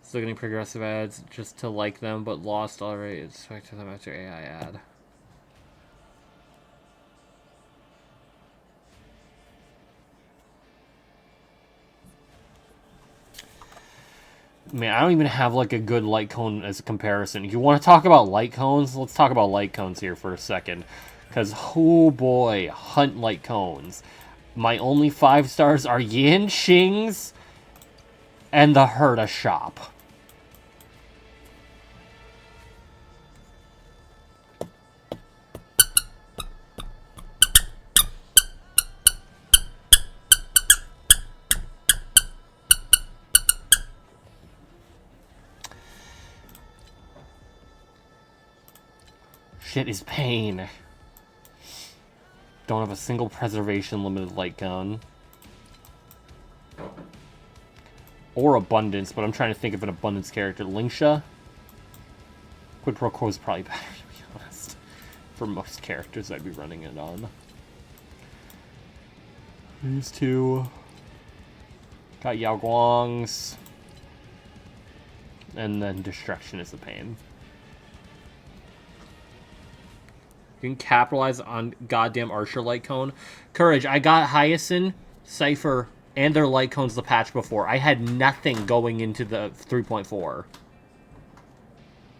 Still getting progressive ads just to like them, but lost already. Expect them after AI ad. Man, I don't even have like a good light cone as a comparison. If you want to talk about light cones, let's talk about light cones here for a second. Because, oh boy, hunt light cones. My only 5 stars are Yanqing's and the Herta shop. Shit is pain. Don't have a single preservation limited light cone. Or abundance, but I'm trying to think of an abundance character. Lingsha? Quid Pro Quo is probably better, to be honest. For most characters I'd be running it on. These two. Got Yao Guang's. And then Destruction is a pain. You can capitalize on goddamn Archer light cone. Courage, I got Hyacinth, Cypher, and their light cones the patch before. I had nothing going into the 3.4.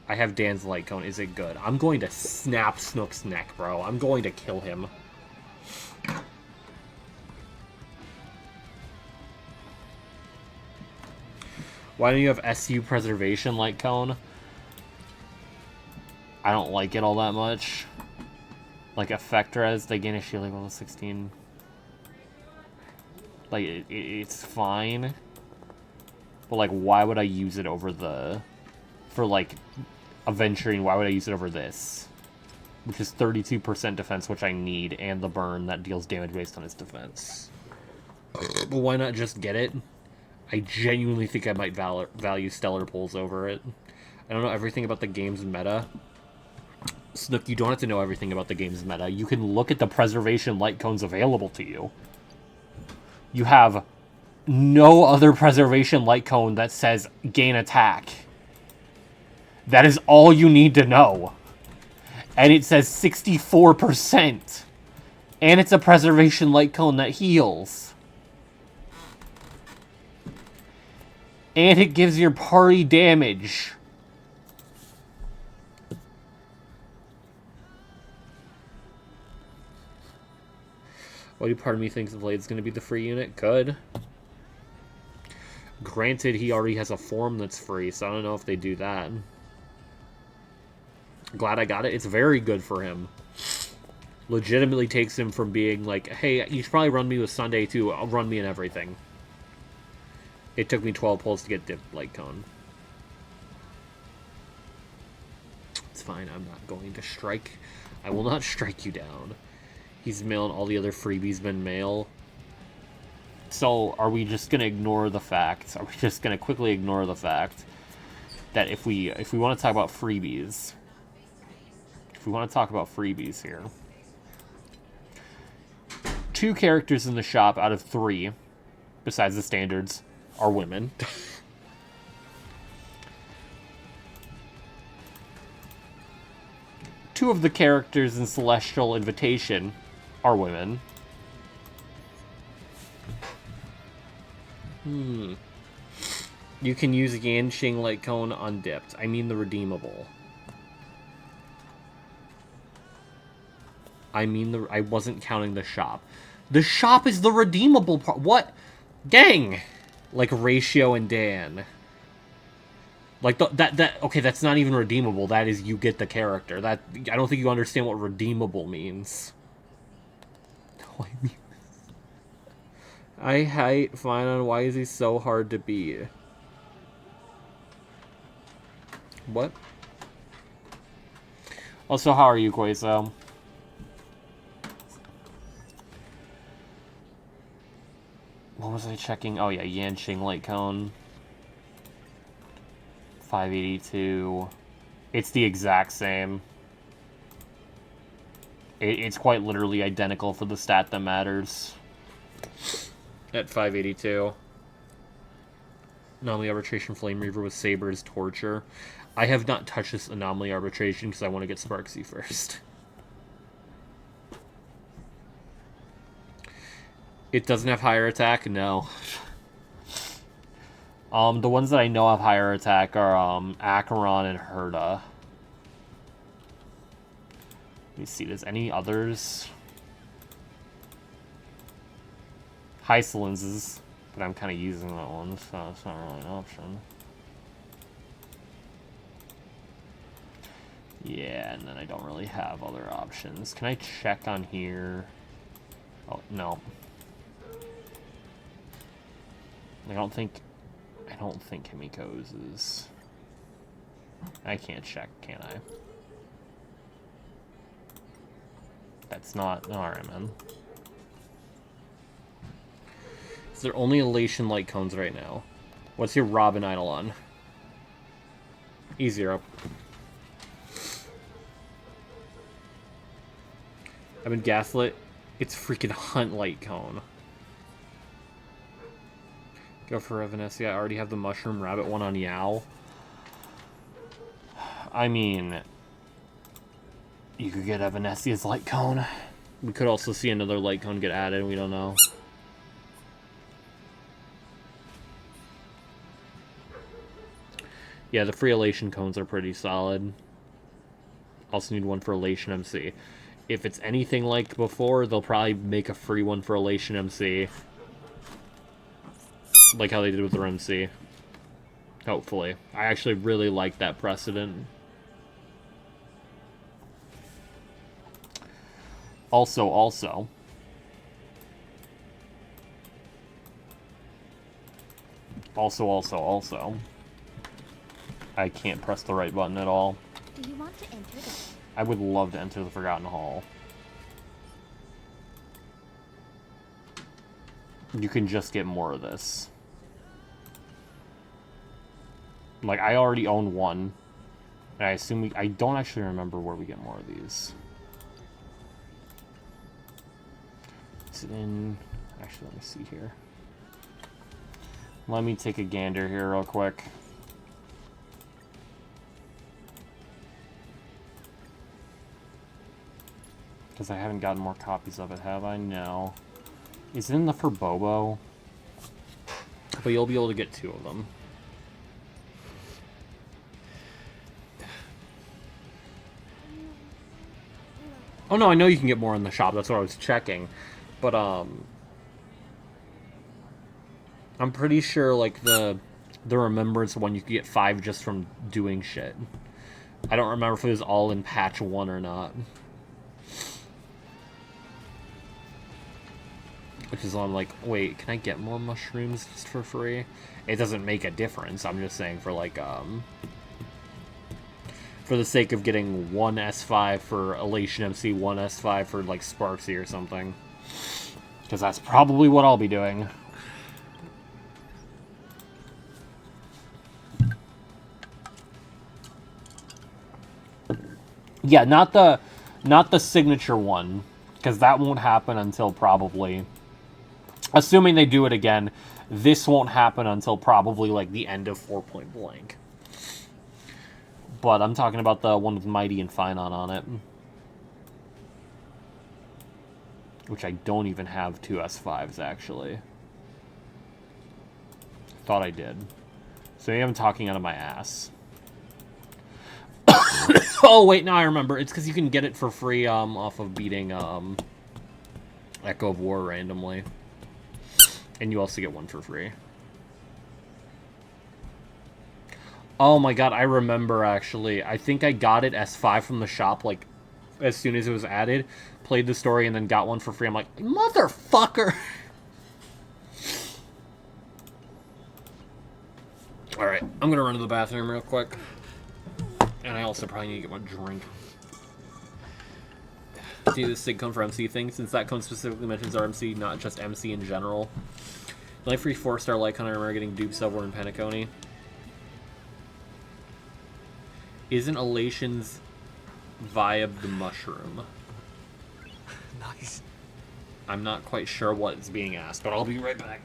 I have Dan's light cone. Is it good? I'm going to snap Snook's neck, bro. I'm going to kill him. Why don't you have SU Preservation light cone? I don't like it all that much. Like, Effectress, they gain a shield level 16. Like, it's fine. But, like, why would I use it over the... For, like, Aventurine, why would I use it over this? Which is 32% defense, which I need, and the burn that deals damage based on its defense. But why not just get it? I genuinely think I might value Stellar Pulse over it. I don't know everything about the game's meta. Snook, you don't have to know everything about the game's meta. You can look at the preservation light cones available to you. You have no other preservation light cone that says gain attack. That is all you need to know. And it says 64%. And it's a preservation light cone that heals. And it gives your party damage. Why do part of me thinks Blade's going to be the free unit? Could. Granted, he already has a form that's free, so I don't know if they do that. Glad I got it. It's very good for him. Legitimately takes him from being like, hey, you should probably run me with Sunday to run me in everything. It took me 12 pulls to get Dip Light Cone. It's fine, I'm not going to strike. I will not strike you down. He's male and all the other freebies been male. So, are we just going to ignore the fact? Are we just going to quickly ignore the fact that if we want to talk about freebies... If we want to talk about freebies here... 2 characters in the shop out of 3, besides the standards, are women. 2 of the characters in Celestial Invitation are women. You can use Yanqing Light Cone undipped. I mean the redeemable. I wasn't counting the shop. The shop is the redeemable part. What? Gang! Like Ratio and Dan. Like, okay, that's not even redeemable. That is, you get the character. I don't think you understand what redeemable means. I hate Finon. Why is he so hard to beat? What? Also, how are you, Quaso? What was I checking? Oh yeah, Yanqing Light Cone. 582. It's the exact same. It's quite literally identical for the stat that matters. At 582. Anomaly Arbitration Flame Reaver with Saber is torture. I have not touched this Anomaly Arbitration because I want to get Sparksy first. It doesn't have higher attack? No. The ones that I know have higher attack are Acheron and Herda. Let me see, does any others? Hycelin's, but I'm kind of using that one, so it's not really an option. Yeah, and then I don't really have other options. Can I check on here? Oh, no. I don't think Himiko's is... I can't check, can I? That's not... Alright, man. Is there only Elation Light Cones right now? What's your Robin Eidolon? E0. I've been gaslit. It's freaking Hunt Light Cone. Go for Evanescence. I already have the Mushroom Rabbit one on Yao. I mean, you could get Evanescia's Light Cone. We could also see another Light Cone get added. We don't know. Yeah, the free Elation Cones are pretty solid. Also need one for Elation MC. If it's anything like before, they'll probably make a free one for Elation MC. Like how they did with their MC. Hopefully. I actually really like that precedent. Also. I can't press the right button at all. Do you want to enter the... I would love to enter the Forgotten Hall. You can just get more of this. Like, I already own one. And I assume I don't actually remember where we get more of these. Is it in... Actually, let me see here. Let me take a gander here real quick. Because I haven't gotten more copies of it, have I? No. Is it in the Furbobo? But you'll be able to get 2 of them. Oh no, I know you can get more in the shop. That's what I was checking. But, I'm pretty sure, like, the Remembrance one, you could get 5 just from doing shit. I don't remember if it was all in patch 1 or not. Which is why I'm like, wait, can I get more mushrooms just for free? It doesn't make a difference. I'm just saying for, like, for the sake of getting 1 S5 for Elation MC, 1 S5 for, like, Sparksy or something. Because that's probably what I'll be doing. Yeah, not the signature one. Because that won't happen until probably... Assuming they do it again, this won't happen until probably, like, the end of 4 Point Blank. But I'm talking about the one with Mighty and Finon on it. Which I don't even have 2 S5s, actually. Thought I did. So maybe I'm talking out of my ass. Oh, wait, now I remember. It's because you can get it for free off of beating Echo of War randomly. And you also get 1 for free. Oh my god, I remember actually. I think I got it S5 from the shop, like, as soon as it was added. Played the story and then got one for free. I'm like, motherfucker! Alright, I'm gonna run to the bathroom real quick. And I also probably need to get my drink. Do the SIG code for MC thing, since that code specifically mentions RMC, not just MC in general. The only free 4-star Lycon I remember getting dupes of were in Penacony. Isn't Elation's vibe the mushroom? Nice. I'm not quite sure what's being asked, but I'll be right back.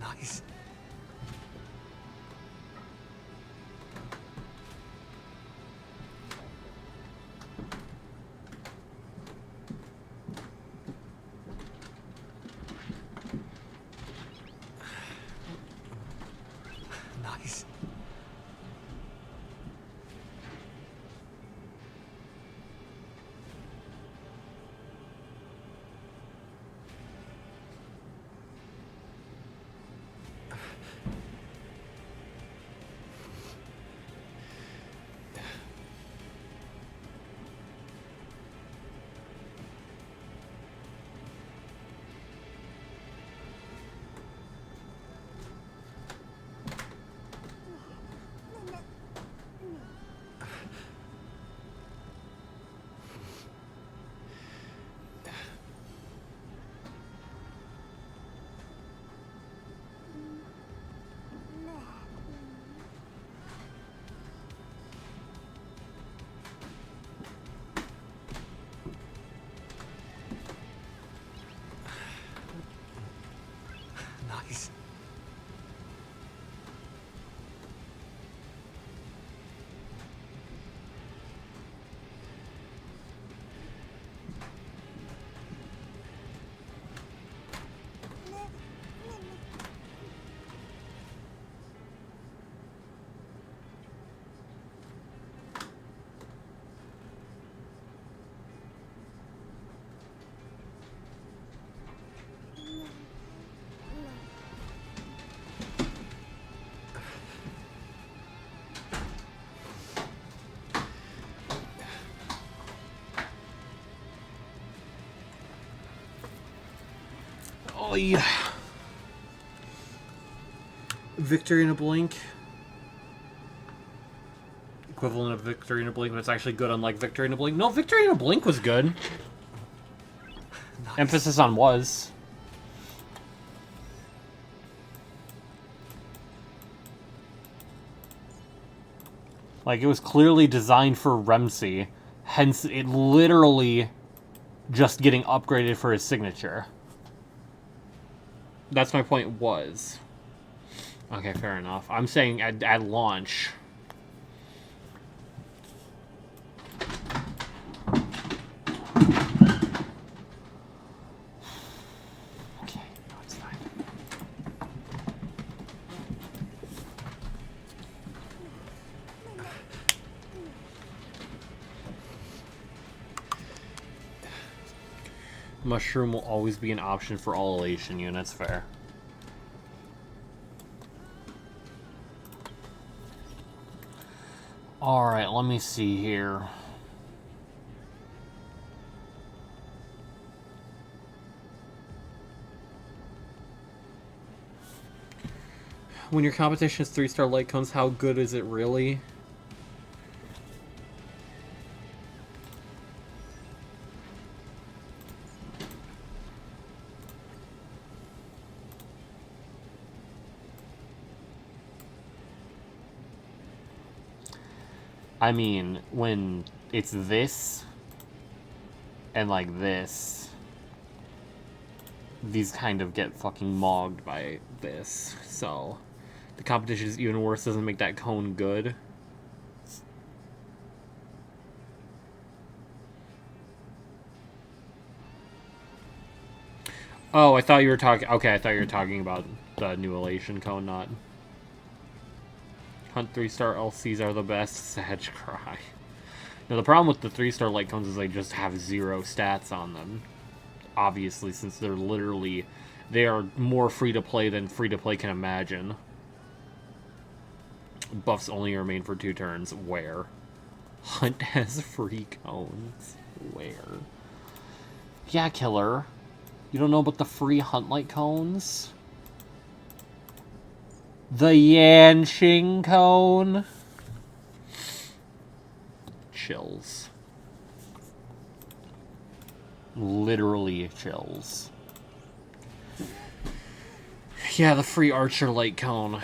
Nice. Nice. Nice. Oh yeah. Victory in a Blink. Equivalent of Victory in a Blink, but it's actually good unlike Victory in a Blink. No, Victory in a Blink was good. Nice. Emphasis on was. Like, it was clearly designed for Remsey, hence it literally just getting upgraded for his signature. That's my point, was. Okay, fair enough. I'm saying at launch. Okay, no, it's fine. Mushroom will always be an option for all elation units, fair. Alright, let me see here. When your competition is 3-star light cones, how good is it really? I mean, when it's this and like this, these kind of get fucking mogged by this. So the competition is even worse. Doesn't make that cone good. Oh, I thought you were talking... Okay, I thought you were talking about the new Elation cone, not... Hunt 3-star LCs are the best. Sag cry. Now, the problem with the 3-star light cones is they just have 0 stats on them. Obviously, since they're literally... They are more free-to-play than free-to-play can imagine. Buffs only remain for 2 turns. Where? Hunt has free cones. Where? Yeah, killer. You don't know about the free Hunt light cones? The Yanqing cone? Chills. Literally chills. Yeah, the free Archer light cone.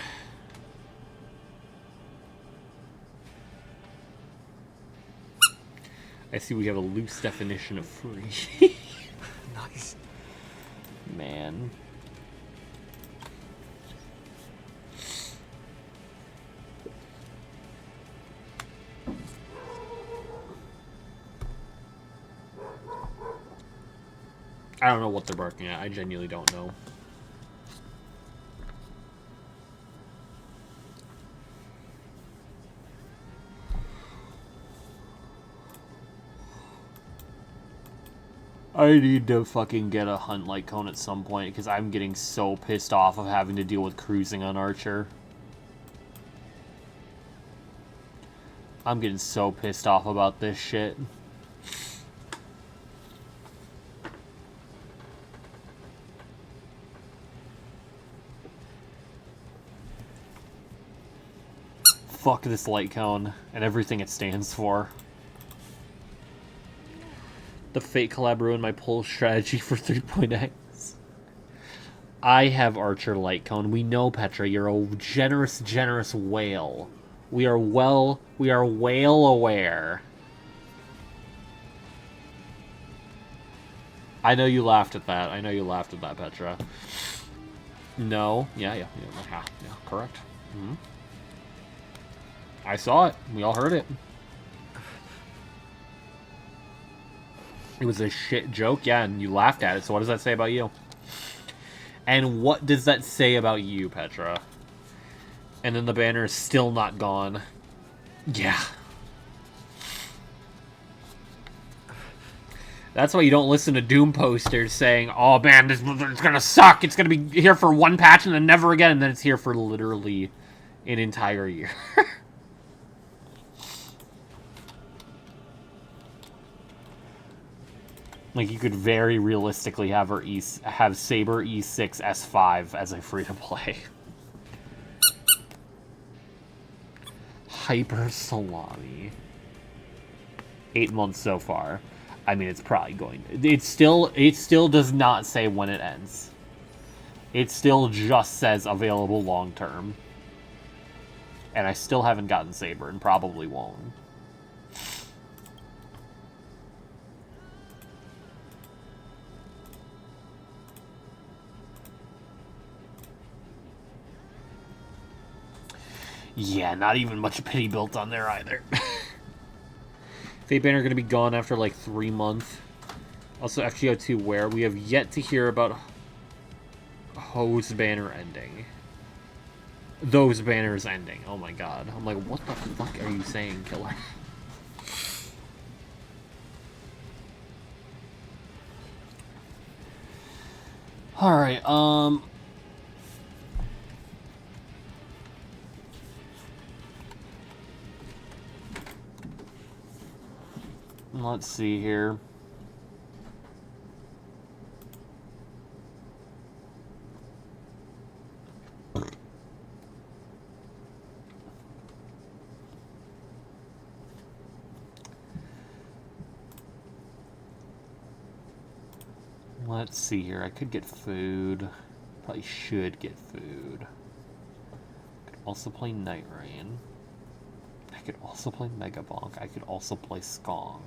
I see we have a loose definition of free. Nice. Man. I don't know what they're barking at. I genuinely don't know. I need to fucking get a Hunt light cone at some point because I'm getting so pissed off of having to deal with cruising on Archer. I'm getting so pissed off about this shit. Fuck this light cone and everything it stands for. The Fate collab ruined my pull strategy for 3.x. I have Archer light cone. We know, Petra, you're a generous, generous whale. We are whale aware. I know you laughed at that. I know you laughed at that, Petra. No. Yeah, correct. Mm-hmm. I saw it. We all heard it. It was a shit joke, yeah, and you laughed at it, so what does that say about you? And what does that say about you, Petra? And then the banner is still not gone. Yeah. That's why you don't listen to Doom posters saying, oh man, it's gonna suck, it's gonna be here for one patch and then never again, and then it's here for literally an entire year. Like, you could very realistically have her have Saber E6 S5 as a free-to-play. Hyper Salami. 8 months so far. I mean, it's probably going to... It still does not say when it ends. It still just says available long-term. And I still haven't gotten Saber, and probably won't. Yeah, not even much pity built on there either. Fate Banner going to be gone after like 3 months. Also, FGO2 where we have yet to hear about Hose Banner ending. Those banners ending. Oh my god. I'm like, what the fuck are you saying, killer? Alright, let's see here. Let's see here. I could get food. Probably should get food. Could also play Night Rain. I I could also play Mega Bonk. I could also play Skong.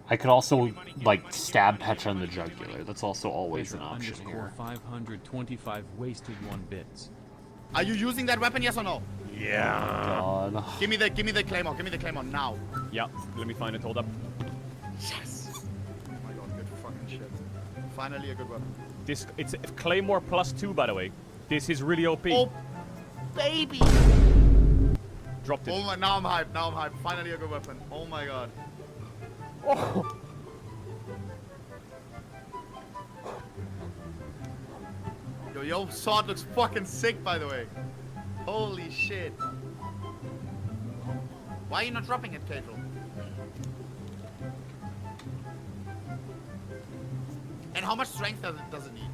I could also, like, stab Petra in the jugular. That's also always an option here. 525 wasted 1 bits. Are you using that weapon, yes or no? Yeah. God. Give me the claymore. Give me the claymore now. Yeah. Let me find it. Hold up. Yes. Oh my god, good fucking shit. Finally a good weapon. It's claymore +2, by the way. This is really OP. Oh, baby. Dropped it. Oh my, now I'm hyped. Now I'm hyped. Finally a good weapon. Oh my god. Oh. Yo, sword looks fucking sick, by the way. Holy shit. Why are you not dropping it, Caedrel? And how much strength does it need?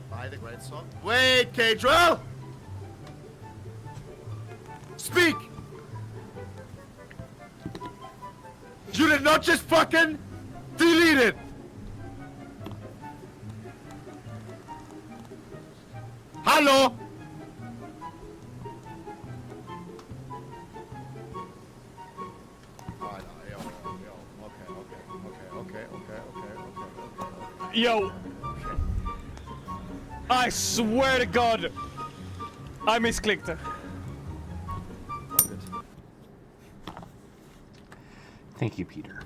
Buy the great sword. Wait, Caedrel! Speak! You did not just fucking delete it! Hello? Okay. Yo! I swear to God! I misclicked. Thank you, Peter.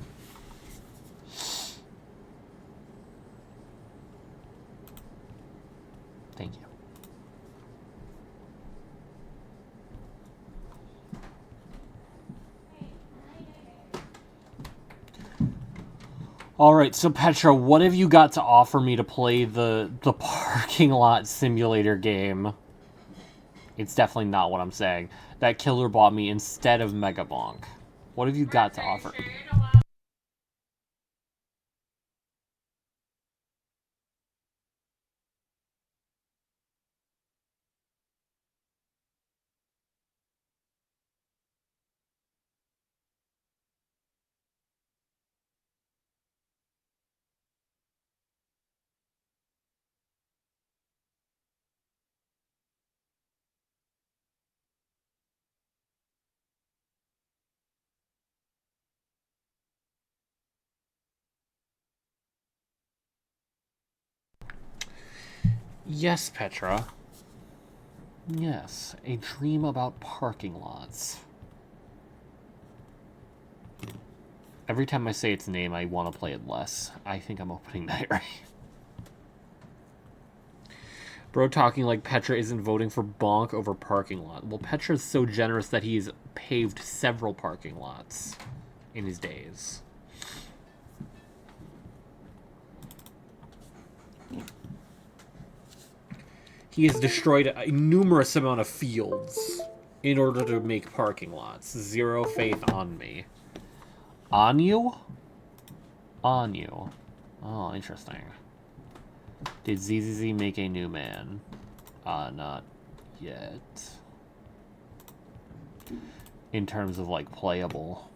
Thank you. Alright, so Petra, what have you got to offer me to play the parking lot simulator game? It's definitely not what I'm saying. That Killer bought me instead of Mega Bonk. What have you got to offer? Yes, Petra. Yes, a dream about parking lots. Every time I say its name, I want to play it less. I think I'm opening that right. Bro talking like Petra isn't voting for Bonk over parking lot. Well, Petra's so generous that he's paved several parking lots in his days. He has destroyed a numerous amount of fields in order to make parking lots. Zero faith on me. On you? On you. Oh, interesting. Did ZZZ make a new man? Not yet. In terms of, like, playable.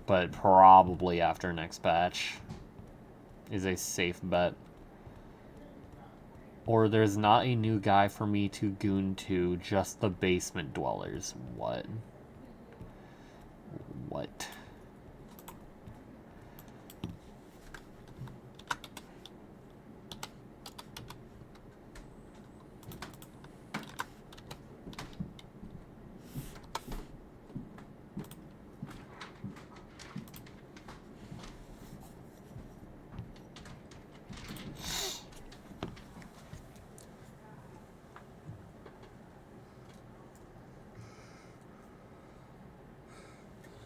But probably after next patch is a safe bet. Or there's not a new guy for me to goon to, just the basement dwellers. What? What?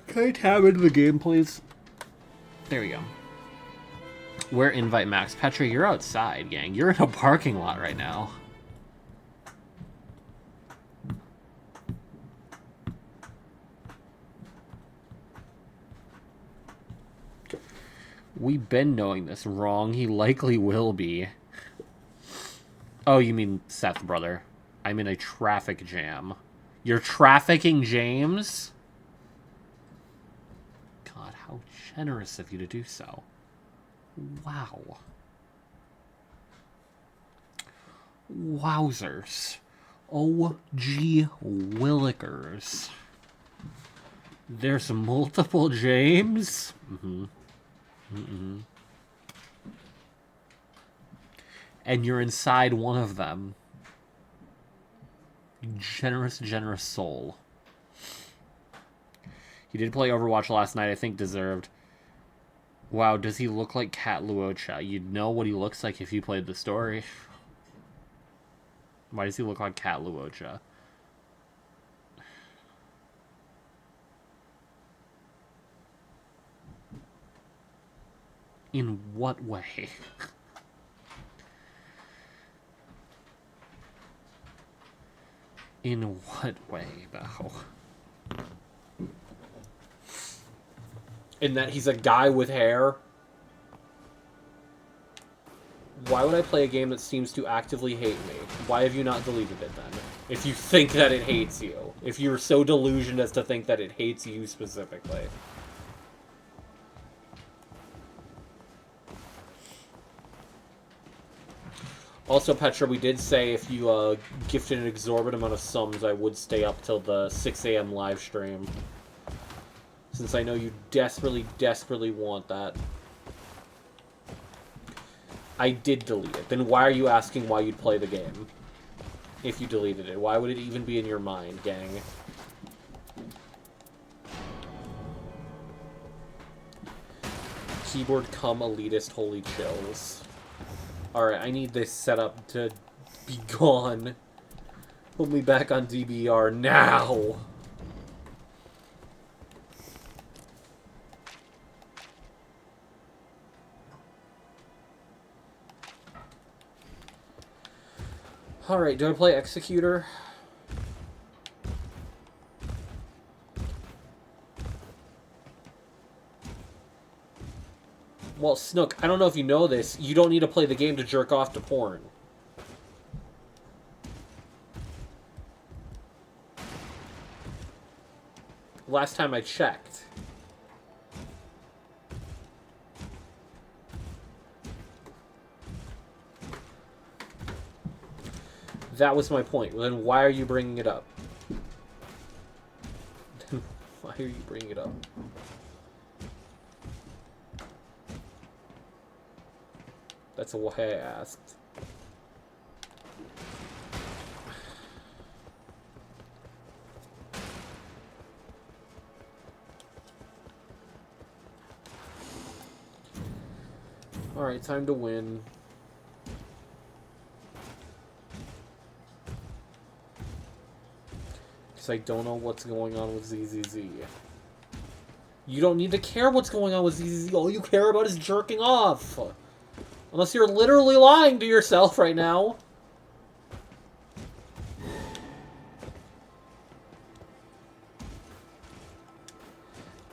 Can I tab into the game, please? There we go. Where invite Max? Petra, you're outside, gang. You're in a parking lot right now. We've been knowing this wrong. He likely will be. Oh, you mean Seth, brother. I'm in a traffic jam. You're trafficking James? God, how generous of you to do so. Wow. Wowzers. O.G. Willikers. There's multiple James? And you're inside one of them. Generous, generous soul. He did play Overwatch last night, I think deserved. Wow, does he look like Kat Luocha? You'd know what he looks like if you played the story. Why does he look like Kat Luocha? In what way? In what way, though? In that he's a guy with hair? Why would I play a game that seems to actively hate me? Why have you not deleted it then? If you think that it hates you. If you're so delusioned as to think that it hates you specifically. Also, Petra, we did say if you gifted an exorbitant amount of sums, I would stay up till the 6 a.m. live stream. Since I know you desperately, desperately want that. I did delete it. Then why are you asking why you'd play the game? If you deleted it. Why would it even be in your mind, gang? Keyboard cum elitist holy chills. Alright, I need this setup to be gone. Put me back on DBR now! Alright, do I play Executor? Well, Snook, I don't know if you know this, you don't need to play the game to jerk off to porn. Last time I checked. That was my point. Then why are you bringing it up? Why are you bringing it up? That's why I asked. Alright, time to win. Because I don't know what's going on with ZZZ. You don't need to care what's going on with ZZZ. All you care about is jerking off. Unless you're literally lying to yourself right now.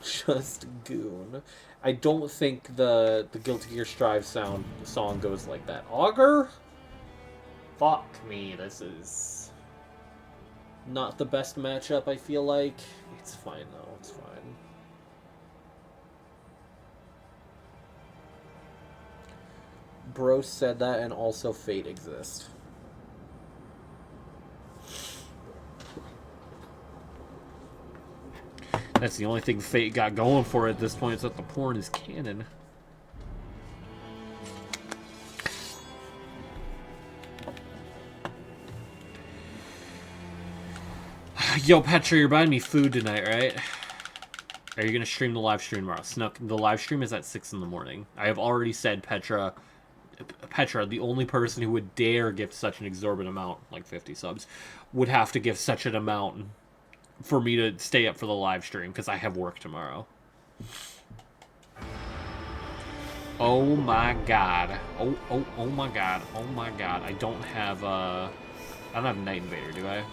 Just goon. I don't think the Guilty Gear Strive song goes like that. Augur? Fuck me, this is not the best matchup, I feel like. It's fine though, it's fine. Bro said that, and also Fate exists. That's the only thing Fate got going for it at this point, is that the porn is canon. Yo, Petra, you're buying me food tonight, right? Are you going to stream the live stream tomorrow? Snook, the live stream is at 6 in the morning. I have already said Petra, the only person who would dare gift such an exorbitant amount, like 50 subs, would have to give such an amount for me to stay up for the live stream, because I have work tomorrow. Oh my god. Oh my god. Oh my god. I don't have Night Invader, do I?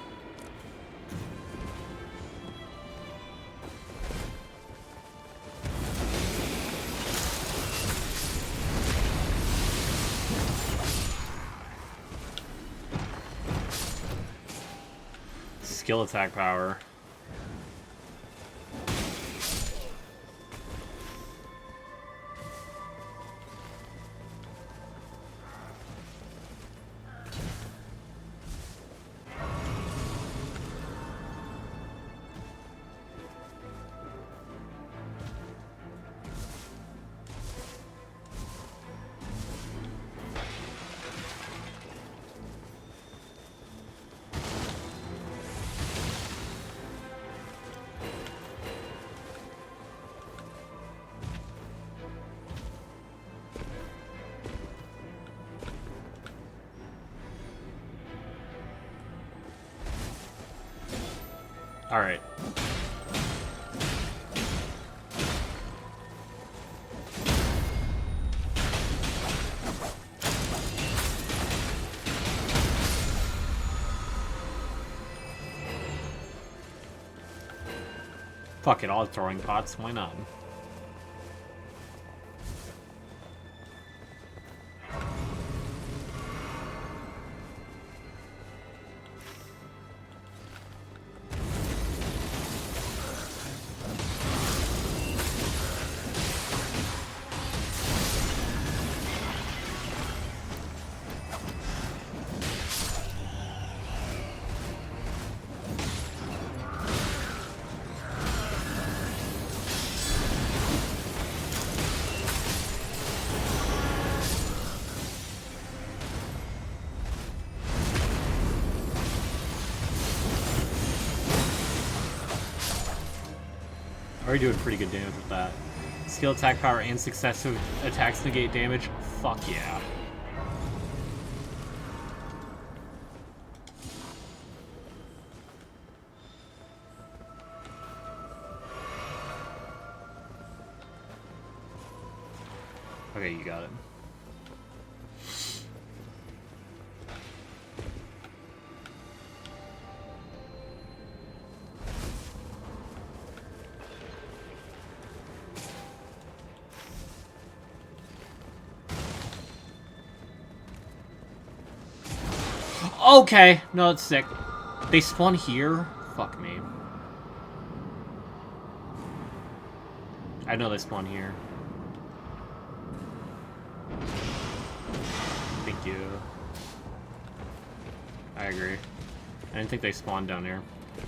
Skill attack power. Alright. Fuck it, all throwing pots, why not? Already doing pretty good damage with that. Skill attack power and successive attacks negate damage. Fuck yeah. Okay, you got it. Okay, no, it's sick. They spawn here? Fuck me. I know they spawn here. Thank you. I agree. I didn't think they spawned down here.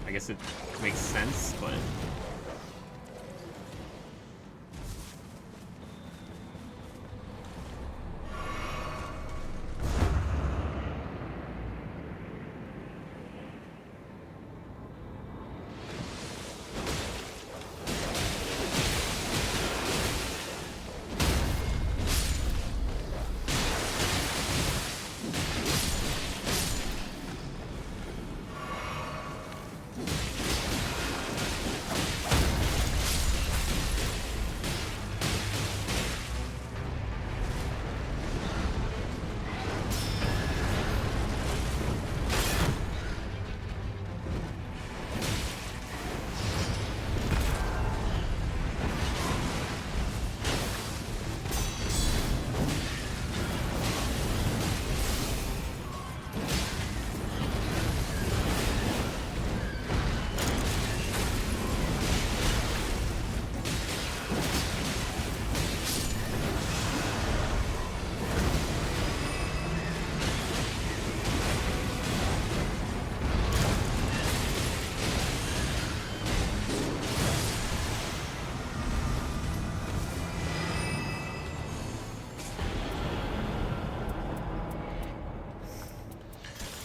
I guess it makes sense, but...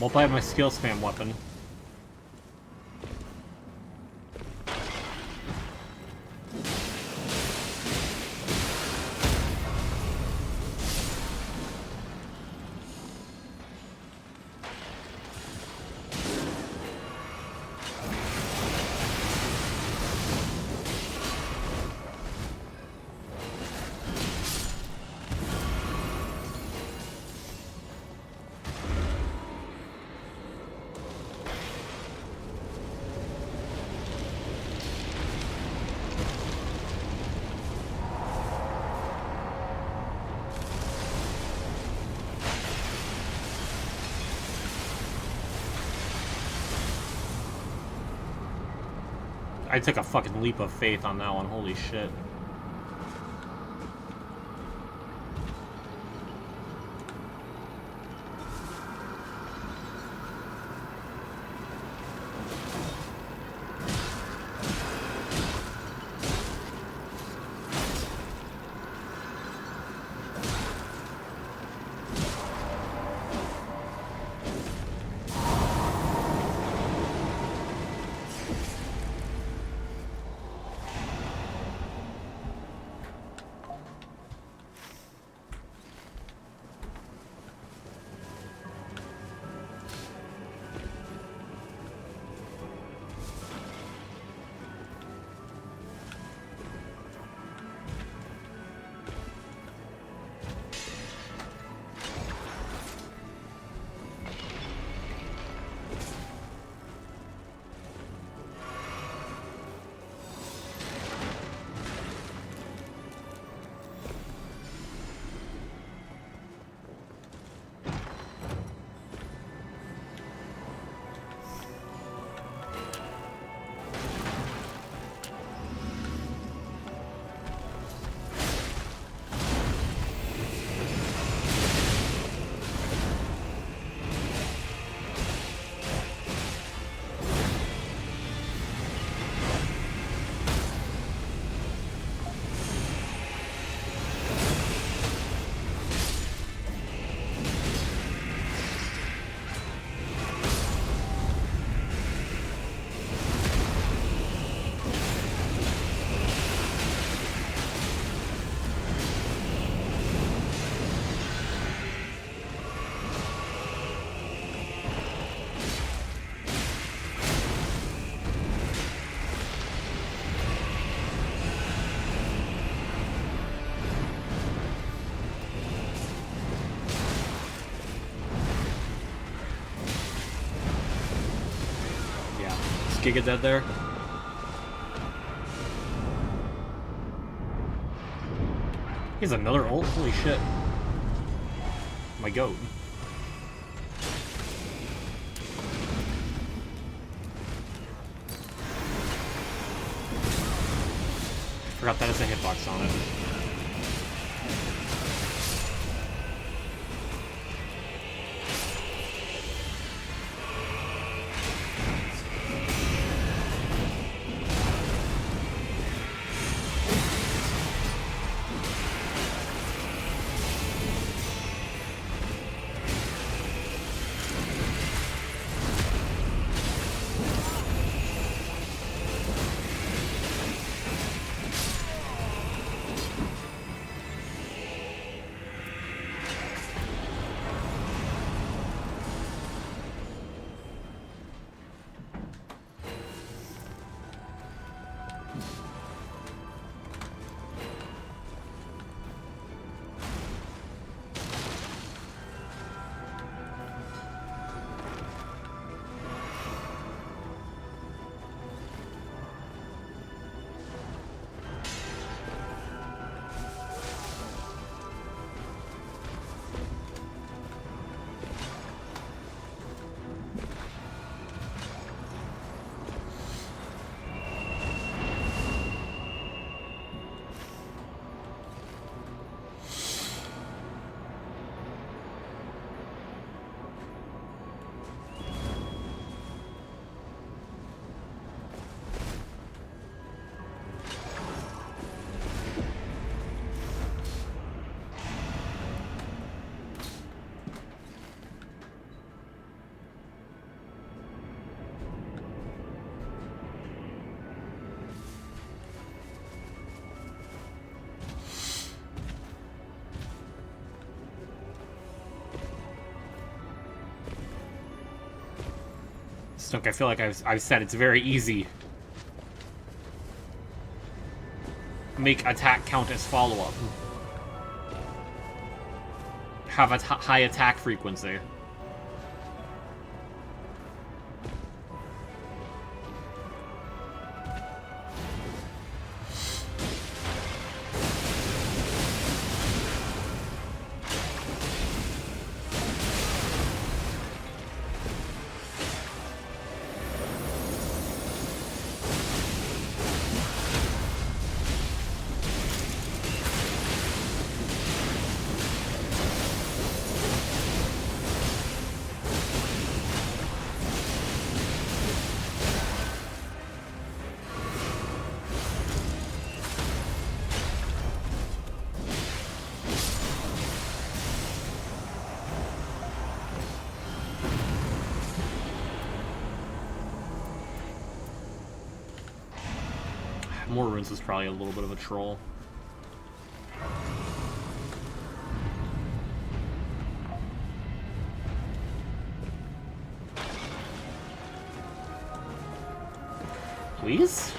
Multiply my skill spam weapon. I took a fucking leap of faith on that one, holy shit. Giga dead there. He has another ult? Holy shit. My goat. Forgot that has a hitbox on it. Snook, I feel like I've said it's very easy. Make attack count as follow-up. Have a high attack frequency. More runes is probably a little bit of a troll. Please?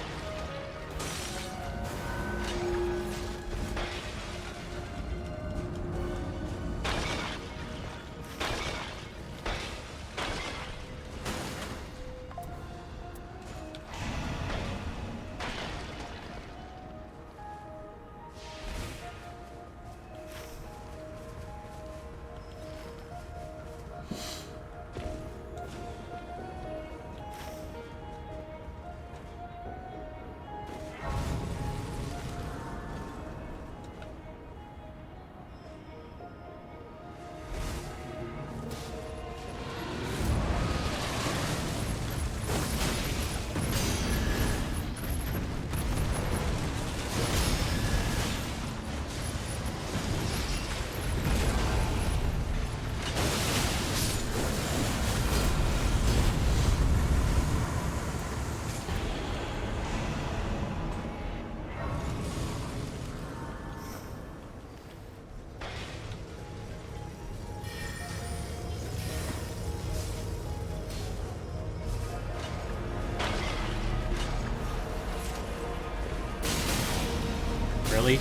Really?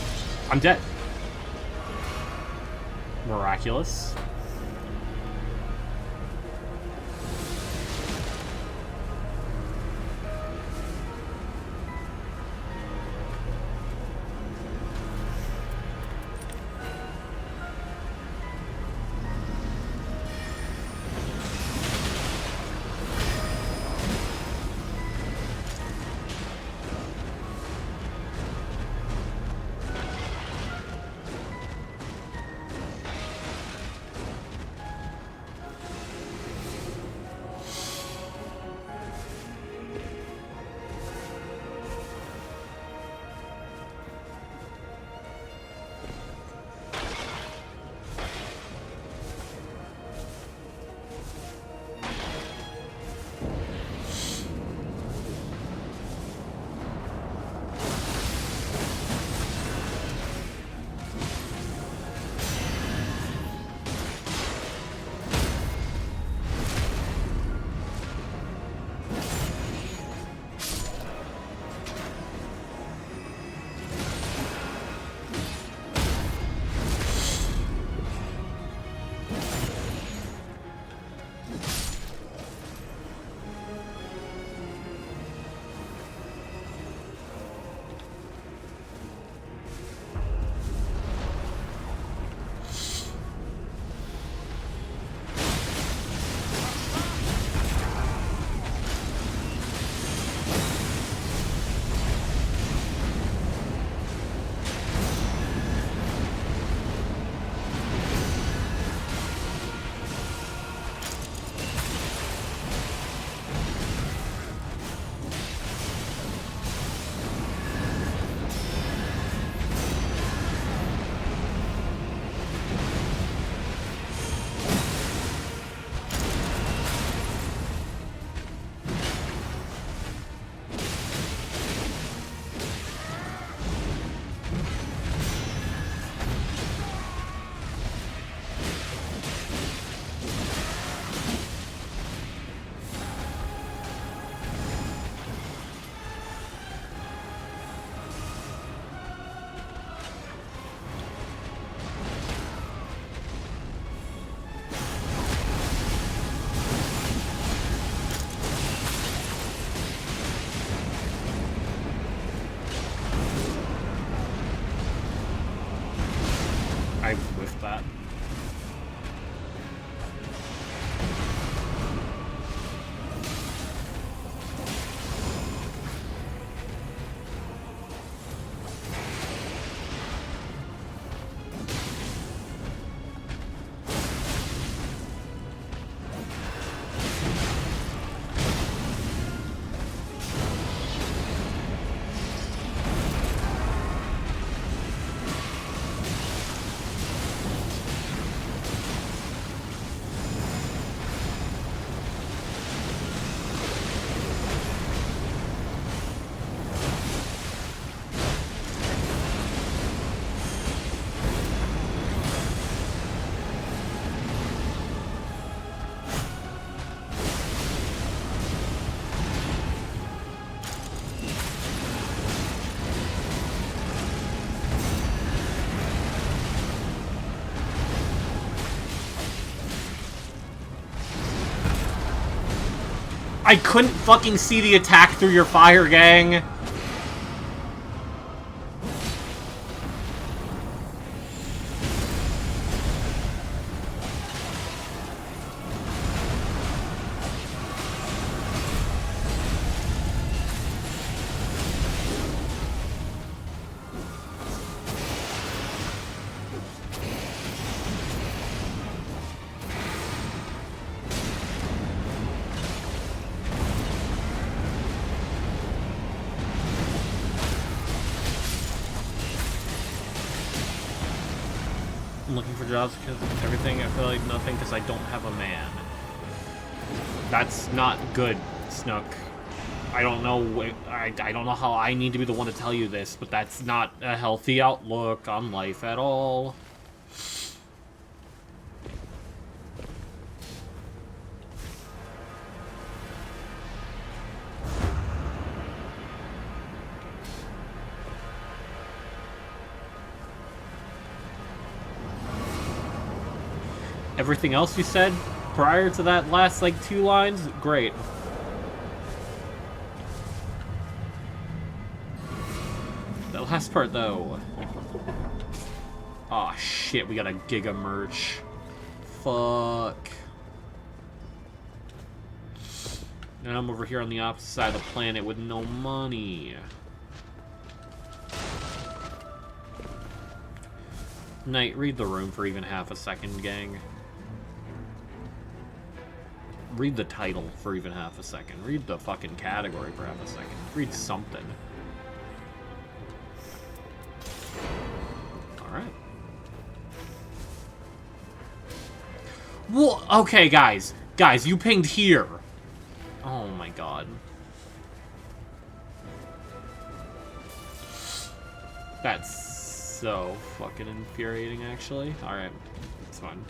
I'm dead. Miraculous. that. I couldn't fucking see the attack through your fire, gang. I'm looking for jobs because of everything. I feel like nothing because I don't have a man. That's not good, Snook. I don't know. I don't know how I need to be the one to tell you this, but that's not a healthy outlook on life at all. Everything else you said prior to that last, like, 2 lines, great. The last part, though. Aw, shit, we got a Giga merch. Fuck. And I'm over here on the opposite side of the planet with no money. Knight, read the room for even half a second, gang. Read the title for even half a second. Read the fucking category for half a second. Read something. Alright. Well, okay, guys. Guys, you pinged here. Oh my god. That's so fucking infuriating, actually. Alright. It's fine.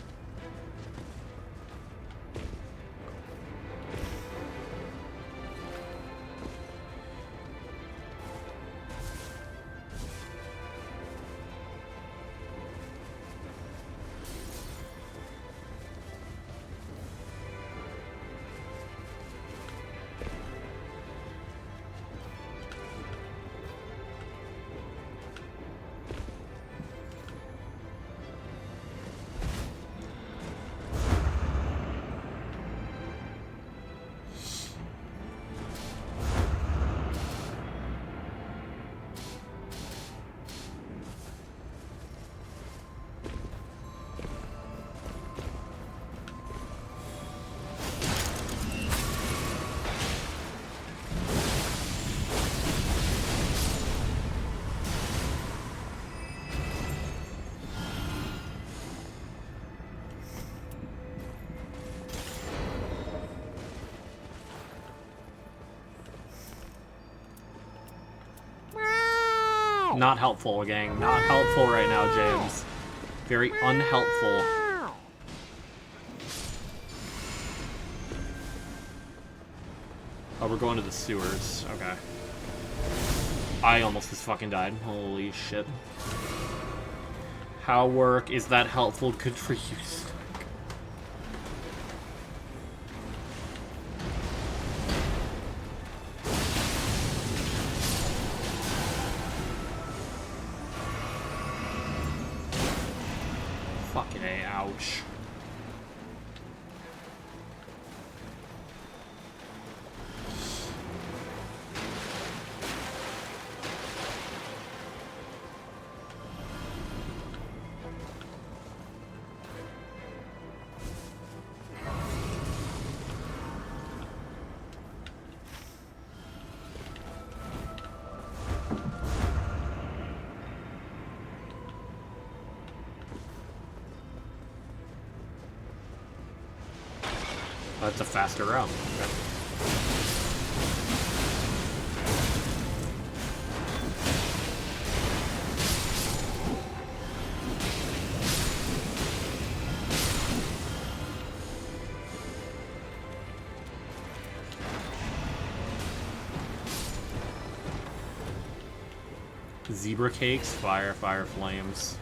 Not helpful, gang. Not helpful right now, James. Very unhelpful. Oh, we're going to the sewers. Okay. I almost just fucking died. Holy shit. How work? Is that helpful? Good for you. Okay, ouch. That's a faster route. Okay. Zebra cakes, fire, fire, flames.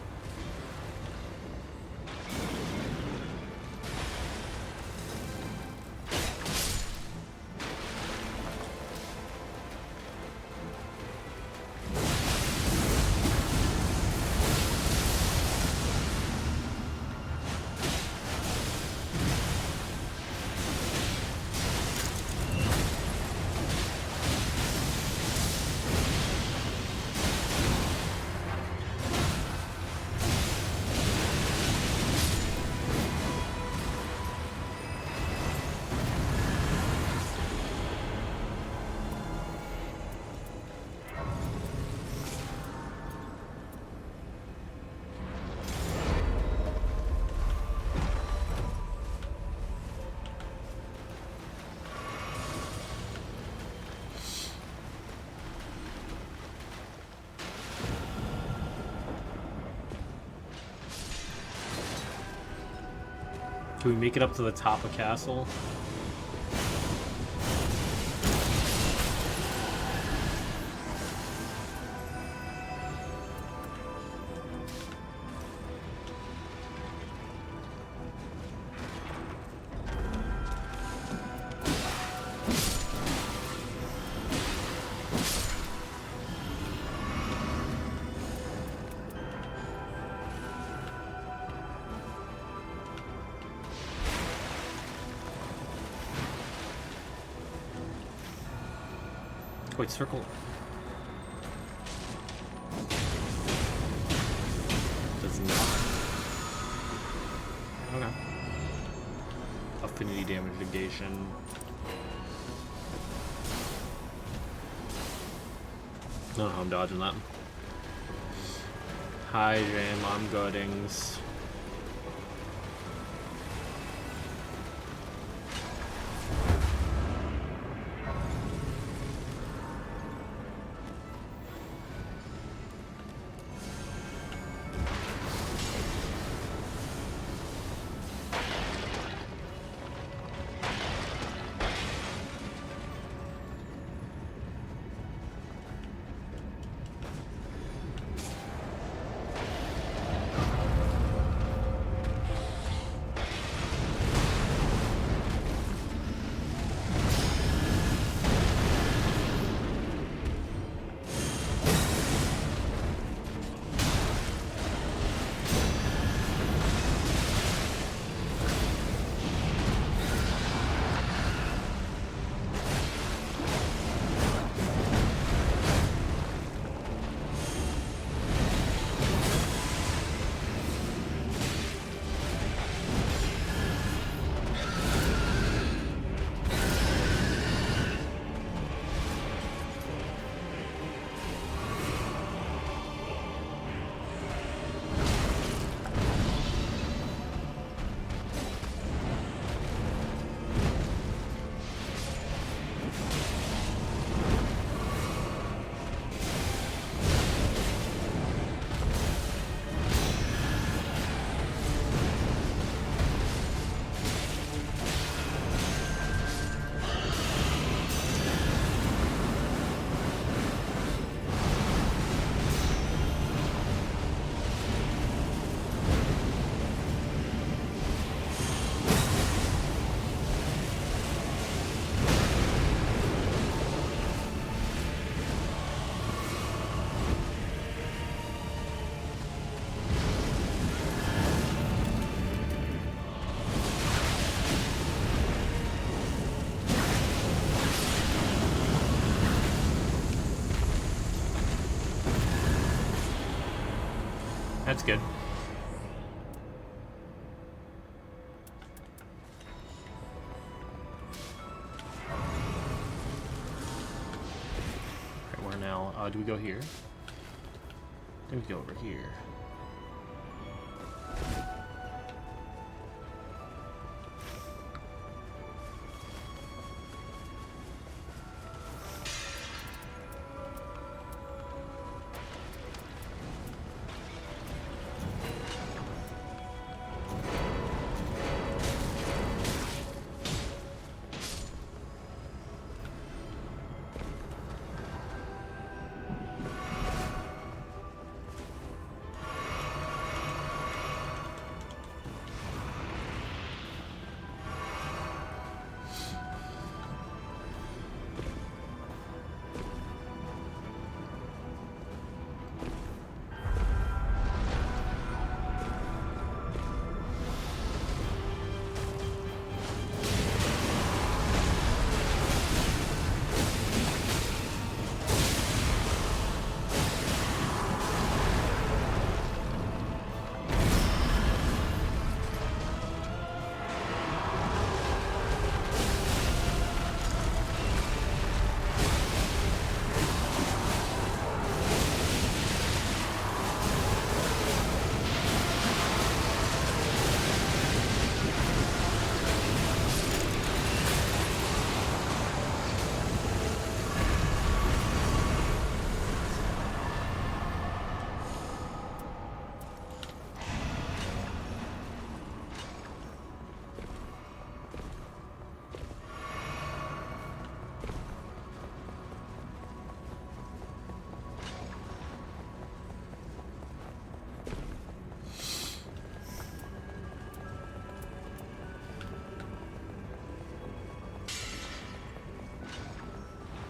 Can we make it up to the top of castle? Wait, circle. Does not. Okay. Affinity damage negation. No, I'm dodging that. Hi, Jam, I'm Goodings. That's good. Alright, where now? Do we go here? Then we go over here.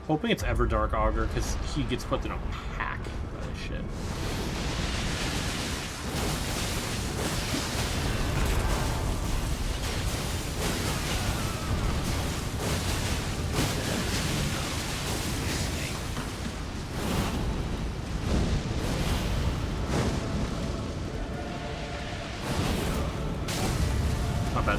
Hoping it's Everdark Augur, because he gets put in a pack by this shit. Not bad.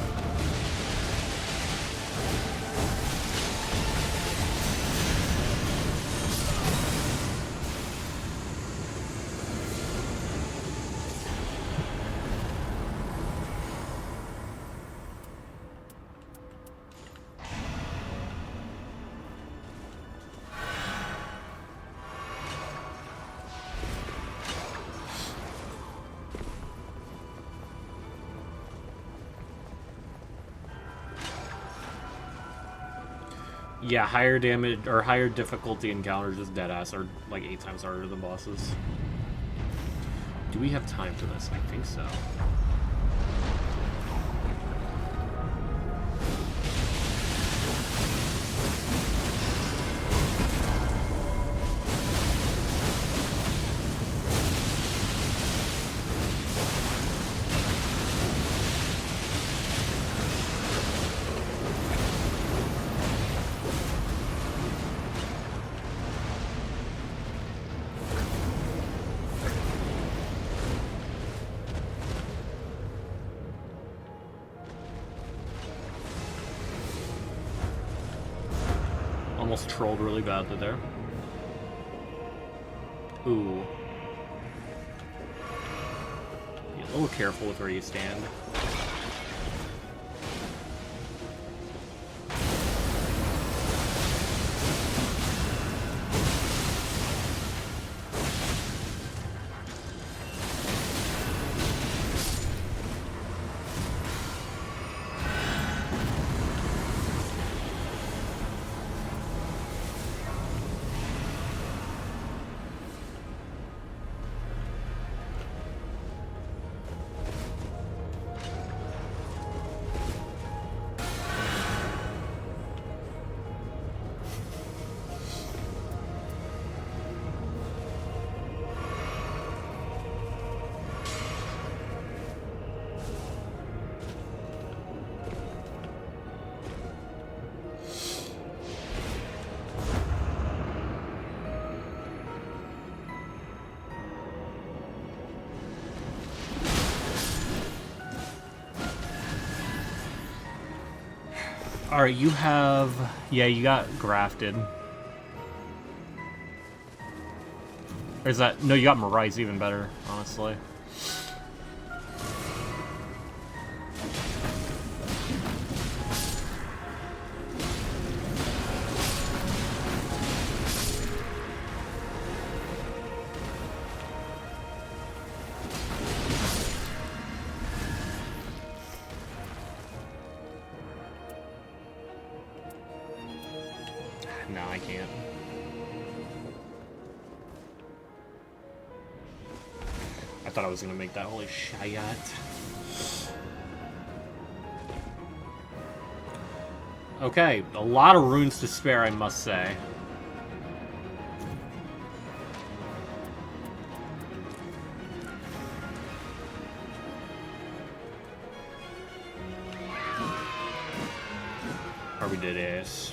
Yeah, higher damage or higher difficulty encounters just deadass are like 8 times harder than bosses. Do we have time for this? I think so. Almost trolled really badly there. Ooh. Be a little careful with where you stand. Alright, you have... Yeah, you got grafted. Or is that... No, you got Mirais, even better, honestly. No, I can't. I thought I was gonna make that. Holy shit. Okay, a lot of runes to spare, I must say. Probably did ass.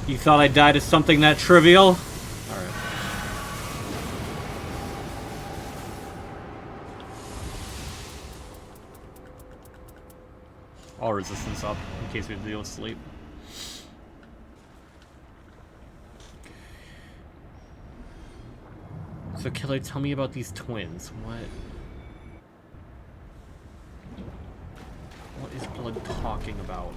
You thought I died of something that trivial? Alright. All resistance up, in case we have to deal with sleep. So Killer, tell me about these twins. What is Blood talking about?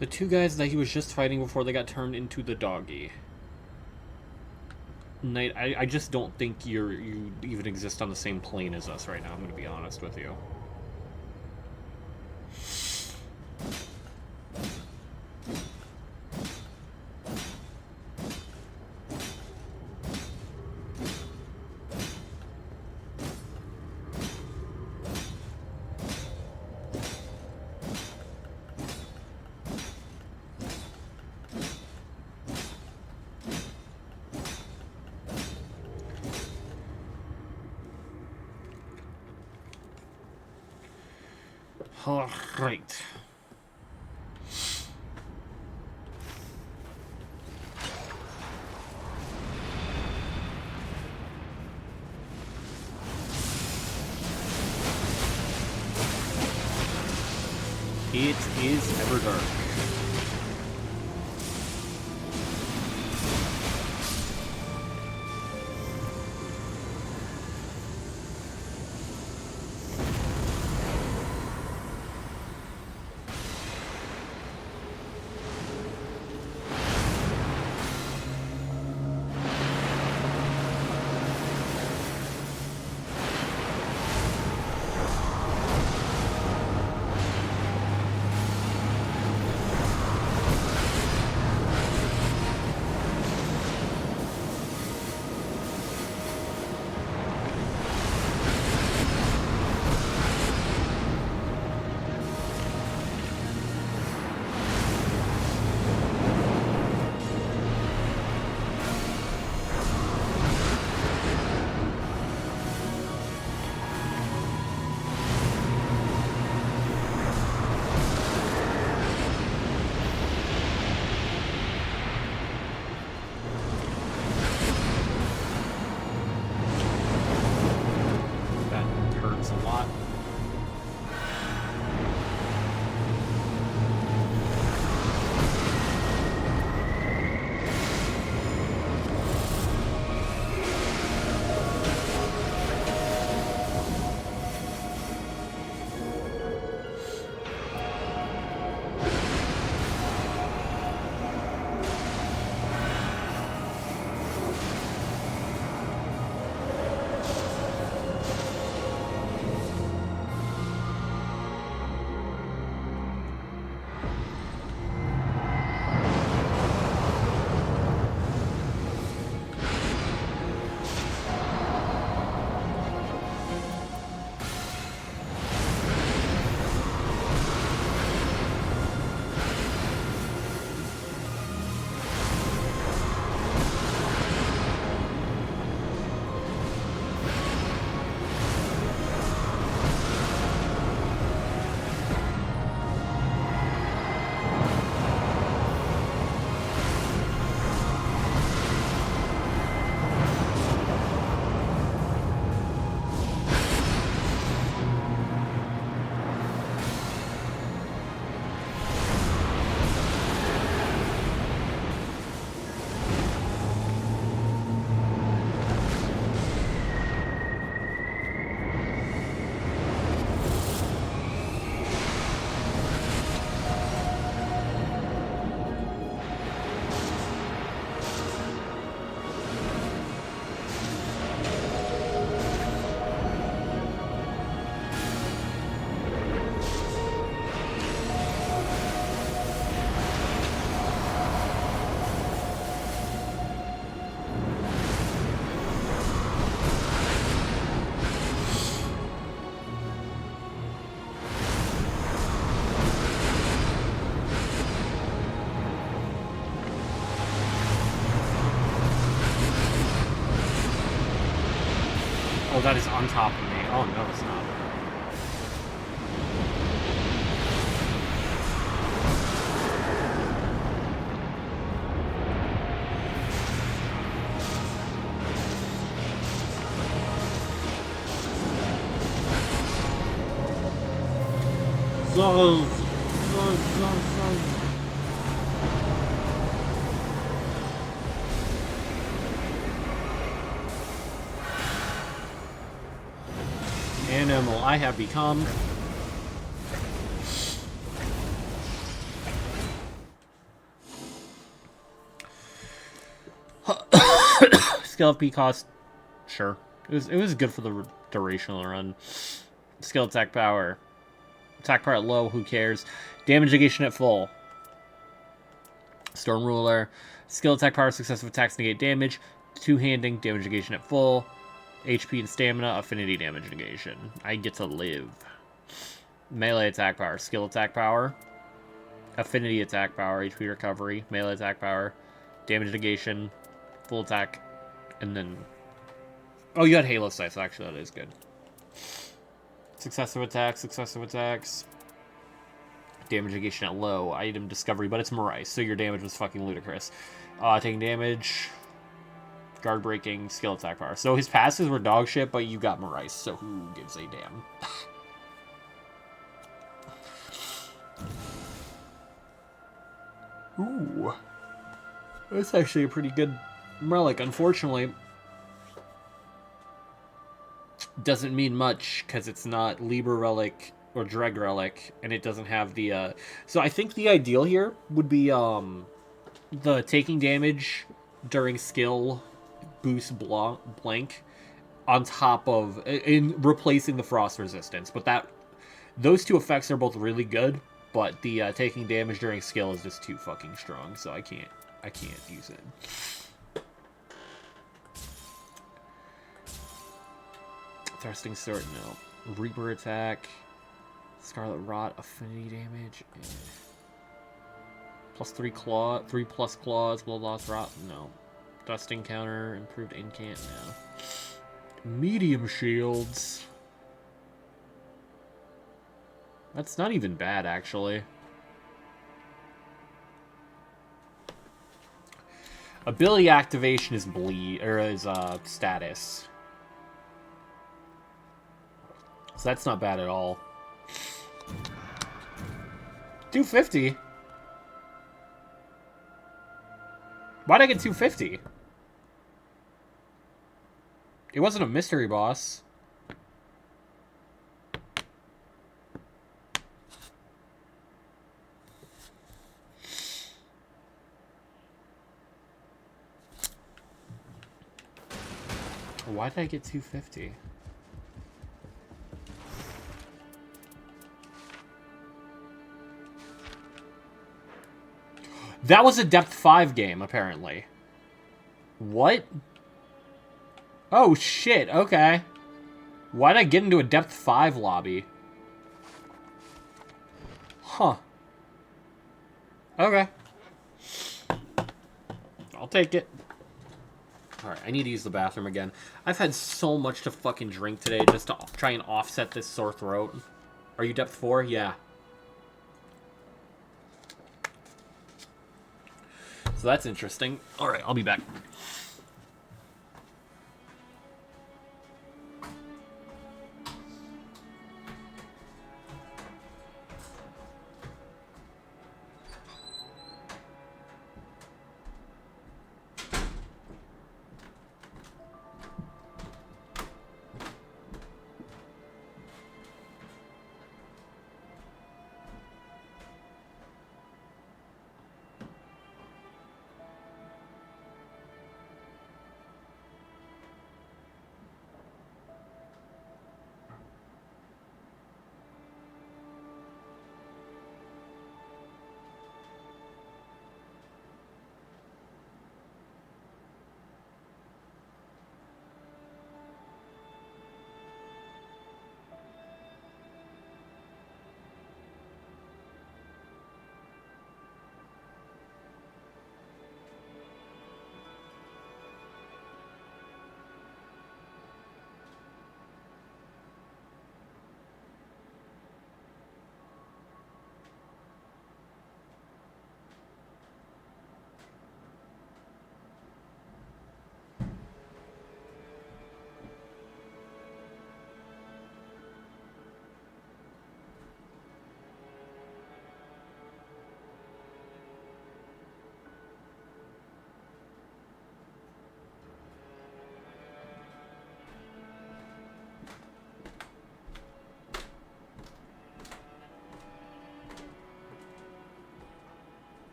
The two guys that he was just fighting before they got turned into the doggy. Knight, I just don't think you even exist on the same plane as us right now, I'm gonna be honest with you. Alright. It is Everdark. A lot. Oh, that is on top of me. Oh, no, it's not. Animal I have become. Skill FP cost, sure. It was good for the duration of the run. Skill attack power. Attack power at low, who cares? Damage negation at full. Storm Ruler. Skill attack power, successive attacks negate damage. Two-handing, damage negation at full. HP and stamina, affinity damage negation. I get to live. Melee attack power, skill attack power. Affinity attack power, HP recovery, melee attack power. Damage negation, full attack, and then... Oh, you had Halo Sights, actually, that is good. Successive attacks, Damage negation at low. Item discovery, but it's Morais, so your damage was fucking ludicrous. Taking damage. Guard breaking, skill attack power. So his passes were dog shit, but you got Morais, so who gives a damn? Ooh. That's actually a pretty good relic. Unfortunately, doesn't mean much because it's not Liber Relic or Dreg Relic, and it doesn't have the... So I think the ideal here would be the taking damage during skill boost blank on top of... in replacing the frost resistance. But those two effects are both really good, but the taking damage during skill is just too fucking strong, so I can't use it. Thrusting Sword, no. Reaper attack. Scarlet Rot, affinity damage. Plus 3 claw, 3 plus claws, blood loss rot, no. Dusting counter, improved incant, no. Medium shields. That's not even bad, actually. Ability activation is bleed, or is status. So that's not bad at all. 250? Why'd I get 250? It wasn't a mystery boss. Why did I get 250? That was a depth 5 game, apparently. What? Oh, shit, okay. Why'd I get into a depth 5 lobby? Huh. Okay. I'll take it. Alright, I need to use the bathroom again. I've had so much to fucking drink today just to try and offset this sore throat. Are you depth 4? Yeah. So that's interesting. Alright, I'll be back.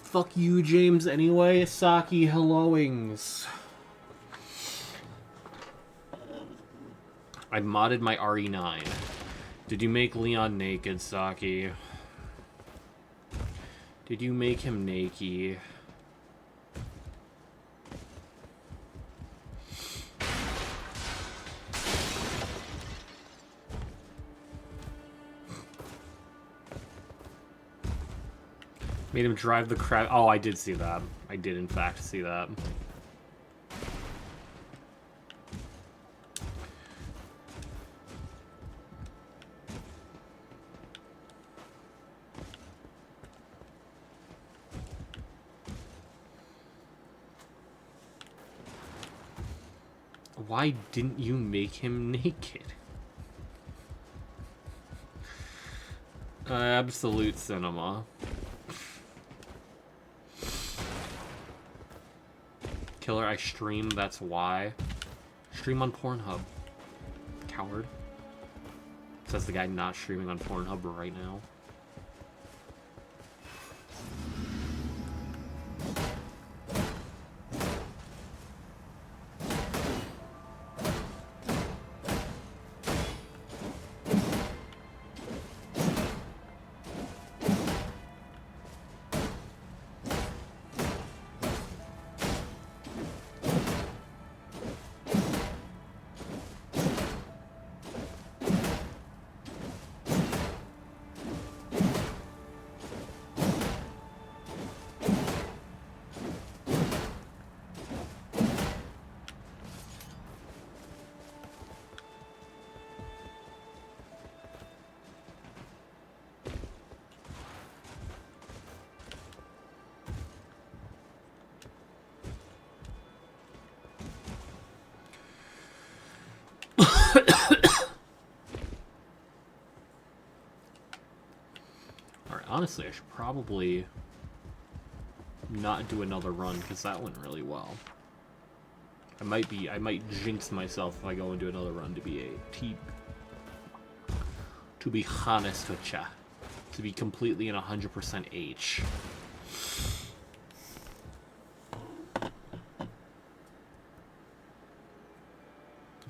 Fuck you, James, anyway. Saki helloings. I modded my RE9. Did you make Leon naked, Saki? Did you make him naked? Made him drive the crap. Oh, I did see that. I did, in fact, see that. Why didn't you make him naked? Absolute cinema. Killer, I stream, that's why. Stream on Pornhub. Coward. Says the guy not streaming on Pornhub right now. Honestly, I should probably not do another run because that went really well. I might jinx myself if I go and do another run to be honest with ya. To be completely in 100% H. I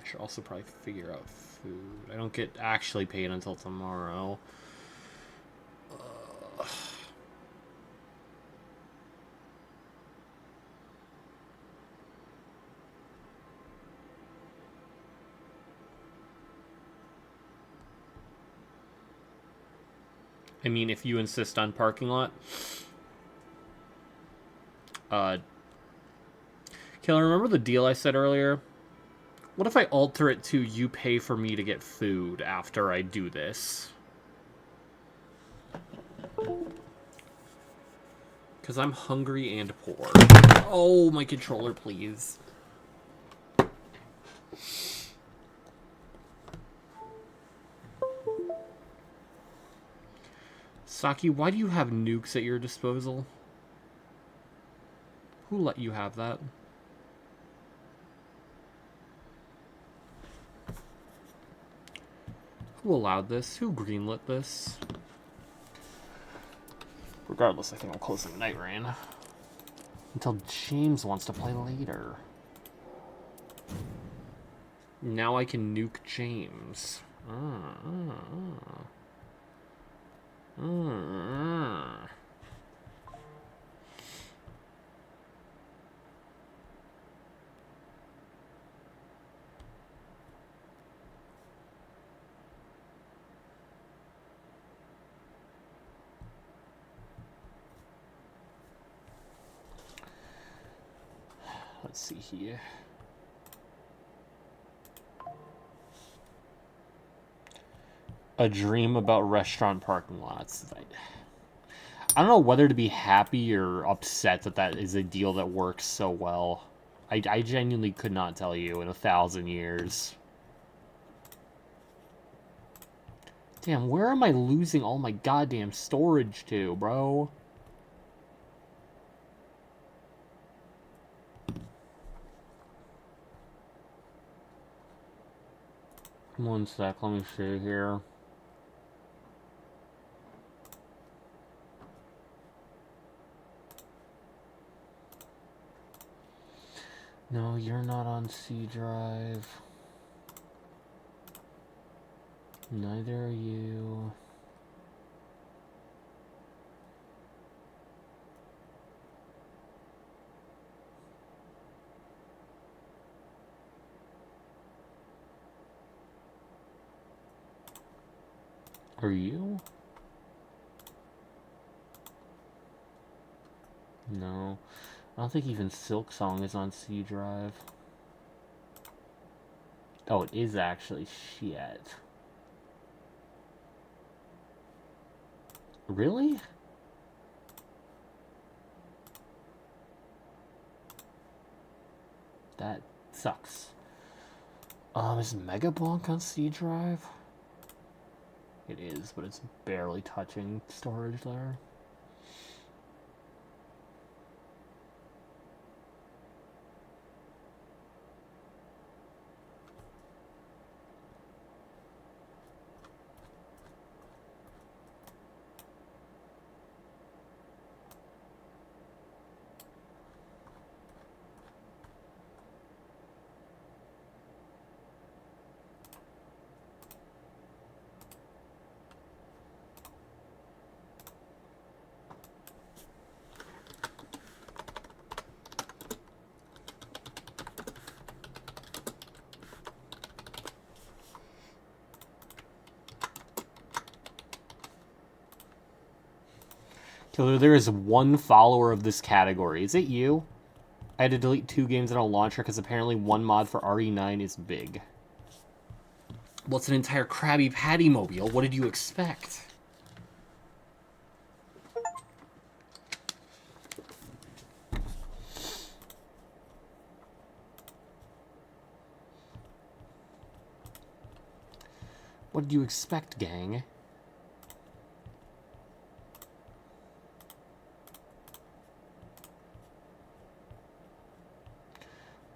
should also probably figure out food. I don't get actually paid until tomorrow. I mean, if you insist on parking lot. Killer, remember the deal I said earlier? What if I alter it to you pay for me to get food after I do this? Because I'm hungry and poor. Oh, my controller, please. Saki, why do you have nukes at your disposal? Who let you have that? Who allowed this? Who greenlit this? Regardless, I think I'm closing Night Rain. Until James wants to play later. Now I can nuke James. Let's see here. A dream about restaurant parking lots. I don't know whether to be happy or upset that that is a deal that works so well. I genuinely could not tell you in 1,000 years. Damn, where am I losing all my goddamn storage to, bro? One sec, let me see here. No, you're not on C drive. Neither are you. Are you? No. I don't think even Silk Song is on C Drive. Oh, it is actually. Shit. Really? That sucks. Is Mega Blanc on C Drive? It is, but it's barely touching storage there. Killer, there is one follower of this category. Is it you? I had to delete 2 games on a launcher because apparently one mod for RE9 is big. Well, it's an entire Krabby Patty mobile. What did you expect? What did you expect, gang?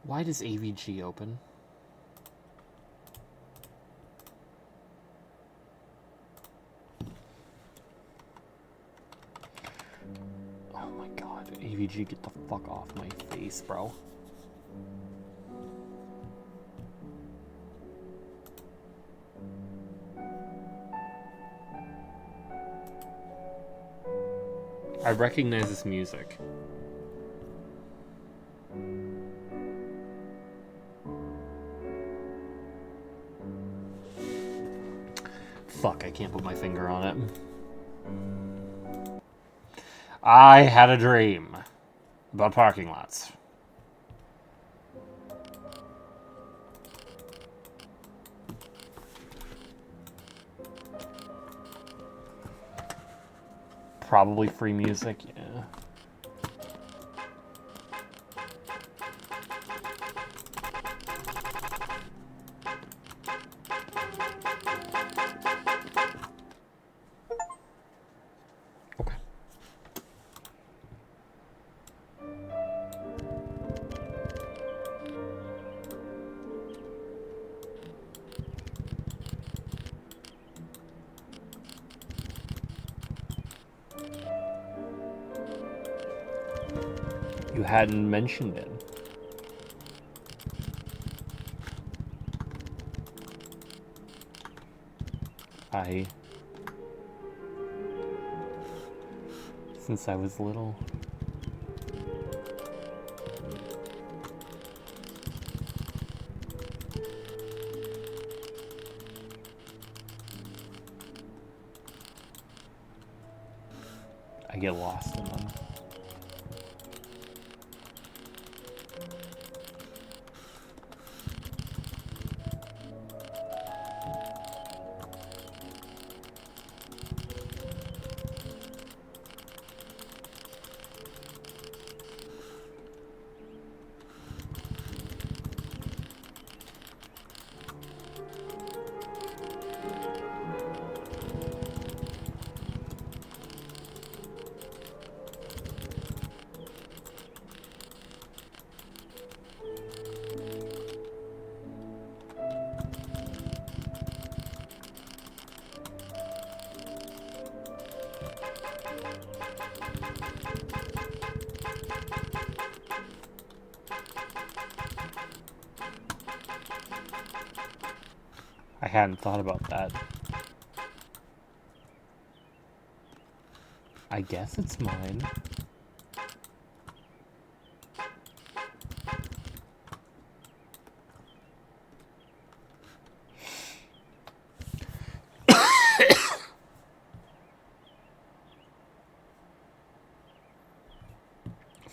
Why does AVG open? Oh my god, AVG, get the fuck off my face, bro. I recognize this music. Fuck, I can't put my finger on it. I had a dream about parking lots. Probably free music, yeah. Okay. You hadn't mentioned it. Since I was little. I get lost in them. I hadn't thought about that. I guess it's mine.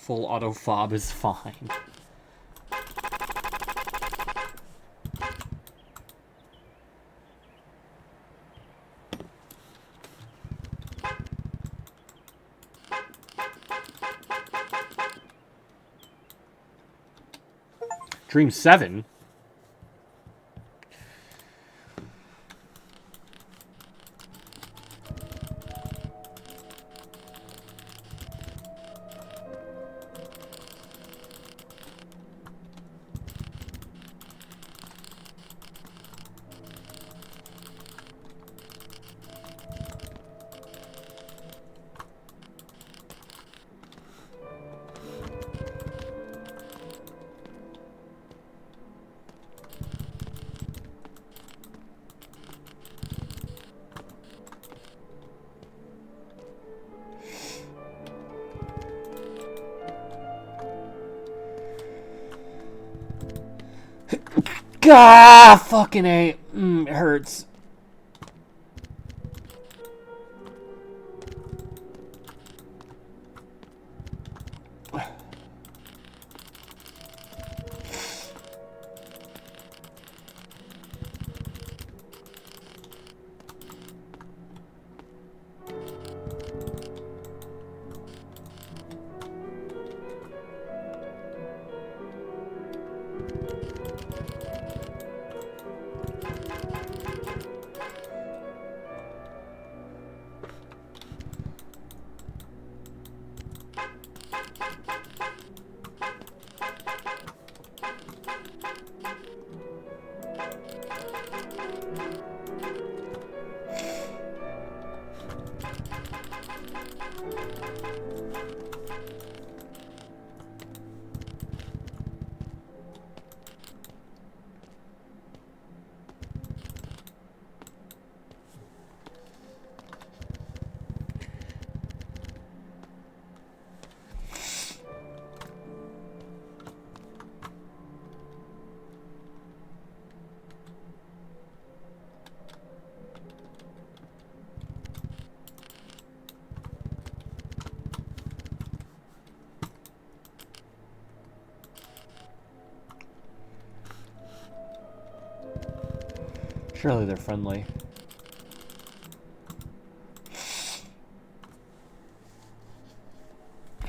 Full auto fob is fine. Dream 7? Ah, fucking A. It hurts. Surely they're friendly.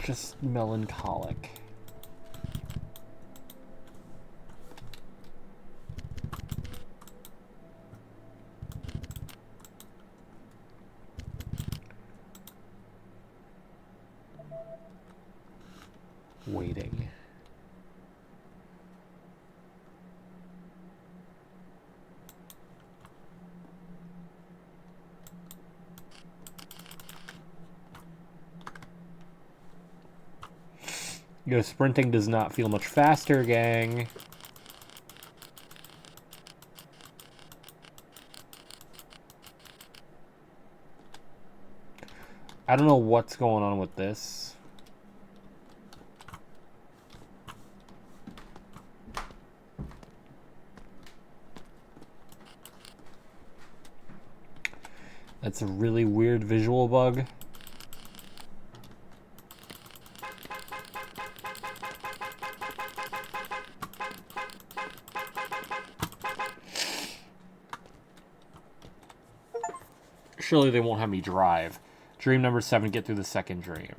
Just melancholic. Waiting. Yo, sprinting does not feel much faster, gang. I don't know what's going on with this. That's a really weird visual bug. Surely they won't have me drive. Dream number 7, get through the second dream.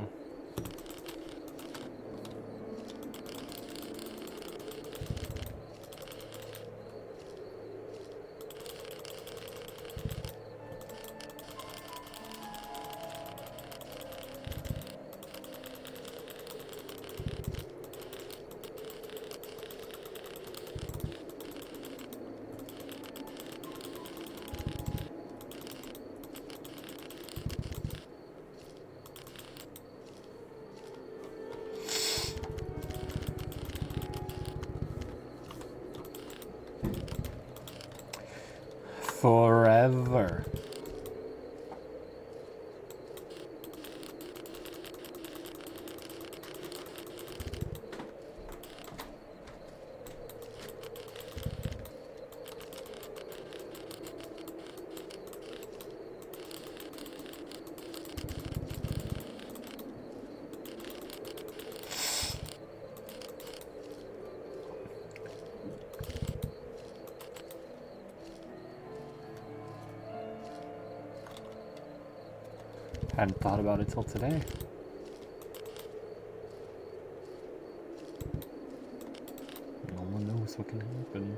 Forever. hadn't thought about it till today. No one knows what can happen.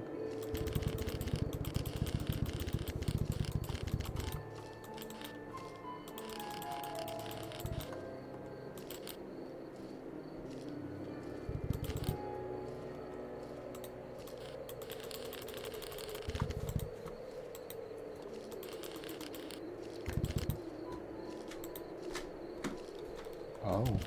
Oh.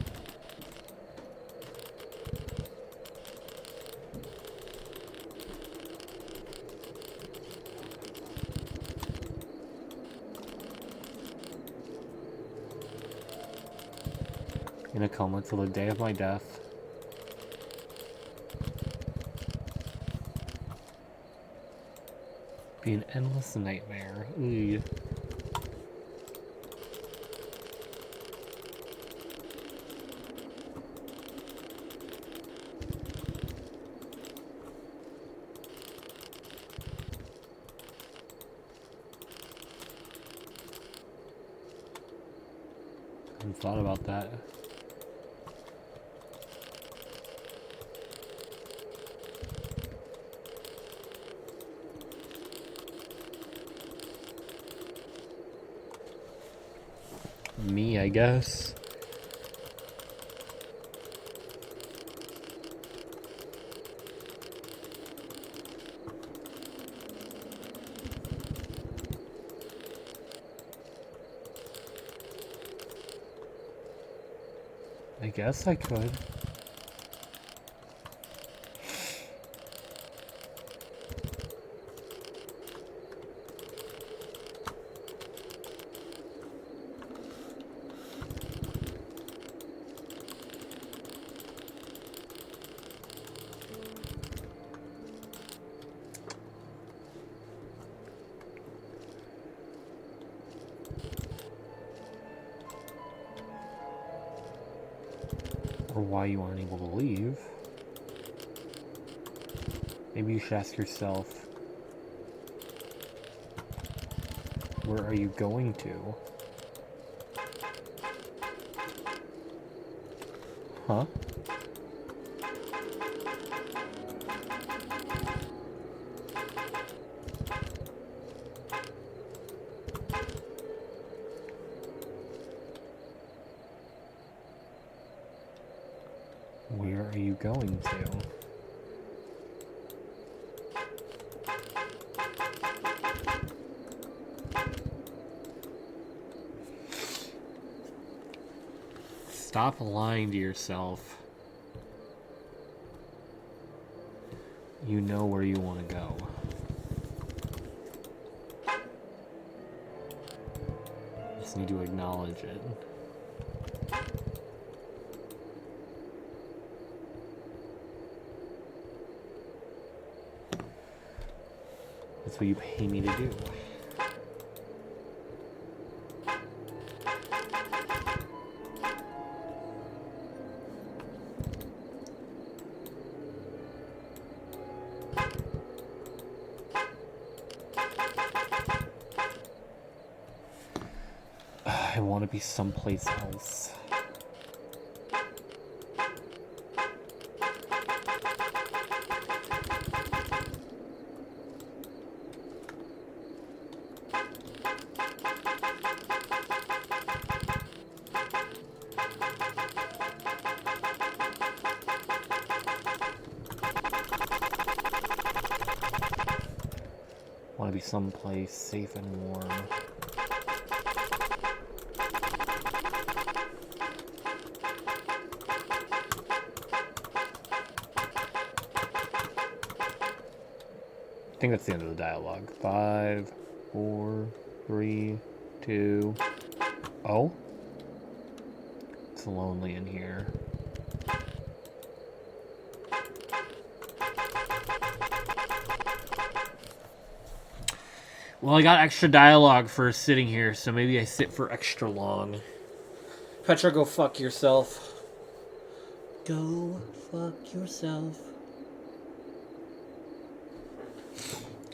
In a coma till the day of my death. Be an endless nightmare. Ooh. I hadn't thought about that. Me, I guess. I guess I could. Or why you aren't able to leave. Maybe you should ask yourself, where are you going to? Huh? Where are you going to? Stop lying to yourself. You know where you want to go. You just need to acknowledge it. That's what you pay me to do. I want to be someplace else. Want to be someplace safe and warm. I think that's the end of the dialogue. 5, 4, 3, 2. Oh? It's lonely in here. Well, I got extra dialogue for sitting here, so maybe I sit for extra long. Petra, go fuck yourself. Go fuck yourself.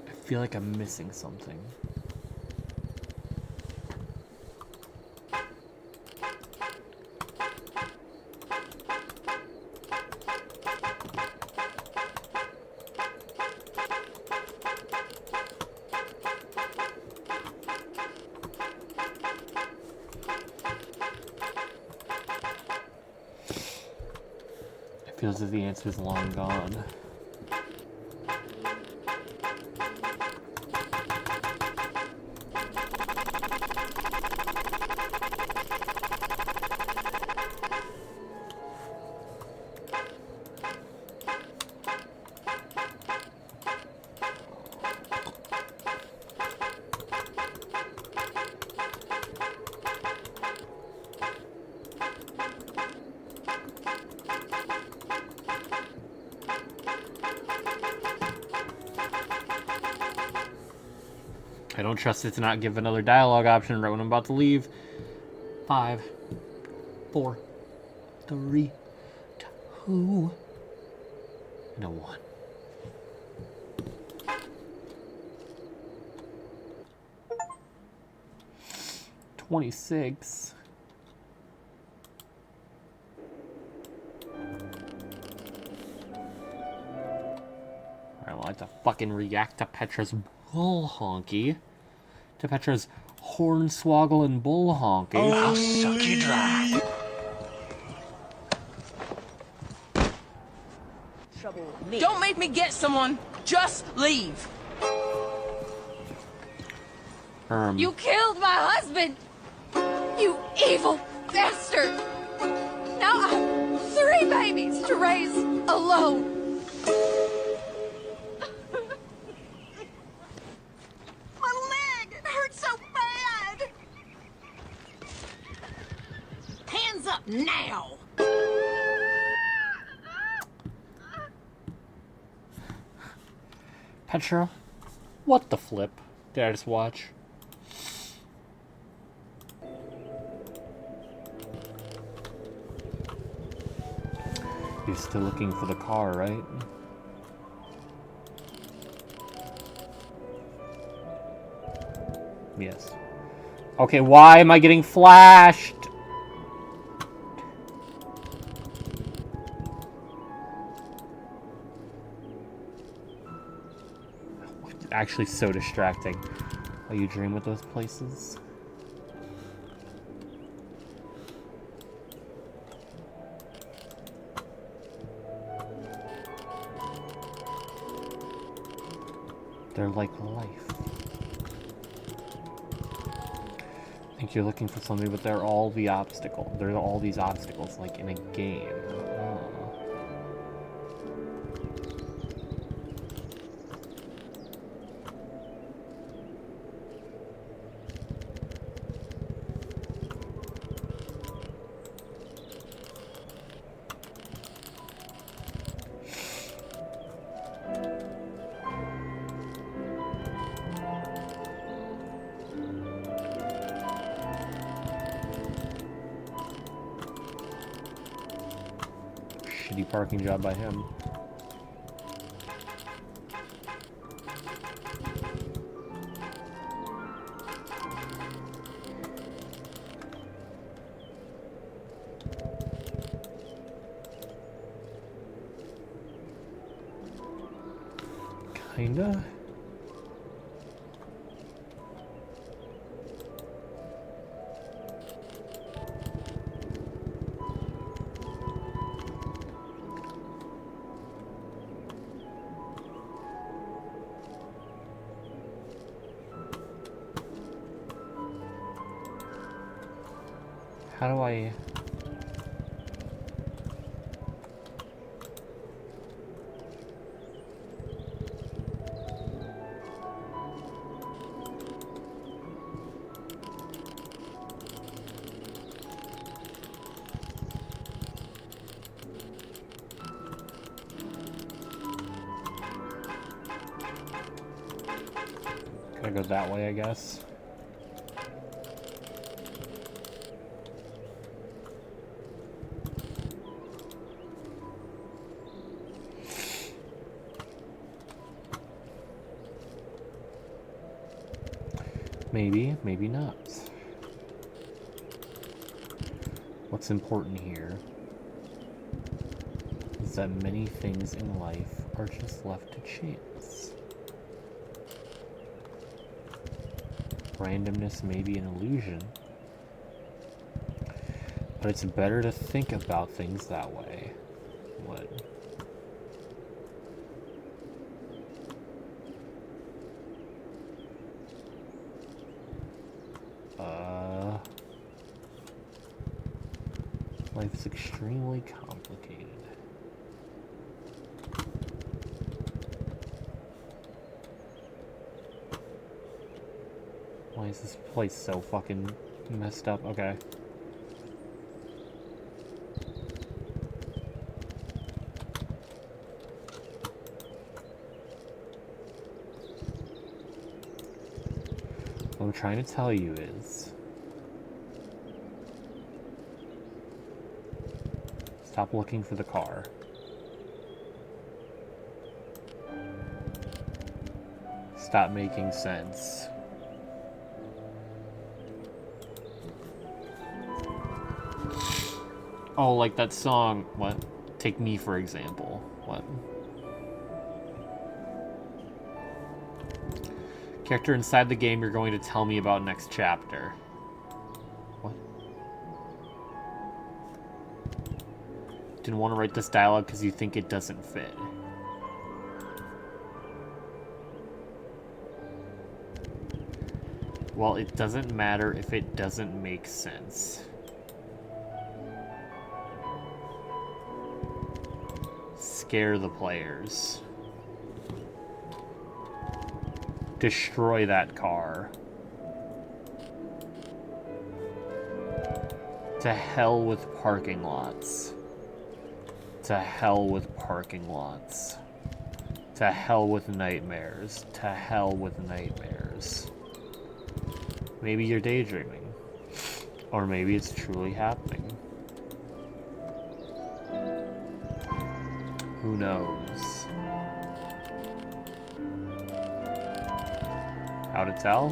I feel like I'm missing something. feels as if the answer is long gone. I don't trust it to not give another dialogue option right when I'm about to leave. 5, 4, 3, 2, and a 1. $26. Alright, well, I have to fucking react to Petra's bull honky. To Petra's hornswoggle and bull honky. I'll suck you dry. Don't make me get someone. Just leave. You killed my husband! You evil bastard! Now I have 3 babies to raise alone. My leg hurts so bad! Hands up now. Petra, what the flip did I just watch? You're still looking for the car, right? Yes. Okay, why am I getting flashed? It's actually so distracting. Oh, you dream with those places? They're like life. I think you're looking for something, but they're all the obstacle. There are all these obstacles, like in a game. Oh. Shitty parking job by him. Kinda. How do I... Gotta go that way, I guess. Maybe, maybe not. What's important here is that many things in life are just left to chance. Randomness may be an illusion, but it's better to think about things that way. What? Life's extremely complicated. Why is this place so fucking messed up? Okay. What I'm trying to tell you is, stop looking for the car. Stop making sense. Oh, like that song, what? Take Me, for example. What? Character inside the game you're going to tell me about next chapter. What? Didn't want to write this dialogue because you think it doesn't fit. Well, it doesn't matter if it doesn't make sense. Scare the players. Destroy that car. To hell with parking lots. To hell with parking lots. To hell with nightmares. To hell with nightmares. Maybe you're daydreaming. Or maybe it's truly happening. Who knows? How to tell?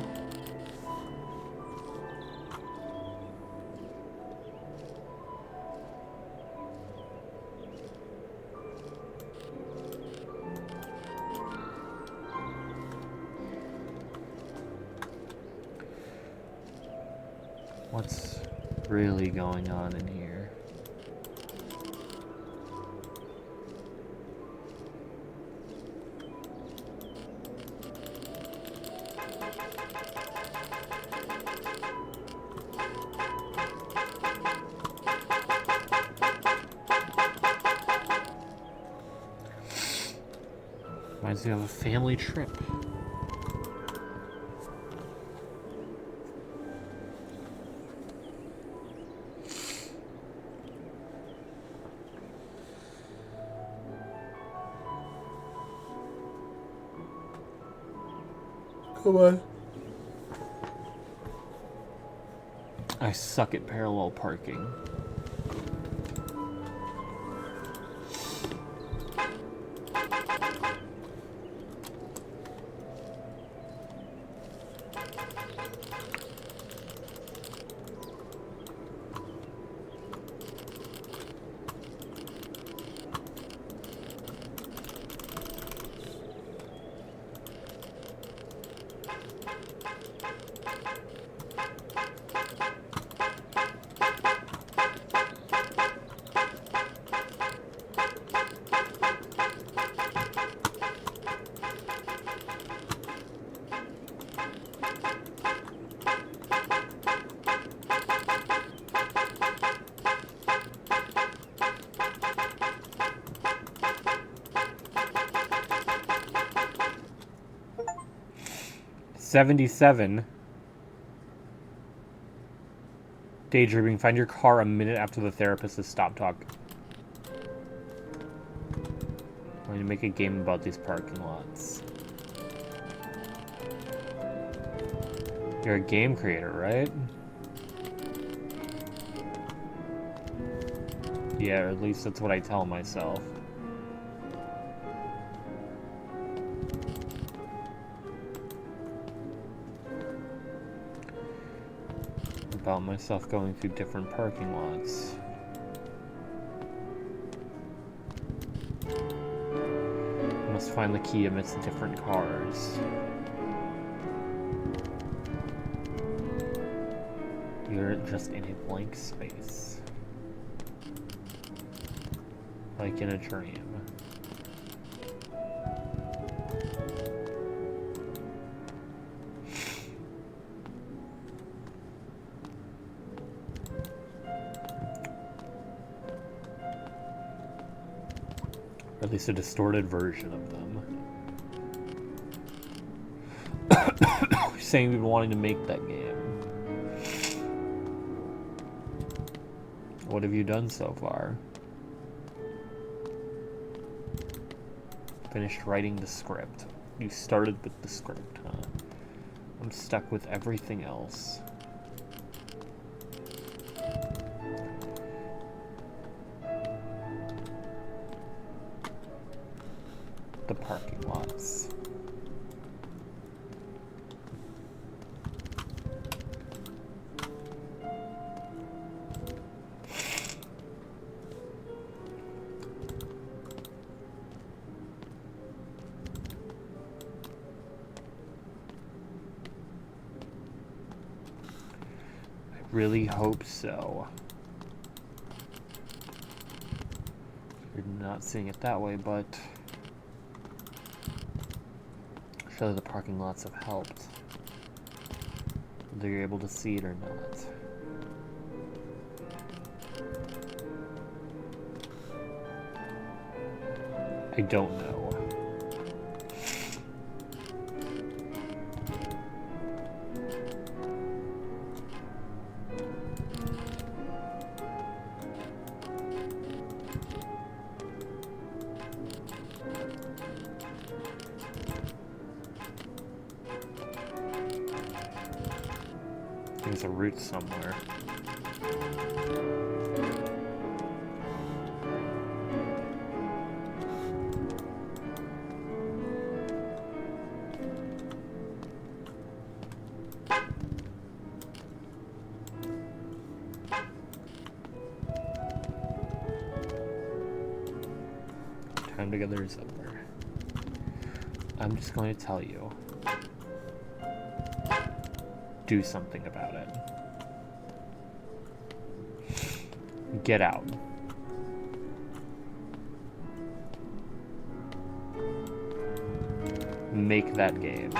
What's really going on in here? Reminds me of a family trip. Come on. I suck at parallel parking. $77. Daydreaming. Find your car a minute after the therapist has stopped talking. I'm going to make a game about these parking lots. You're a game creator, right? Yeah, or at least that's what I tell myself. About myself going through different parking lots. I must find the key amidst different cars. You're just in a blank space. like in a dream. Or at least a distorted version of them. Saying we've been wanting to make that game. What have you done so far? Finished writing the script. You started with the script, huh? I'm stuck with everything else. The parking lots. Really hope so. You're not seeing it that way, but surely the parking lots have helped. Whether you're able to see it or not. I don't know. There's a route somewhere. Time together is over. I'm just going to tell you. Do something about it. Get out. Make that game.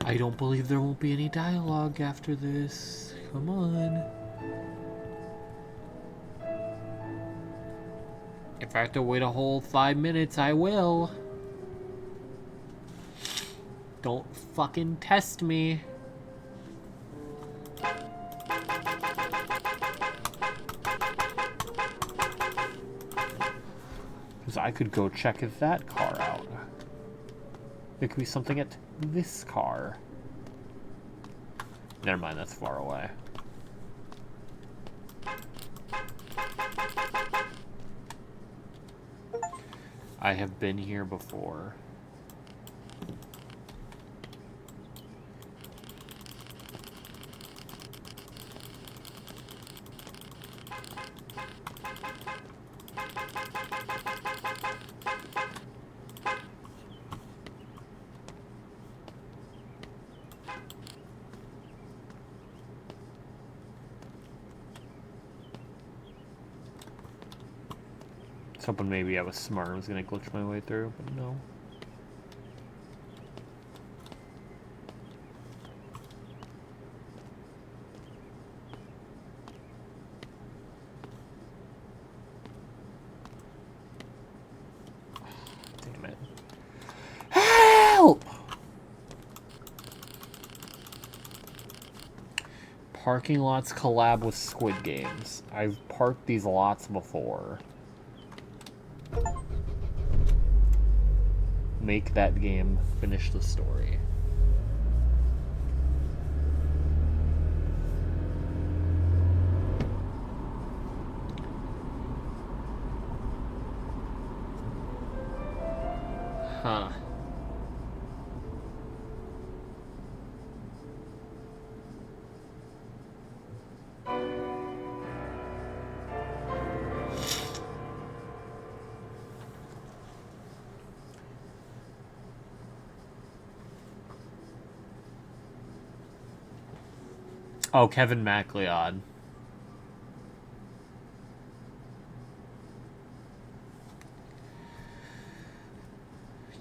I don't believe there won't be any dialogue after this. Come on. If I have to wait a whole 5 minutes, I will. Don't fucking test me. Because I could go check that car out. There could be something at this car. Never mind, that's far away. I have been here before. I was hoping maybe I was smart and was gonna glitch my way through, but no. Damn it. Help! Parking lots collab with Squid Games. I've parked these lots before. Make that game, finish the story. Huh. Oh, Kevin MacLeod.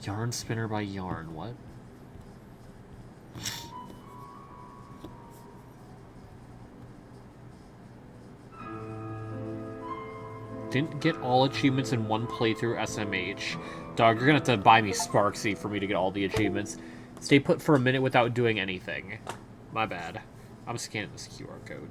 Yarn spinner by Yarn, what? Didn't get all achievements in one playthrough SMH. Dog, you're gonna have to buy me Sparksy for me to get all the achievements. Stay put for a minute without doing anything. My bad. I'm scanning this QR code.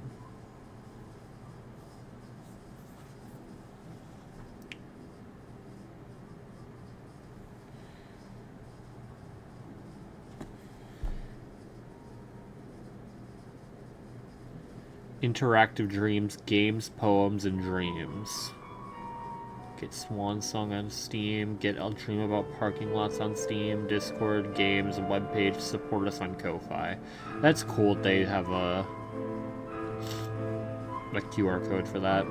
Interactive dreams, games, poems, and dreams. Get Swan Song on Steam. Get I'll Dream About Parking Lots on Steam. Discord, games, webpage. Support us on Ko-Fi. That's cool. They have a QR code for that.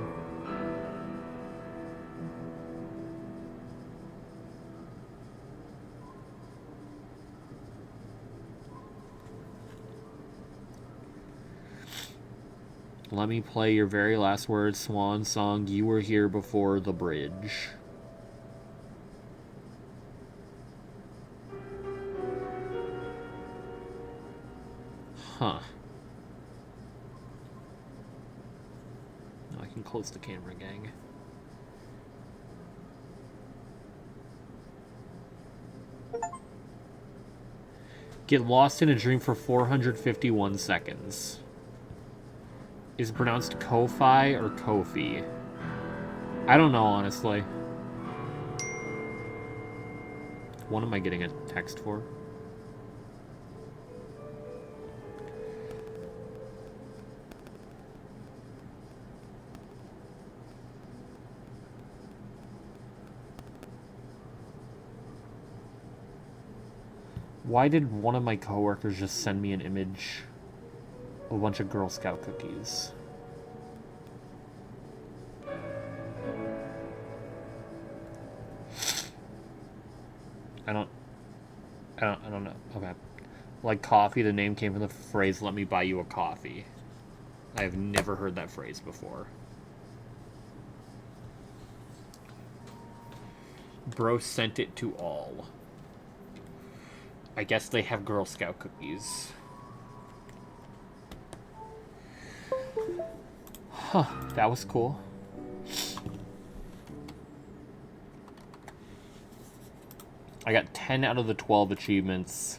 Let me play your very last words, Swan Song. You were here before the bridge. Huh. Now I can close the camera, gang. Get lost in a dream for 451 seconds. Is it pronounced Ko-Fi or Kofi? I don't know, honestly. What am I getting a text for? Why did one of my coworkers just send me an image? A bunch of Girl Scout cookies. I don't know. Okay. Like coffee, the name came from the phrase, let me buy you a coffee. I have never heard that phrase before. Bro sent it to all. I guess they have Girl Scout cookies. Huh, that was cool. I got 10 out of the 12 achievements.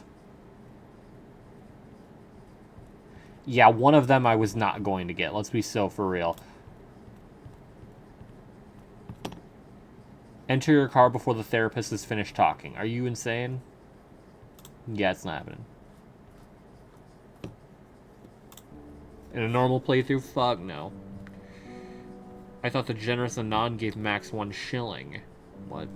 Yeah, one of them I was not going to get. Let's be so for real. Enter your car before the therapist is finished talking. Are you insane? Yeah, it's not happening. In a normal playthrough? Fuck no. I thought the generous Anon gave Max 1 shilling. What?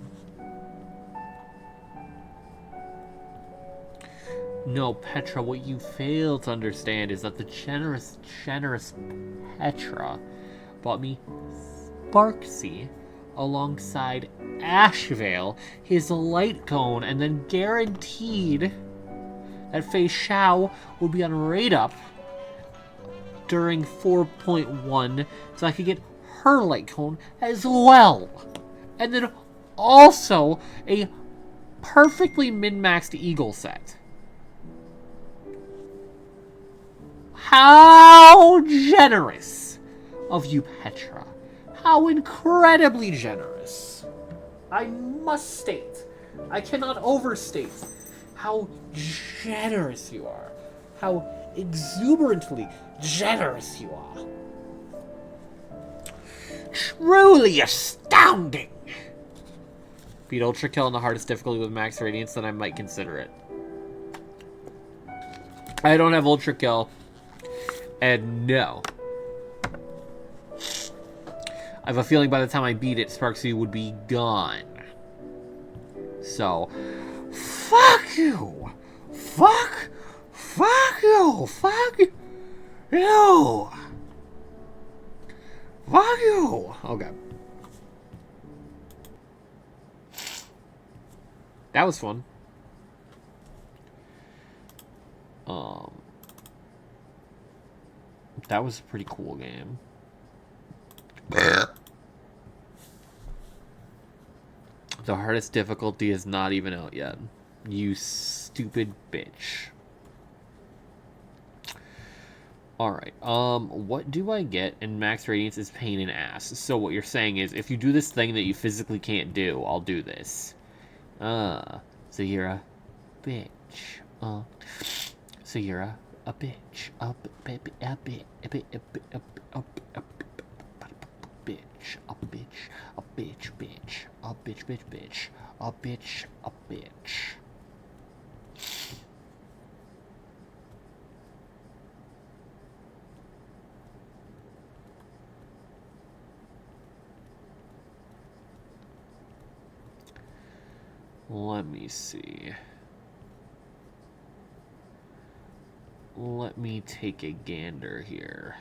No, Petra, what you fail to understand is that the generous Petra bought me Sparksy alongside Ashvale, his light cone, and then guaranteed that Fei Xiao would be on Raid Up during 4.1 so I could get her light cone as well. And then also a perfectly min-maxed Eagle set. How generous of you, Petra. How incredibly generous. I must state, I cannot overstate how generous you are. How exuberantly generous you are. Truly astounding! Beat Ultra Kill on the hardest difficulty with max radiance, then I might consider it. I don't have Ultra Kill. And no. I have a feeling by the time I beat it, Sparksy would be gone. So, fuck you! Fuck you! Fuck you! Fuck you! Okay. That was fun. That was a pretty cool game. The hardest difficulty is not even out yet. You stupid bitch. Alright, what do I get? And max radiance is pain in ass. So what you're saying is, if you do this thing that you physically can't do, I'll do this. So you're a bitch. So you're a bitch. A bitch. A bitch. A bitch. A bitch. A bitch. Let me see. Let me take a gander here.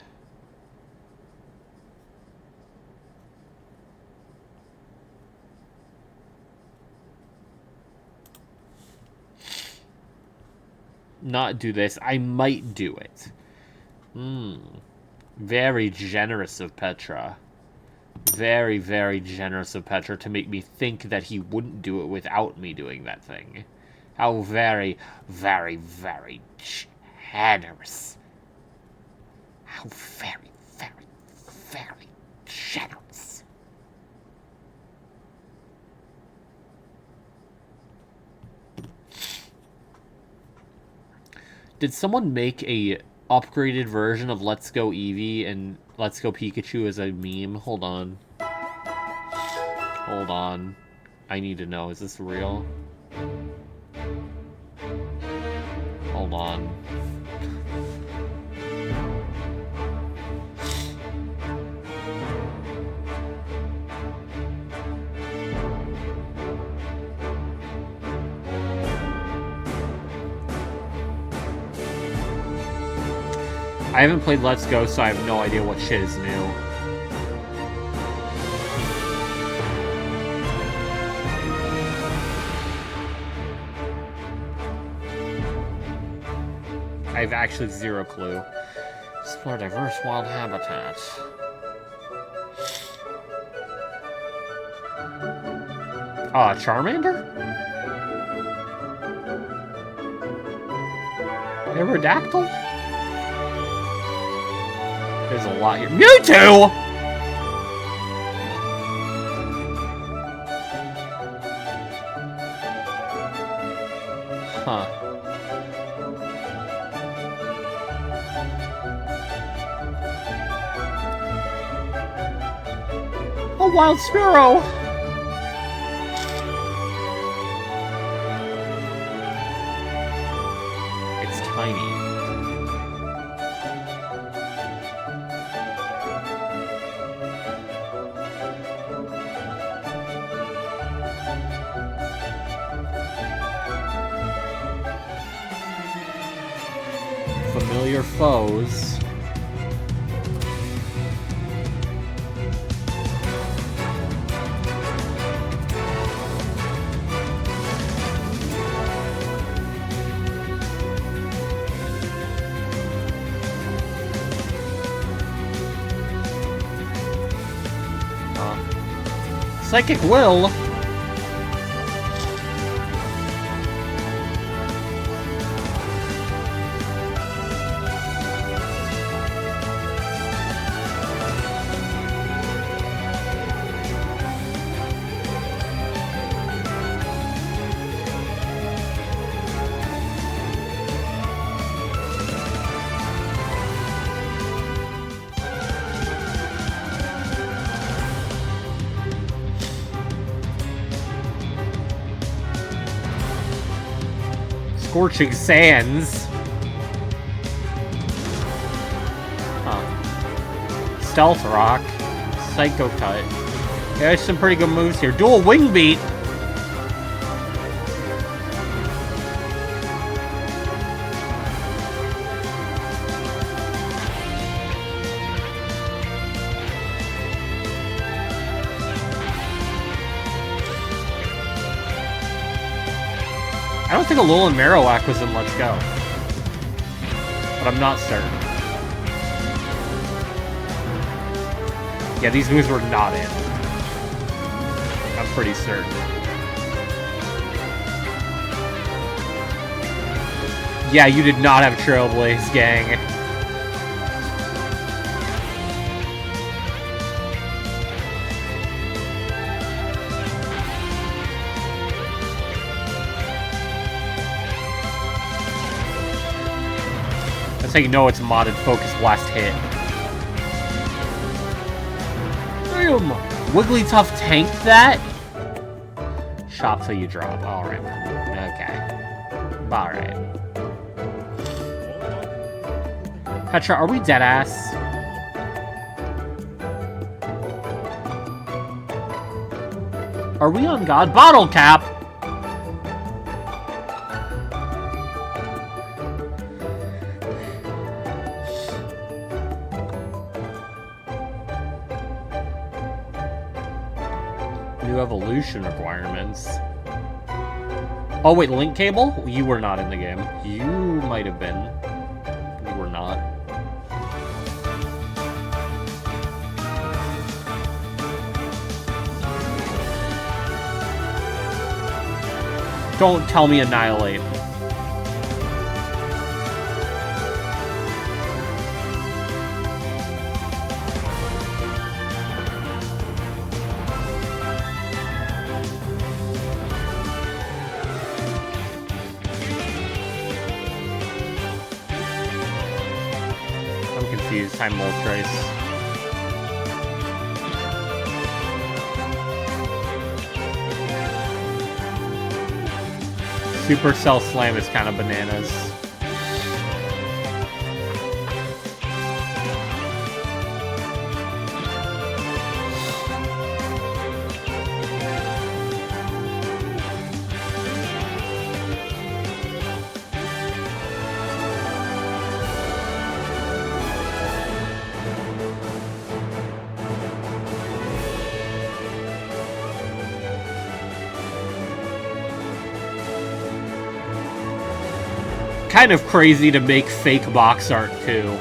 Not do this. I might do it. Very generous of Petra. Very, very generous of Petra to make me think that he wouldn't do it without me doing that thing. How very, very, very generous. How very, very, very generous. Did someone make a upgraded version of Let's Go Eevee and Let's Go Pikachu as a meme? Hold on. Hold on. I need to know. Is this real? Hold on. I haven't played Let's Go, so I have no idea what shit is new. I have actually zero clue. Explore diverse wild habitats. Charmander? Aerodactyl? There's a lot here. Mewtwo! Huh. A wild Spearow! It's tiny. Familiar foes. Psychic Will. Scorching Sands. Stealth Rock. Psycho Cut. Yeah, there's some pretty good moves here. Dual Wing Beat. I don't think Alolan Marowak was in Let's Go. But I'm not certain. Yeah, these moves were not in. I'm pretty certain. Yeah, you did not have Trailblaze, gang. That's how you know it's modded Focus Blast hit. Damn! Wigglytuff tanked that? Shop till you drop. Alright. Okay. Alright. Petra, are we deadass? Are we on God? Bottle Cap! New evolution requirements. Oh wait, link cable? You were not in the game. You might have been. You were not. Don't tell me Annihilate. Time Moltres. Supercell Slam is kind of bananas. Kind of crazy to make fake box art too.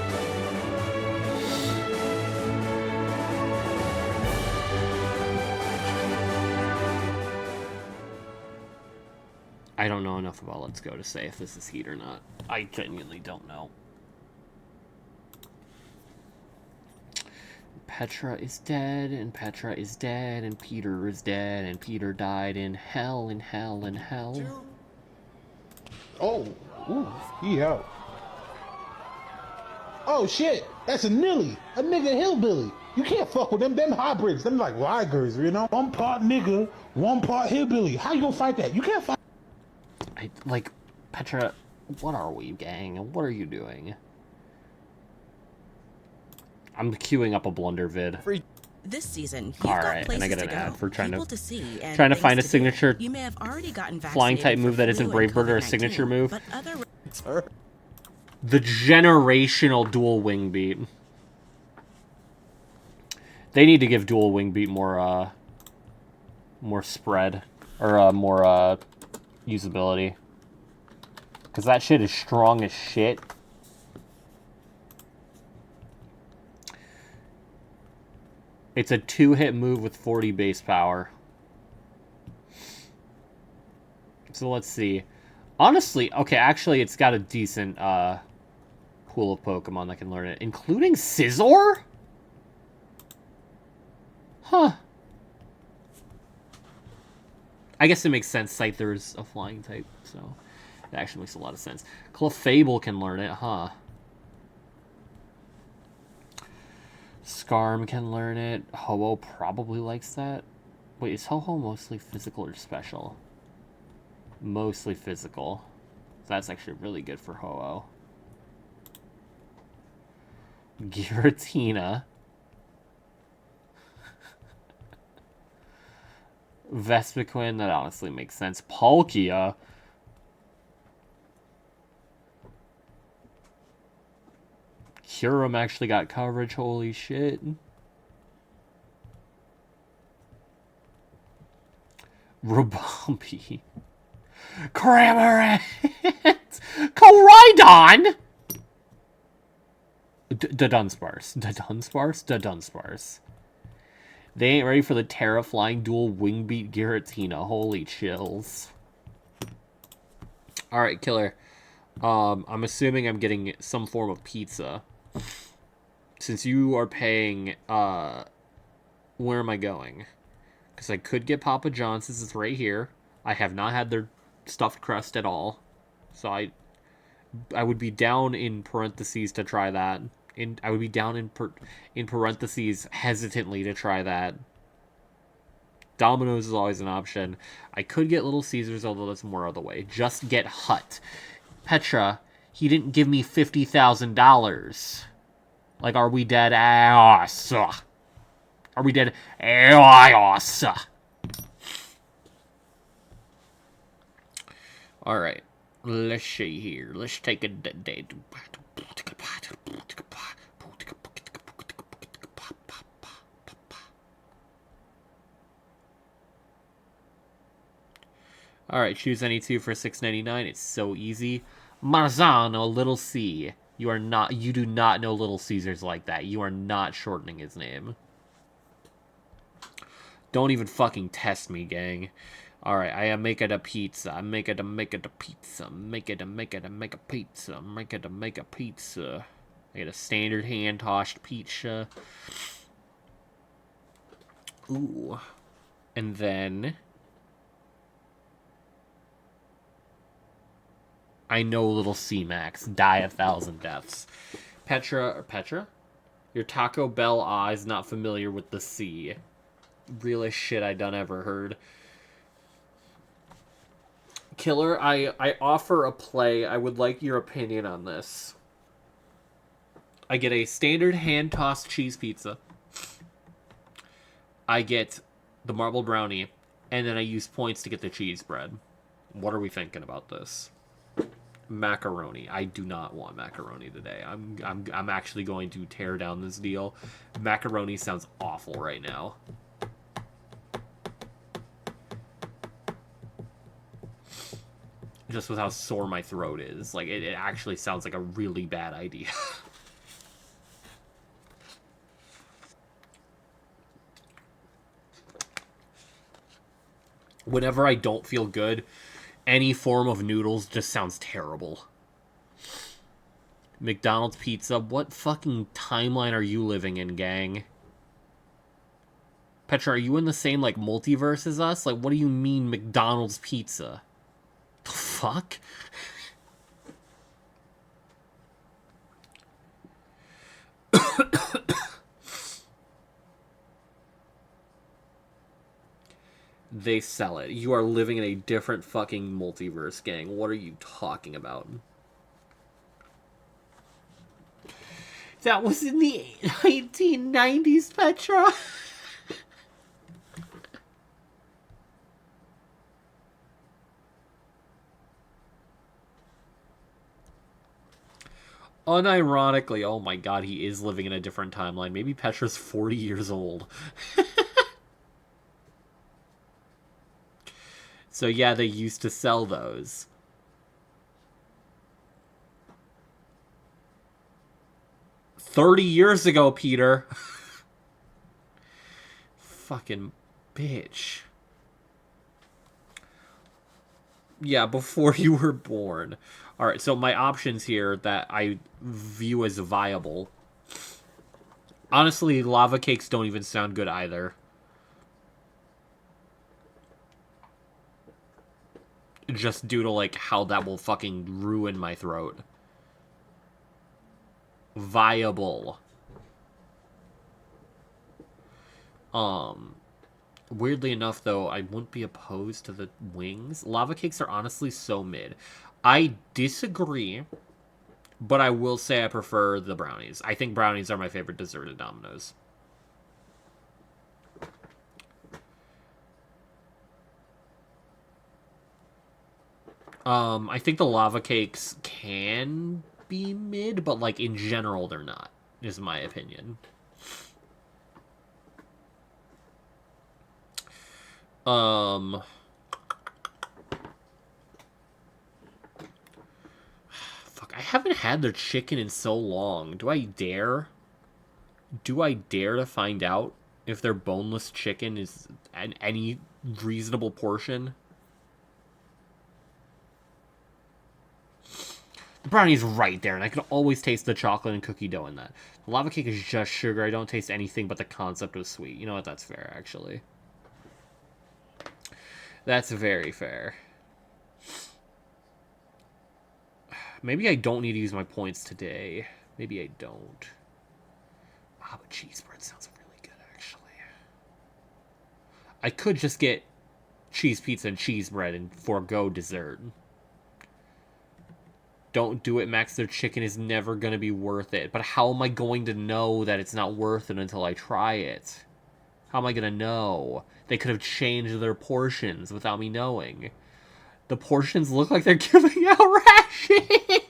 I don't know enough about Let's Go to say if this is heat or not. I genuinely don't know. Petra is dead, and Petra is dead, and Peter is dead, and Peter died in hell, in hell, in hell. Oh. Ooh, he out. Oh shit, that's a nilly, a nigga hillbilly. You can't fuck with them hybrids, them like ligers, you know? One part nigga, one part hillbilly. How you gonna fight that? You can't fight. Like, Petra, what are we, gang? What are you doing? I'm queuing up a Blunder vid. This season, you've Alright, got and I places get an to ad go, for trying people to see, and trying to things find a to do. signature You may have already gotten flying type vaccinated move for that isn't flu and Bravebird or a COVID-19, signature move. but other The generational dual wing beat. They need to give dual wing beat more spread or more usability. Cause that shit is strong as shit. It's a 2-hit move with 40 base power. So let's see. Honestly, okay, actually it's got a decent pool of Pokemon that can learn it, including Scizor? Huh. I guess it makes sense. Scyther is a flying type, so it actually makes a lot of sense. Clefable can learn it, huh? Skarm can learn it. Ho-Oh probably likes that. Wait, is Ho-Oh mostly physical or special? Mostly physical. That's actually really good for Ho-Oh. Giratina. Vespiquen, that honestly makes sense. Palkia. Kyurem actually got coverage, holy shit. Rabombi. Cramorant! Koraidon! The Dunsparce. They ain't ready for the Terraflying Dual Wingbeat Giratina. Holy chills. Alright, Killer. I'm assuming I'm getting some form of pizza. Since you are paying, where am I going? Because I could get Papa John's. This is right here. I have not had their stuffed crust at all. So I would be down in parentheses to try that. I would be down in parentheses hesitantly to try that. Domino's is always an option. I could get Little Caesars, although that's more out of the way. Just get Hut. Petra, he didn't give me $50,000. Like, are we dead ass? Are we dead ass? Alright. Let's see here. Let's take a day. Alright, choose any two for $6.99. It's so easy. Marzano, Little C. You do not know Little Caesars like that. You are not shortening his name. Don't even fucking test me, gang. Alright, I am making a pizza. I'm making a pizza. Make a pizza. I get a standard hand-tossed pizza. Ooh. And then I know Little C-Max. Die 1,000 deaths. Petra? Your Taco Bell is not familiar with the C. Realest shit I done ever heard. Killer, I offer a play. I would like your opinion on this. I get a standard hand-tossed cheese pizza. I get the marble brownie. And then I use points to get the cheese bread. What are we thinking about this? Macaroni. I do not want macaroni today. I'm actually going to tear down this deal. Macaroni sounds awful right now. Just with how sore my throat is. Like, it actually sounds like a really bad idea. Whenever I don't feel good, any form of noodles just sounds terrible. McDonald's pizza. What fucking timeline are you living in, gang? Petra, are you in the same, like, multiverse as us? Like, what do you mean McDonald's pizza? The fuck? They sell it. You are living in a different fucking multiverse, gang. What are you talking about? That was in the 1990s, Petra. Unironically, oh my god, he is living in a different timeline. Maybe Petra's 40 years old. So yeah, they used to sell those. "30 years ago, Peter." Fucking bitch. Yeah, before you were born. Alright, so my options here that I view as viable. Honestly, lava cakes don't even sound good either. Just due to, like, how that will fucking ruin my throat. Viable. Weirdly enough, though, I wouldn't be opposed to the wings. Lava cakes are honestly so mid. I disagree, but I will say I prefer the brownies. I think brownies are my favorite dessert at Domino's. I think the lava cakes can be mid, but, like, in general, they're not, is my opinion. Fuck, I haven't had their chicken in so long. Do I dare? Do I dare to find out if their boneless chicken is any reasonable portion. The brownie's right there, and I can always taste the chocolate and cookie dough in that. The lava cake is just sugar. I don't taste anything but the concept of sweet. You know what? That's fair, actually. That's very fair. Maybe I don't need to use my points today. Maybe I don't. Ah, but cheese bread sounds really good, actually. I could just get cheese pizza and cheese bread and forego dessert. Don't do it, Max. Their chicken is never going to be worth it. But how am I going to know that it's not worth it until I try it? How am I going to know? They could have changed their portions without me knowing. The portions look like they're giving out rations.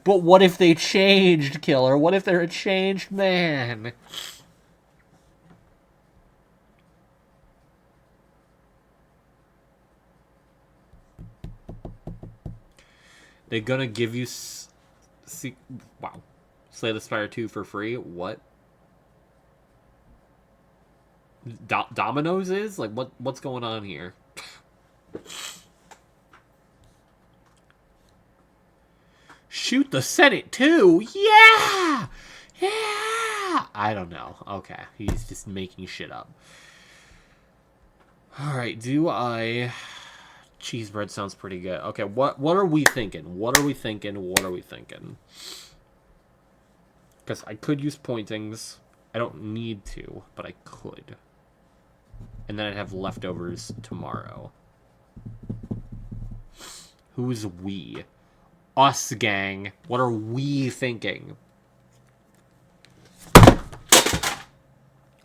But what if they changed, Killer? What if they're a changed man? They're gonna give you... wow. Slay the Spire 2 for free? What? Domino's is? Like, what's going on here? Shoot the Senate too? Yeah! Yeah! I don't know. Okay. He's just making shit up. Alright, do I... Cheese bread sounds pretty good. Okay, what are we thinking? What are we thinking? What are we thinking? Because I could use pointings. I don't need to, but I could. And then I'd have leftovers tomorrow. Who's we? Us, gang. What are we thinking?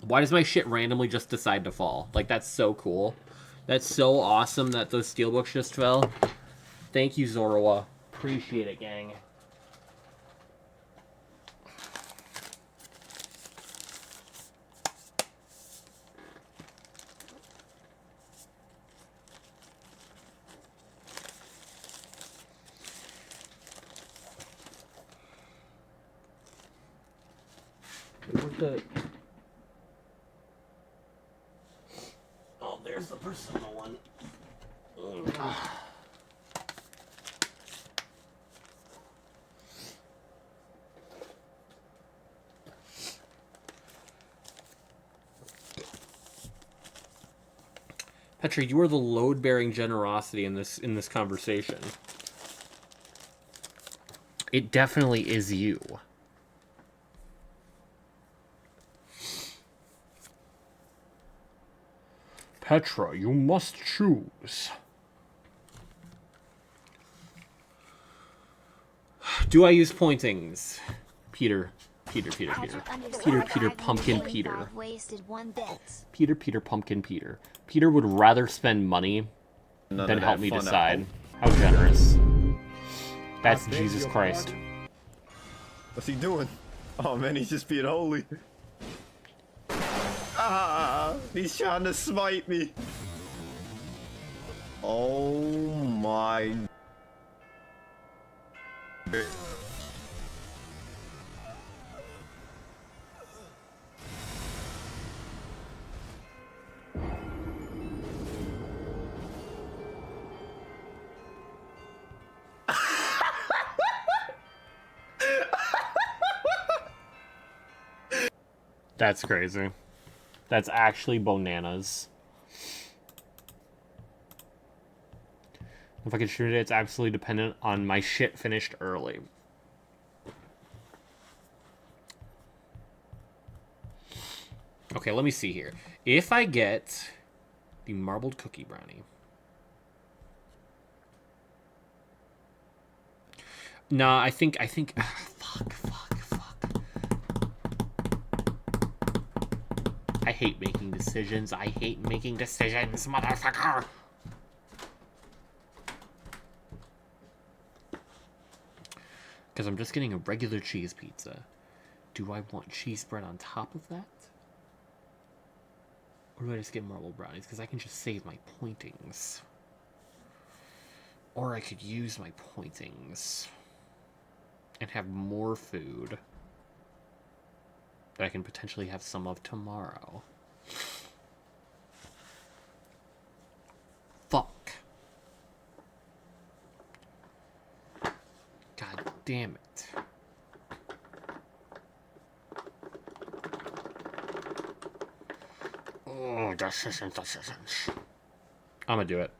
Why does my shit randomly just decide to fall? Like, that's so cool. That's so awesome that those steelbooks just fell. Thank you, Zoroa. Appreciate it, gang. Where's the... Oh, there's the personal one. Petra, you are the load-bearing generosity in this conversation. It definitely is you. Petra, you must choose. Do I use pointings? Peter, Pumpkin Peter. Peter, Pumpkin Peter. Peter would rather spend money than help me decide. How generous. That's Jesus Christ. What's he doing? Oh man, he's just being holy. Ah, he's trying to smite me. Oh my. That's crazy. That's actually bananas. If I can shoot it, it's absolutely dependent on my shit finished early. Okay, let me see here. If I get the marbled cookie brownie. Nah, I think fuck. I hate making decisions. I hate making decisions, motherfucker. Because I'm just getting a regular cheese pizza. Do I want cheese bread on top of that? Or do I just get marbled brownies? Because I can just save my pointings. Or I could use my pointings and have more food. that I can potentially have some of tomorrow. Fuck. God damn it. Oh, decisions. I'm gonna do it.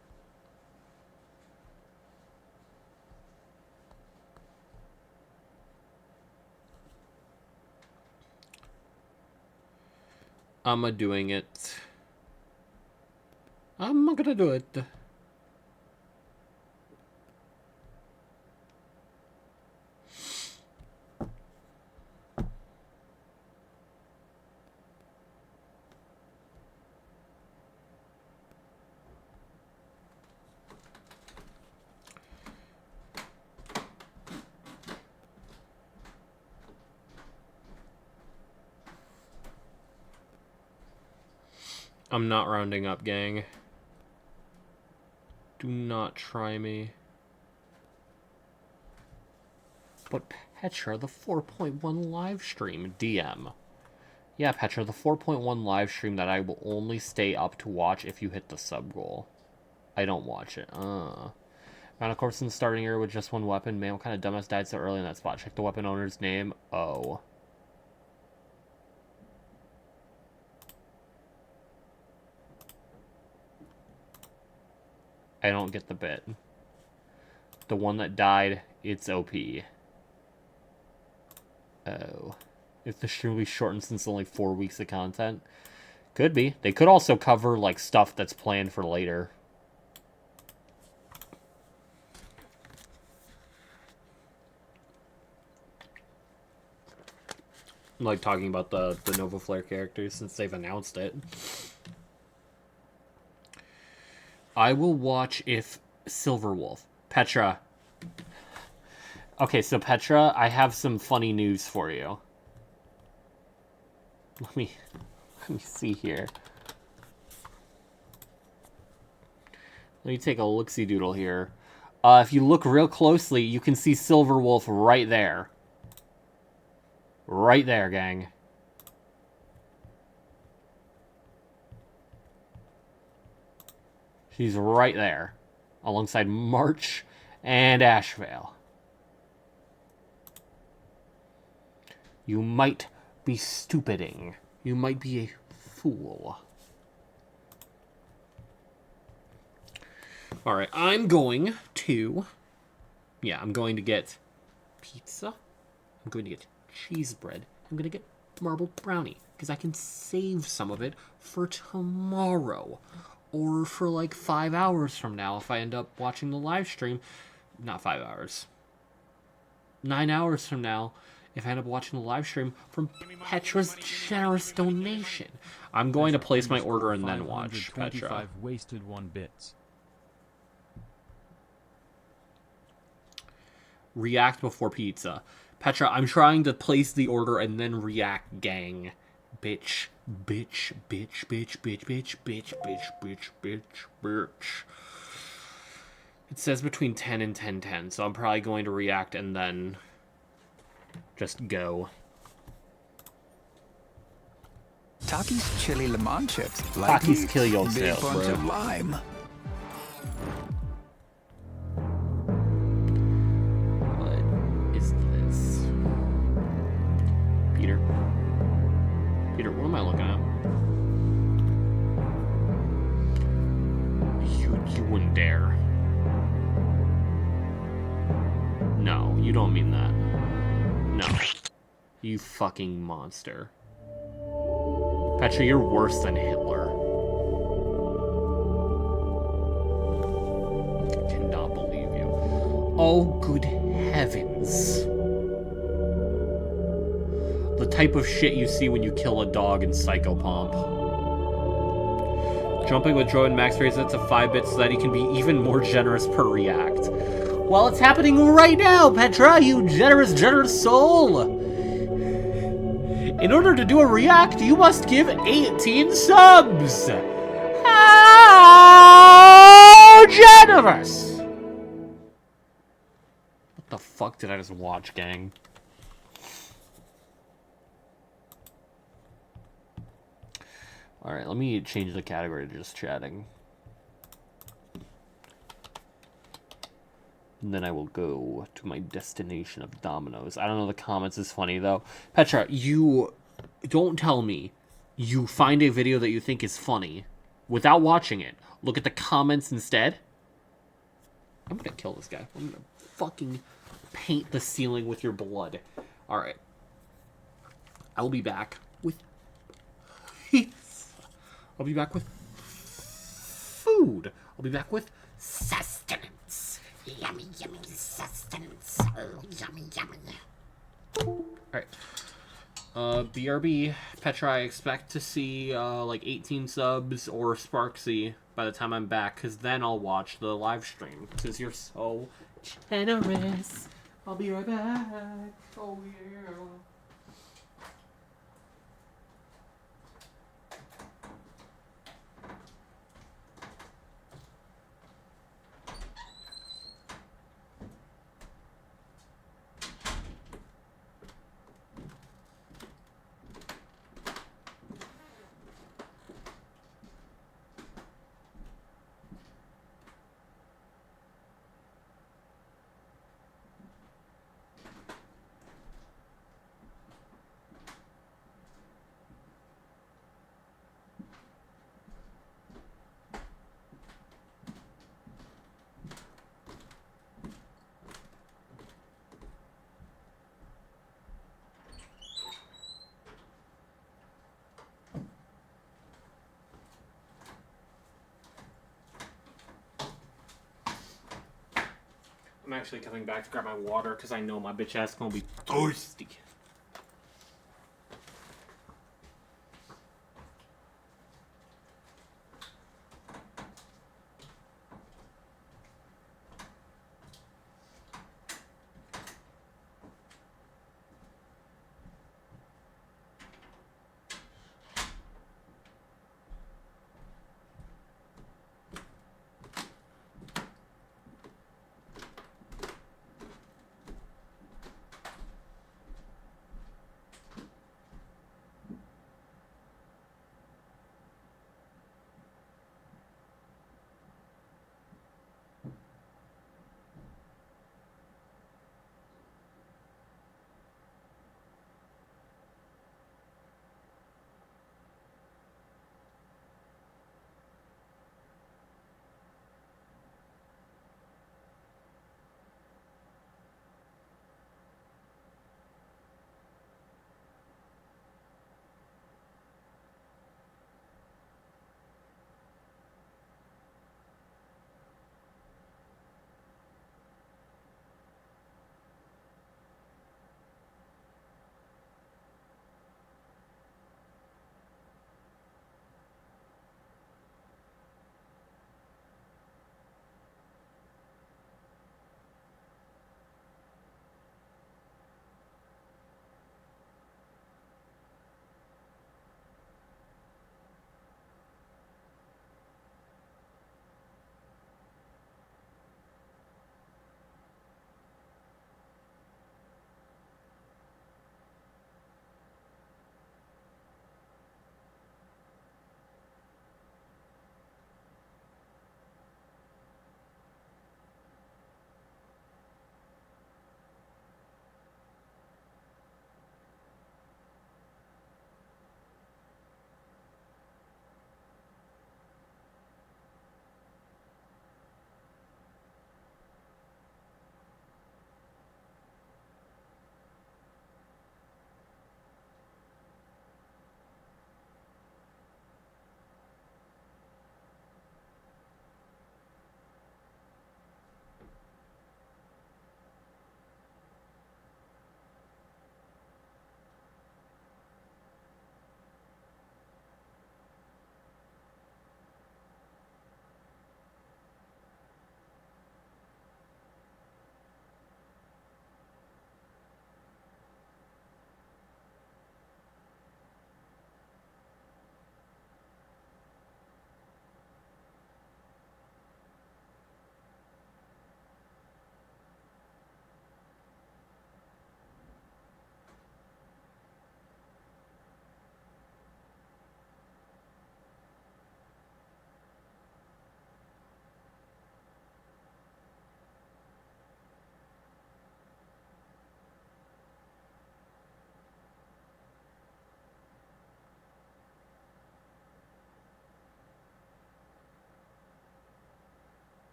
I'm doing it. I'm gonna do it. I'm not rounding up, gang. Do not try me. But Petra, the 4.1 live stream, DM. Yeah, Petra, the 4.1 live stream that I will only stay up to watch if you hit the sub goal. I don't watch it. Round course in the starting area with just one weapon. Man, what kind of dumbass died so early in that spot? Check the weapon owner's name. Oh. I don't get the bit. The one that died, it's OP. Oh. If the stream will be shortened since only 4 weeks of content? Could be. They could also cover, like, stuff that's planned for later. Like, talking about the Nova Flare characters since they've announced it. I will watch if Silverwolf. Petra. Okay, so Petra, I have some funny news for you. Let me see here. Let me take a look-see doodle here. If you look real closely, you can see Silverwolf right there. Right there, gang. She's right there, alongside March and Ashvale. You might be stupiding. You might be a fool. Alright, I'm going to... Yeah, I'm going to get pizza. I'm going to get cheese bread. I'm going to get marble brownie, because I can save some of it for tomorrow. Or for like 5 hours from now if I end up watching the live stream. Not 5 hours. 9 hours from now if I end up watching the live stream from Petra's generous donation. I'm going to place my order and then watch Petra. Wasted 1 bits. React before pizza. Petra, I'm trying to place the order and then react, gang. Bitch. Bitch, bitch, bitch, bitch, bitch, bitch, bitch, bitch, bitch, bitch. It says between 10 and 10:10, so I'm probably going to react and then just go. Takis chili lemon chips. Takis kill your big sales, bunch bro. of lime. What is this? Peter? Peter, what am I looking at? You wouldn't dare. No, you don't mean that. No. You fucking monster. Petra, you're worse than Hitler. I cannot believe you. Oh, good heavens. The type of shit you see when you kill a dog in Psychopomp. Jumping with Droid Max raises it to 5 bits so that he can be even more generous per react. Well, it's happening right now, Petra, you generous, generous soul! In order to do a react, you must give 18 subs! How generous! What the fuck did I just watch, gang? Alright, let me change the category to just chatting. And then I will go to my destination of Domino's. I don't know, the comments is funny, though. Petra, you don't tell me you find a video that you think is funny without watching it. Look at the comments instead. I'm gonna kill this guy. I'm gonna fucking paint the ceiling with your blood. Alright. I'll be back with... I'll be back with food. I'll be back with sustenance. Yummy, yummy sustenance. Oh, yummy, yummy. Alright. BRB, Petra, I expect to see, like 18 subs or Sparksy by the time I'm back, because then I'll watch the live stream, because you're so generous. I'll be right back. Oh, yeah. I'm actually coming back to grab my water because I know my bitch ass gonna be thirsty.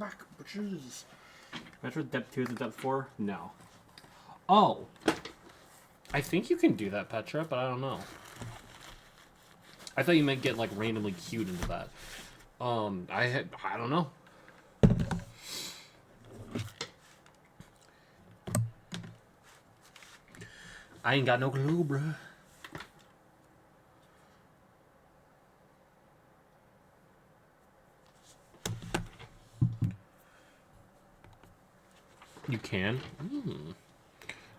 back, bitches. Metro depth 2 is a depth 4? No. Oh. I think you can do that, Petra, but I don't know. I thought you meant get, like, randomly queued into that. I don't know. I ain't got no clue, bruh. You can?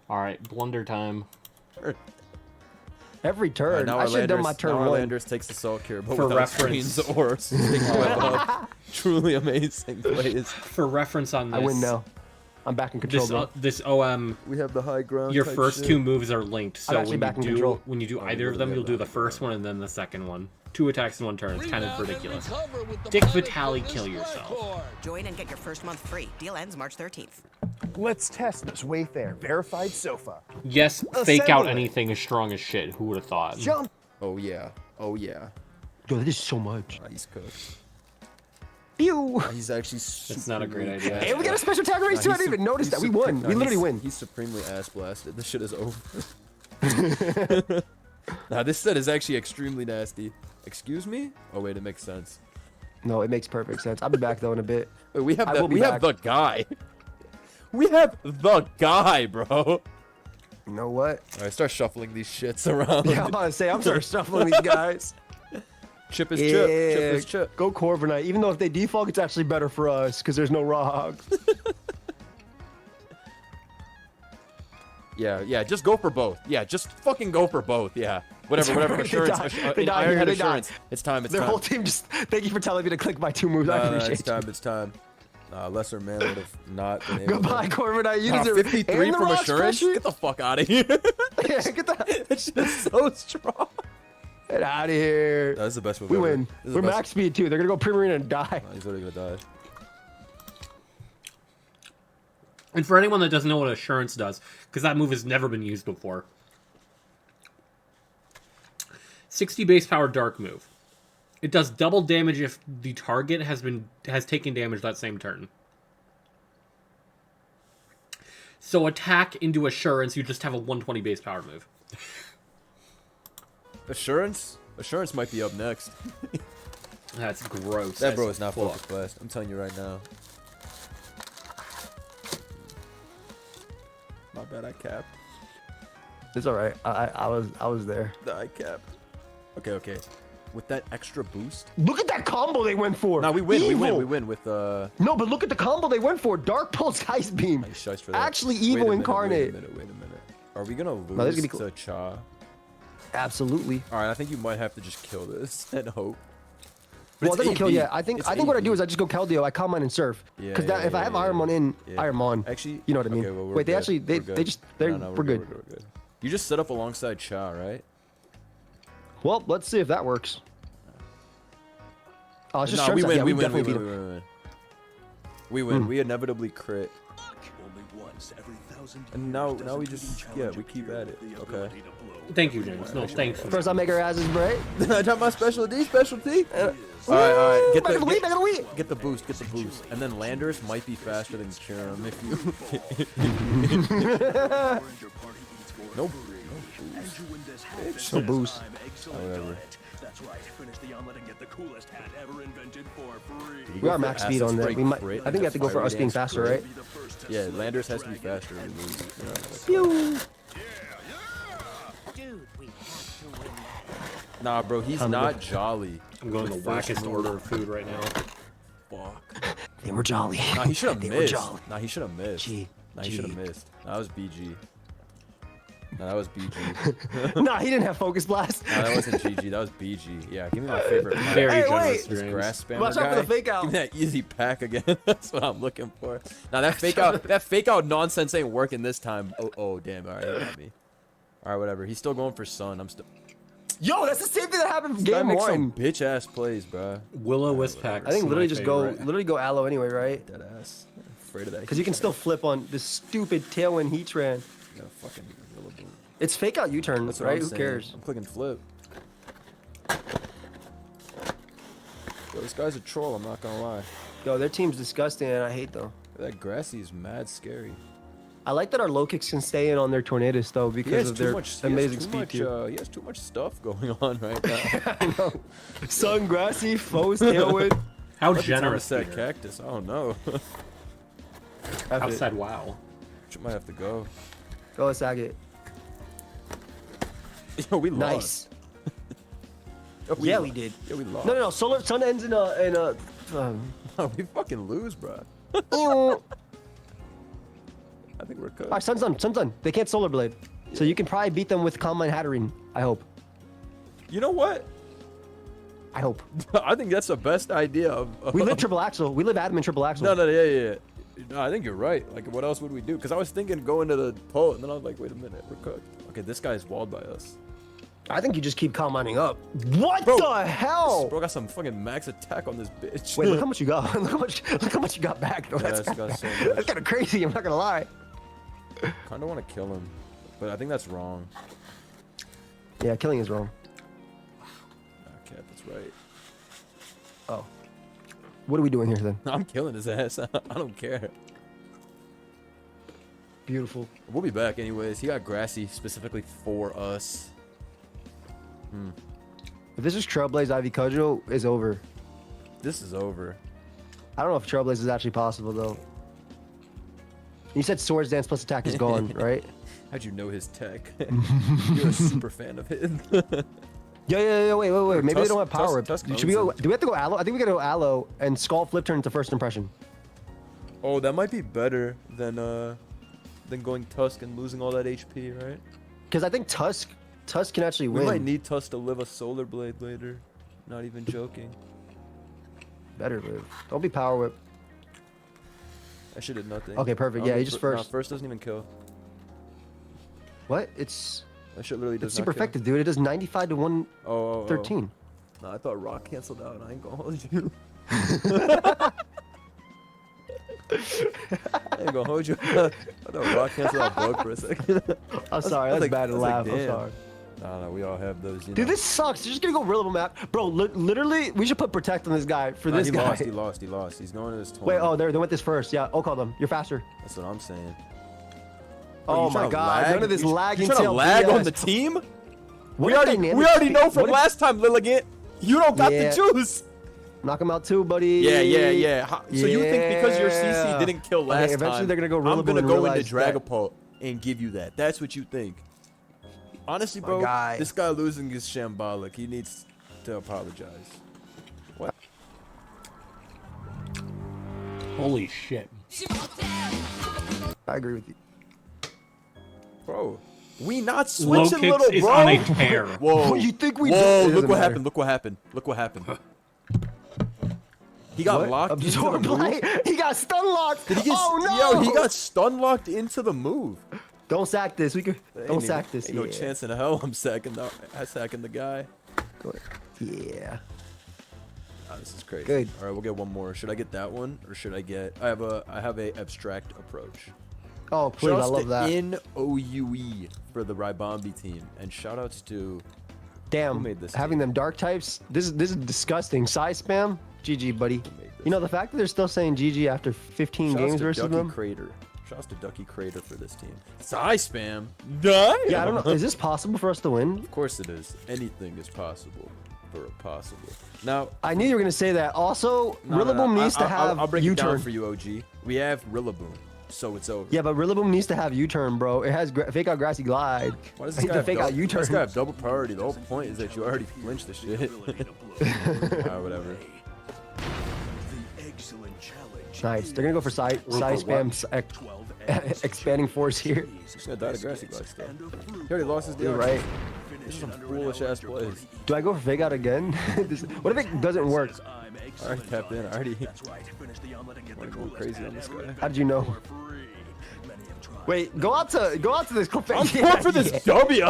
Alright, blunder time. Every turn. Now I should have done my turn one. Landers takes the Soul Cure, but For without reference. screens or sticking weapon up. Truly amazing plays. For reference on this. I win now. I'm back in control. This OM. We have the high ground. Your type first shit. two moves are linked, so actually back in when control. you do either of them, you'll do the first one and then the second one. 2 attacks in 1 turn. It's kind of ridiculous. Dick Vitale, kill yourself. Join and get your first month free. Deal ends March 13th. Let's test this Wayfair verified sofa. Yes, fake out Assembly. anything is strong as shit. Who would have thought? Jump. Oh yeah. Oh yeah. Yo, that is so much. He's cooked. Pew. He's actually. That's not a great idea. Hey, we got a special attack race too. I didn't even notice that. We won. We literally win. He's supremely ass blasted. This shit is over. Nah, this set is actually extremely nasty. Excuse me? Oh wait, it makes sense. No, it makes perfect sense. I'll be back though in a bit. Wait, we have I the will be we have back. the guy. We have the guy, bro. You know what? All right, start shuffling these shits around. Yeah, I'm about to say I'm starting shuffling these guys. Chip is chip. Chip is chip. Go Corviknight. Even though if they default, it's actually better for us because there's no rocks. Yeah, just go for both. Yeah, just fucking go for both. Yeah, whatever. They Assurance, died. They died Ironhead here, they assurance. died. It's time. It's Their time. whole team just. Thank you for telling me to click my 2 moves. I appreciate it's time. It's time. Lesser man would have not been able. Goodbye, to... Corviknight. You deserve 53 and the from rocks assurance. pressure. Get the fuck out of here. Yeah, get That shit is so strong. Get out of here. That's the best move We ever. win. This is We're the best- max speed too. They're gonna go Primarina and die. He's literally gonna die. And for anyone that doesn't know what Assurance does, because that move has never been used before. 60 base power dark move. It does double damage if the target has taken damage that same turn. So attack into Assurance, you just have a 120 base power move. Assurance might be up next. That's gross. That bro is as not fuck. focus blast. I'm telling you right now. My bad, I capped. It's all right. I was there. I capped. Okay. With that extra boost. Look at that combo they went for. No, we win. Evil. We win with No, but look at the combo they went for. Dark Pulse Ice Beam. Nice shots for that. Actually, Wait a evil minute, incarnate. Wait a minute. Are we gonna lose No, this is gonna be to Cha? Absolutely. All right, I think you might have to just kill this and hope. Well, it doesn't kill yet. yet. I think what I do is I just go Keldeo, I Calm Mine and Surf. Because if I have Ironmon in, Ironmon. Actually, you know what I mean. okay, well, we're Wait, they good. actually We're they good. just No, we're good. We're good. You just set up alongside Cha, right? Well, let's see if that works. Oh, it's just No, we Sherm's- win. yeah, we definitely beat him. win. We win. We inevitably crit. And now we just we keep at it. Okay. Thank you, James. No, thanks. First I make her asses bright. I got my specialty. All right. Get the boost. And then Landers might be faster than Cherim if you. Nope. No boost. Whatever. That's right. Finish the omelet and get the coolest hat ever invented for free. We are max speed on that. We might. I think we have to go for us being faster, right? Yeah, Landers has to be faster. Pew. Nah, bro, he's not jolly. I'm going to the wackest order of food right now. Fuck. They were jolly. Nah, he should have They were missed. jolly. Nah, he should have missed. G. Nah, he should have missed. Nah, that was BG. Nah, that was BG. Nah, he didn't have Focus Blast. Nah, that wasn't GG. That was BG. Yeah, give me my favorite. pack. Very Hey, generous wait. This dreams. grass spammer Watch out for guy. the fake out. Give me that easy pack again. That's what I'm looking for. Now that fake out nonsense ain't working this time. Oh damn. All right, he got me. All right, whatever. He's still going for Sun. I'm still. Yo, that's the same thing that happened from This guy game makes some one. bitch ass plays, bro. Will-O-Wisp pack. I think literally my just favorite. go Aloe anyway, right? Dead ass. I'm afraid of that. Because you can still flip on this stupid Tailwind Heatran. Yeah, fucking. It's fake out U-turn, That's what right? I'm Who saying. cares? I'm clicking flip. Yo, this guy's a troll. I'm not gonna lie. Yo, their team's disgusting and I hate them. That Grassy is mad scary. I like that our low kicks can stay in on their tornadoes though because of their amazing speed tier. He has too much stuff going on right now. I know. Sun, Grassy, Foes, Tailwind. How Might be time to generous set here. Cactus. I don't know. Outside WoW. Might have to go. Go, let's sag it. Yo, we Nice. lost. Yeah, we did. Yeah, we lost. No, Solar Sun ends in a. We fucking lose, bro. I think we're good. Alright, Sun's done. They can't Solar Blade. So you can probably beat them with Combine Hatterene, I hope. You know what? I hope. I think that's the best idea of... We live triple axle. We live admin triple axle. No, yeah. No, I think you're right. Like, what else would we do? Because I was thinking going to the pole, and then I was like, wait a minute, we're cooked. Okay, this guy's walled by us. I think you just keep combining up. What Bro, the hell? Bro got some fucking max attack on this bitch. Wait, look how much you got. look how much you got back. Though. Yeah, That's got so much. that's kind of crazy. I'm not gonna lie. Kind of want to kill him, but I think that's wrong. Yeah, killing is wrong. Okay, that's right. Oh. What are we doing here then? I'm killing his ass. I don't care. Beautiful. We'll be back anyways. He got Grassy specifically for us. If this is Trailblaze Ivy Kojo, is over. This is over. I don't know if Trailblaze is actually possible though. You said Swords Dance plus attack is gone, right? How'd you know his tech? You're a super fan of his. Yeah, wait. Maybe they don't have power whip. Tusk Should we go? owns Do we have to go Aloe? I think we gotta go Aloe and Skull Flip turn into first impression. Oh, that might be better than going Tusk and losing all that HP, right? Because I think Tusk can actually We win. might need Tusk to live a Solar Blade later. Not even joking. Better live. Don't be power whip. That shit did nothing. Okay, perfect. Yeah, he just first. Nah, first doesn't even kill. What? It's That shit literally does it's not super kill. effective, dude. It does 95 to 113. Nah, I thought Rock canceled out. I ain't gonna hold you. I ain't gonna hold you. I thought Rock canceled out Bug for a second. I'm sorry, that's bad to laugh. I'm sorry. Nah, we all have those. You Dude, know. this sucks. You're just gonna go Rillable map, bro. Literally, we should put Protect on this guy for Nah, this he guy. lost. He lost. He's going to his 20. Wait, oh, they went this first. Yeah, call them. You're faster. That's what I'm saying. Oh you my trying to god, lag? none of this You lagging. trying to tail lag BS. on the team? What We if already dynamic know speed- from what if- last time, Lilligant. You don't got Yeah. the juice. Knock him out too, buddy. Yeah. So you think because your CC didn't kill last Okay, eventually time, they're gonna go I'm Rillable gonna and go into realize that- Dragapult and give you that. That's what you think. Honestly, My bro, guy. this guy losing is shambolic. He needs to apologize. What? Holy shit. I agree with you. Bro, we not Low switching, kicks little is bro. on a tear. Whoa. You think we Whoa, do? It look doesn't what matter. happened. Look what happened. Look what happened. He got What? locked into the Absorb move. light. He got stun locked. Did he get, Oh no! Yo, he got stun locked into the move. Don't sack this. We could. Don't Ain't sack even- this. Ain't no Yeah. chance in hell I'm sacking the guy. Yeah. Oh, this is crazy. Good. All right, we'll get one more. Should I get that one or should I get? I have a abstract approach. Oh please, I Shoutouts E love to that. NOUE for the Rybombi team, and shoutouts to Damn. who made this Having team? them dark types. This is disgusting. Size spam. GG, buddy. You know the fact that they're still saying GG after 15 Shoutouts games to versus Ducky them. Crater. Shouts to Ducky Crater for this team. Size spam. Damn. Yeah, I don't know. Is this possible for us to win? Of course it is. Anything is possible for a possible. Now, I knew you were gonna say that. Also, Rillaboom needs to have I'll break it down U-turn. for you, OG. We have Rillaboom, so it's over. Yeah, but Rillaboom needs to have U-turn, bro. It has fake out Grassy Glide. Why does I this need guy to have fake out double, U-turn. This guy have double priority. The whole point is that you already flinched the shit. Alright, whatever. Nice. They're gonna go for size spam, expanding force here. He's gonna die to Grassy Glide still. He already lost his You're deal. right. This is some foolish ass plays. Do I go for fake out again? What if it doesn't work? I already tapped in. I already went going crazy on this guy. How did you know? Wait, go out to this clip. I'm going for this W.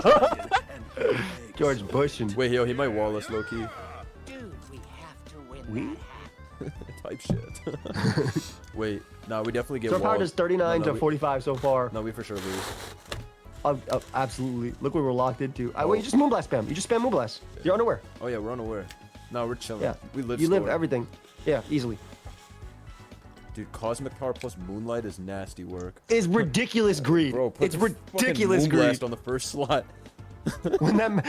George Bush and Wait, yo, he might wall us low key. we. Type shit. Wait, nah, we definitely get So far, walled. just 39 No, to we- 45 so far. No, we for sure lose. Absolutely. Look what we're locked into. Wait, you just Moonblast spam. You just spam Moonblast. You're unaware. Oh yeah, we're unaware. No, we're chilling. Yeah. We live. You live store. everything. Yeah, easily. Dude, Cosmic Power plus Moonlight is nasty work. It's ridiculous greed. Bro, put it's the ridiculous fucking Moonblast greed. on the first slot. when that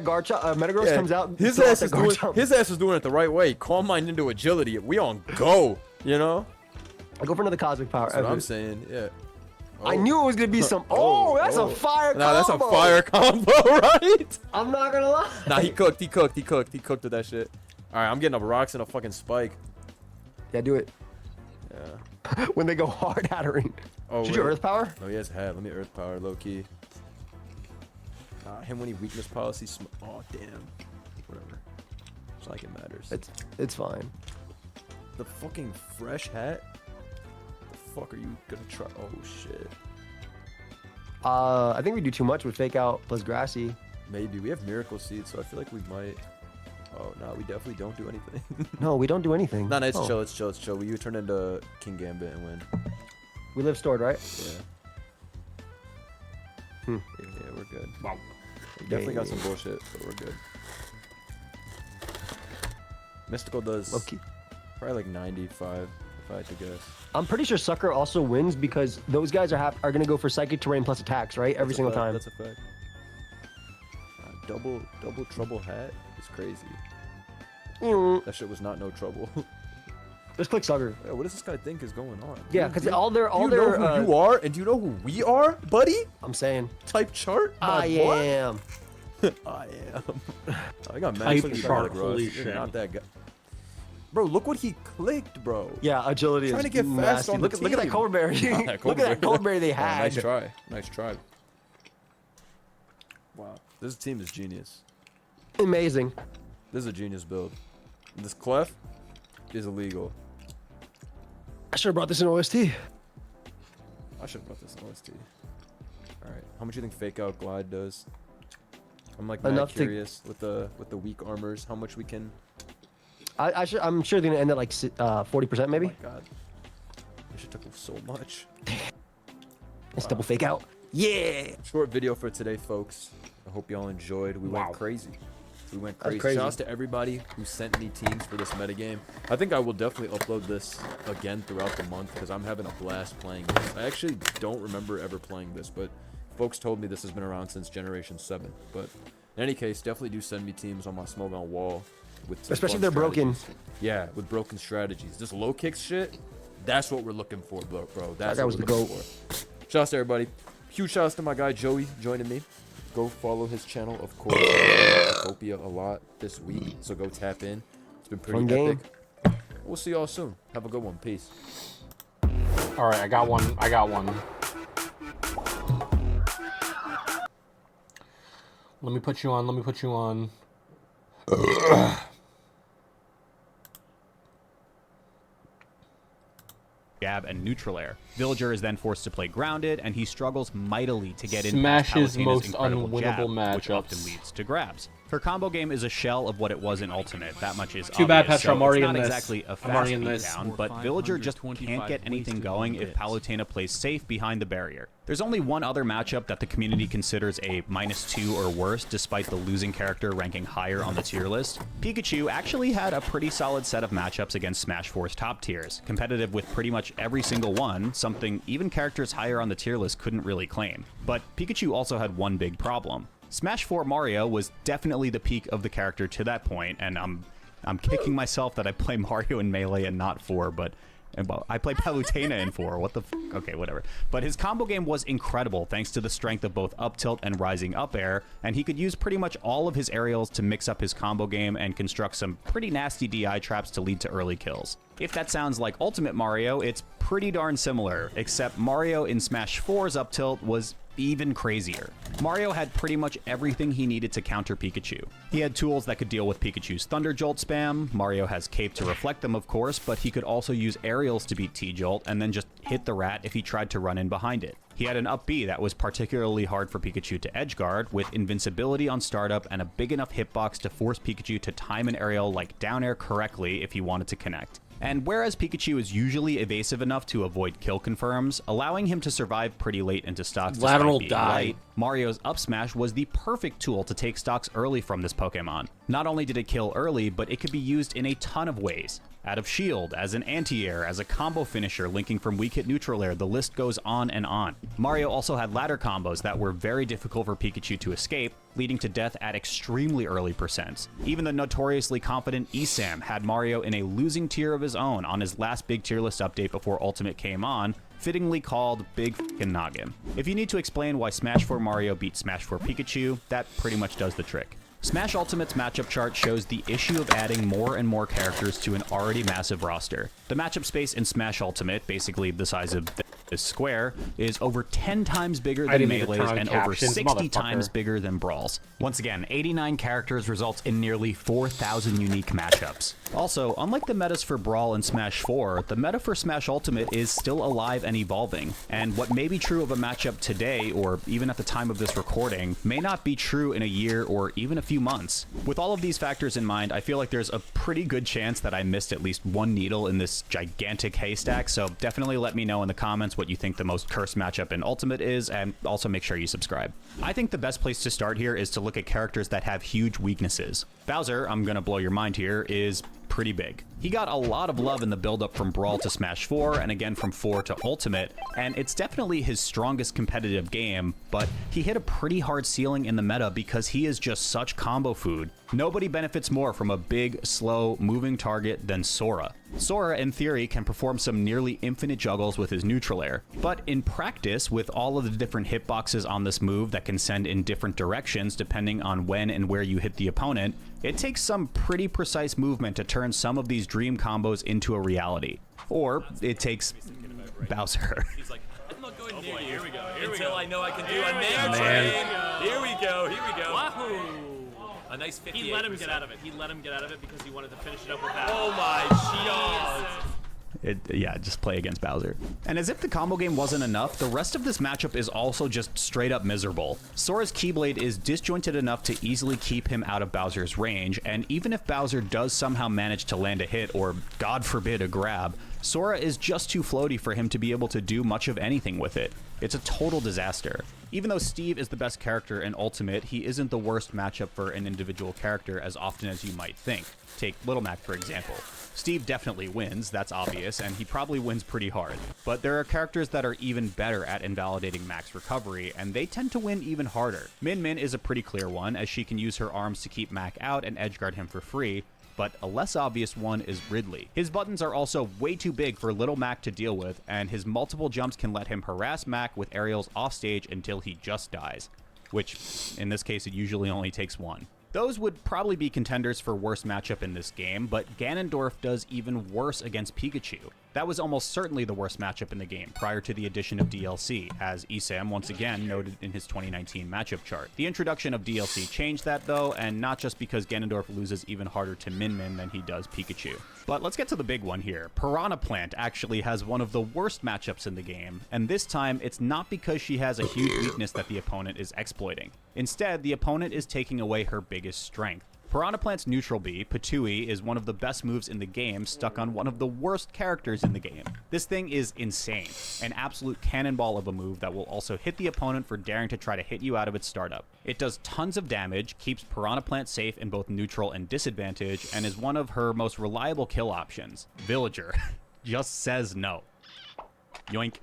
Garchomp Metagross comes out, his throw out ass the is doing Garchomp. his ass is doing it the right way. Calm Mind into agility. We on go. You know. I go for another Cosmic Power. That's what I'm saying. Yeah. I knew it was gonna be some. Oh, that's a fire combo. Nah, that's a fire combo, right? I'm not gonna lie. Nah, he cooked with that shit. All right, I'm getting up rocks and a fucking spike. Yeah, do it. Yeah. When they go hard hattering. Oh, Should you Earth Power? Oh, he has hat. Let me Earth Power, low key. Nah, him when he weakness policy. Oh, damn. Whatever. It's like it matters. It's fine. The fucking fresh hat. The fuck are you gonna try? Oh shit. I think we do too much with Fake Out plus Grassy. Maybe we have Miracle Seed, so I feel like we might. Oh no, we definitely don't do anything. No, we don't do anything. No, it's chill. It's chill. It's chill. You turn into King Gambit and win. We live stored, right? Yeah. Yeah, we're good. Wow. We definitely got some bullshit, but we're good. Mystical does probably like 95, if I had to guess. I'm pretty sure Sucker also wins because those guys are gonna go for Psychic Terrain plus attacks, right? Every single time. That's a fact. Double trouble hat is crazy. That shit was not no trouble. Just click Sucker. Yeah, what does this guy think is going on? Yeah, because all their do you know who you are, and do you know who we are, buddy? I'm saying. Type chart. I am. I am. I got Type max chart. Holy shit. You're not that guy. Bro, look what he clicked, bro. Yeah, agility Trying is to get fast nasty. on Look at that Cold Berry. Look at that Cold Berry they had. Nice try. Nice try. Wow. This team is genius. Amazing. This is a genius build. This Clef is illegal. I should have brought this in OST. I should have brought this in OST. Alright. How much do you think Fake Out Glide does? I'm like mad curious with the weak armors, how much we can. I'm sure they're gonna end at like 40% maybe. Oh my god. This shit took so much. Let's double Fake Out. Yeah. Short video for today, folks. I hope y'all enjoyed. We went crazy. We went crazy. Crazy. Shout out to everybody who sent me teams for this metagame. I think I will definitely upload this again throughout the month because I'm having a blast playing this. I actually don't remember ever playing this, but folks told me this has been around since Generation 7. But in any case, definitely do send me teams on my Smogon wall. With especially if they're broken. Yeah, with broken strategies. This low kick shit, that's what we're looking for, bro. That's that what was we're the looking GOAT. for. Shouts to everybody. Huge shouts to my guy Joey joining me. Go follow his channel, of course. Utopia a lot this week, so go tap in. It's been pretty epic. We'll see y'all soon. Have a good one. Peace. All right, I got one. Let me put you on. Jab and neutral air. Villager is then forced to play grounded, and he struggles mightily to get in Smash's Palutena's most incredible unwinnable jab, which matchups. often leads to grabs. Her combo game is a shell of what it was in Ultimate. That much is Too bad, obvious, Petra. so I'm already it's in not this. exactly a I'm fast already in this. beatdown, but Villager just can't get anything going if Palutena plays safe behind the barrier. There's only one other matchup that the community considers a -2 or worse, despite the losing character ranking higher on the tier list. Pikachu actually had a pretty solid set of matchups against Smash 4's top tiers, competitive with pretty much every single one, something even characters higher on the tier list couldn't really claim. But Pikachu also had one big problem. Smash 4 Mario was definitely the peak of the character to that point, and I'm kicking myself that I play Mario in Melee and not 4, but I play Palutena in 4. What the okay, whatever. But his combo game was incredible thanks to the strength of both up tilt and rising up air, and he could use pretty much all of his aerials to mix up his combo game and construct some pretty nasty DI traps to lead to early kills. If that sounds like Ultimate Mario, it's pretty darn similar, except Mario in Smash 4's up tilt was even crazier. Mario had pretty much everything he needed to counter Pikachu. He had tools that could deal with Pikachu's Thunder Jolt spam. Mario has Cape to reflect them, of course, but he could also use aerials to beat T-Jolt and then just hit the rat if he tried to run in behind it. He had an up B that was particularly hard for Pikachu to edgeguard, with invincibility on startup and a big enough hitbox to force Pikachu to time an aerial like down air correctly if he wanted to connect. And whereas Pikachu is usually evasive enough to avoid kill confirms, allowing him to survive pretty late into stocks Lateral despite being die. light, Mario's up smash was the perfect tool to take stocks early from this Pokemon. Not only did it kill early, but it could be used in a ton of ways. out of shield, as an anti-air, as a combo finisher linking from weak hit neutral air, the list goes on and on. Mario also had ladder combos that were very difficult for Pikachu to escape, leading to death at extremely early percents. Even the notoriously confident ESAM had Mario in a losing tier of his own on his last big tier list update before Ultimate came on, fittingly called Big F***ing Noggin. If you need to explain why Smash 4 Mario beat Smash 4 Pikachu, that pretty much does the trick. Smash Ultimate's matchup chart shows the issue of adding more and more characters to an already massive roster. The matchup space in Smash Ultimate, basically the size of this square, is over 10 times bigger than Melee's and over 60 times bigger than Brawl's. Once again, 89 characters results in nearly 4,000 unique matchups. Also, unlike the metas for Brawl and Smash 4, the meta for Smash Ultimate is still alive and evolving, and what may be true of a matchup today, or even at the time of this recording, may not be true in a year or even a few months. With all of these factors in mind, I feel like there's a pretty good chance that I missed at least one needle in this gigantic haystack, so definitely let me know in the comments what you think the most cursed matchup in Ultimate is, and also make sure you subscribe. I think the best place to start here is to look at characters that have huge weaknesses. Bowser, I'm gonna blow your mind here, is pretty big. He got a lot of love in the build-up from Brawl to Smash 4, and again from 4 to Ultimate, and it's definitely his strongest competitive game, but he hit a pretty hard ceiling in the meta because he is just such combo food. Nobody benefits more from a big, slow, moving target than Sora. Sora, in theory, can perform some nearly infinite juggles with his neutral air, but in practice, with all of the different hitboxes on this move that can send in different directions depending on when and where you hit the opponent, it takes some pretty precise movement to turn some of these dream combos into a reality. Or it takes Bowser. He's like, I'm not going near you. Here we go. Until I know I can do a man train. Here we go. Here we go. Wahoo! A nice 58%. He let him get out of it. He let him get out of it because he wanted to finish it up with that. Oh my god. Yeah, just play against Bowser. And as if the combo game wasn't enough, the rest of this matchup is also just straight up miserable. Sora's Keyblade is disjointed enough to easily keep him out of Bowser's range, and even if Bowser does somehow manage to land a hit or, God forbid, a grab, Sora is just too floaty for him to be able to do much of anything with it. It's a total disaster. Even though Steve is the best character in Ultimate, he isn't the worst matchup for an individual character as often as you might think. Take Little Mac, for example. Steve definitely wins, that's obvious, and he probably wins pretty hard. But there are characters that are even better at invalidating Mac's recovery, and they tend to win even harder. Min Min is a pretty clear one, as she can use her arms to keep Mac out and edgeguard him for free, but a less obvious one is Ridley. His buttons are also way too big for Little Mac to deal with, and his multiple jumps can let him harass Mac with aerials offstage until he just dies, which, in this case, it usually only takes one. Those would probably be contenders for worst matchup in this game, but Ganondorf does even worse against Pikachu. That was almost certainly the worst matchup in the game prior to the addition of DLC, as Esam once again noted in his 2019 matchup chart. The introduction of DLC changed that though, and not just because Ganondorf loses even harder to Min Min than he does Pikachu. But let's get to the big one here. Piranha Plant actually has one of the worst matchups in the game, and this time it's not because she has a huge weakness that the opponent is exploiting. Instead, the opponent is taking away her biggest strength. Piranha Plant's neutral B, Patui, is one of the best moves in the game, stuck on one of the worst characters in the game. This thing is insane, an absolute cannonball of a move that will also hit the opponent for daring to try to hit you out of its startup. It does tons of damage, keeps Piranha Plant safe in both neutral and disadvantage, and is one of her most reliable kill options. Villager just says no. Yoink.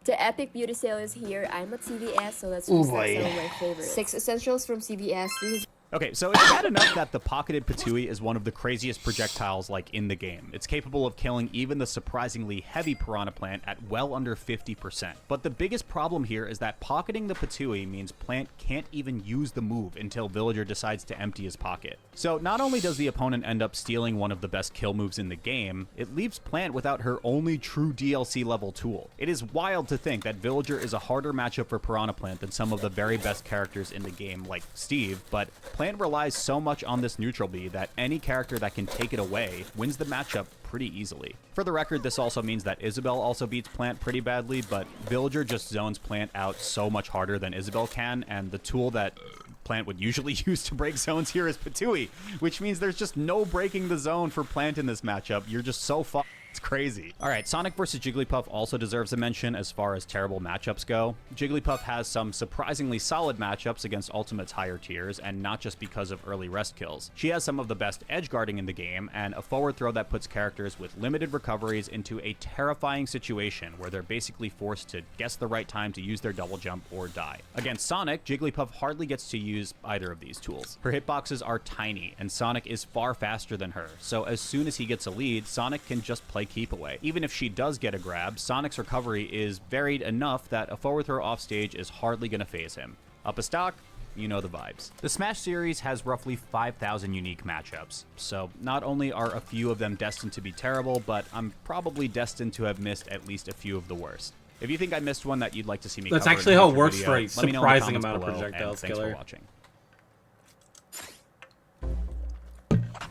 The Epic Beauty Sale is here. I'm at CVS, so let's choose some of my favorites. 6 essentials from CVS. This is Okay, so it's bad enough that the pocketed Patui is one of the craziest projectiles like in the game. It's capable of killing even the surprisingly heavy Piranha Plant at well under 50%. But the biggest problem here is that pocketing the Patui means Plant can't even use the move until Villager decides to empty his pocket. So not only does the opponent end up stealing one of the best kill moves in the game, it leaves Plant without her only true DLC level tool. It is wild to think that Villager is a harder matchup for Piranha Plant than some of the very best characters in the game like Steve, but Plant relies so much on this neutral B that any character that can take it away wins the matchup pretty easily. For the record, this also means that Isabelle also beats Plant pretty badly, but Villager just zones Plant out so much harder than Isabelle can, and the tool that Plant would usually use to break zones here is Patui, which means there's just no breaking the zone for Plant in this matchup. You're just so fucked. It's crazy. All right, Sonic vs. Jigglypuff also deserves a mention as far as terrible matchups go. Jigglypuff has some surprisingly solid matchups against Ultimate's higher tiers, and not just because of early rest kills. She has some of the best edge guarding in the game, and a forward throw that puts characters with limited recoveries into a terrifying situation where they're basically forced to guess the right time to use their double jump or die. Against Sonic, Jigglypuff hardly gets to use either of these tools. Her hitboxes are tiny, and Sonic is far faster than her, so as soon as he gets a lead, Sonic can just play keep away. Even if she does get a grab, Sonic's recovery is varied enough that a forward throw off stage is hardly going to phase him. Up a stock, you know the vibes. The Smash series has roughly 5,000 unique matchups, so not only are a few of them destined to be terrible, but I'm probably destined to have missed at least a few of the worst. If you think I missed one that you'd like to see me cover, that's actually how it works video, for a let me know in the surprising comments amount of below, projectiles, and thanks Killer. for watching.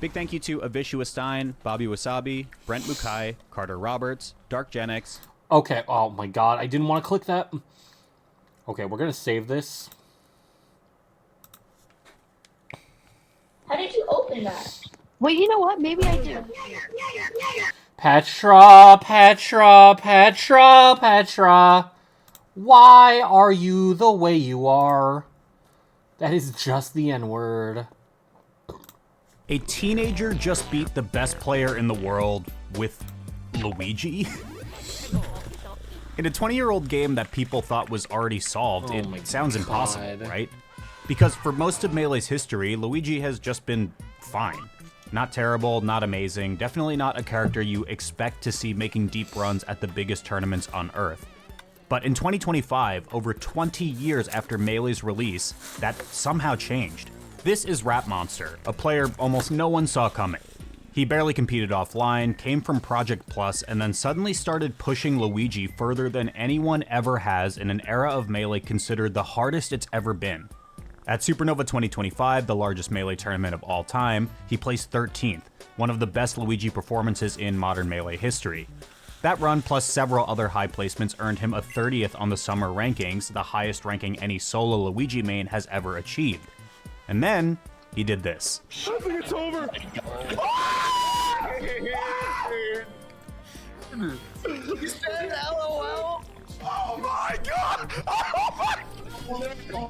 Big thank you to Avishua Stein, Bobby Wasabi, Brent Mukai, Carter Roberts, Dark Genix. Okay, oh my god, I didn't want to click that. Okay, we're gonna save this. How did you open that? Well, you know what? Maybe I do. Petra, Petra, Petra, Petra. Why are you the way you are? That is just the N-word. A teenager just beat the best player in the world with Luigi? In a 20-year-old game that people thought was already solved, it sounds impossible, right? Because for most of Melee's history, Luigi has just been fine. Not terrible, not amazing, definitely not a character you expect to see making deep runs at the biggest tournaments on Earth. But in 2025, over 20 years after Melee's release, that somehow changed. This is Rap Monster, a player almost no one saw coming. He barely competed offline, came from Project Plus, and then suddenly started pushing Luigi further than anyone ever has in an era of Melee considered the hardest it's ever been. At Supernova 2025, the largest Melee tournament of all time, he placed 13th, one of the best Luigi performances in modern Melee history. That run plus several other high placements earned him a 30th on the summer rankings, the highest ranking any solo Luigi main has ever achieved. And then, he did this. I think it's over. You said LOL? Oh my god! Oh my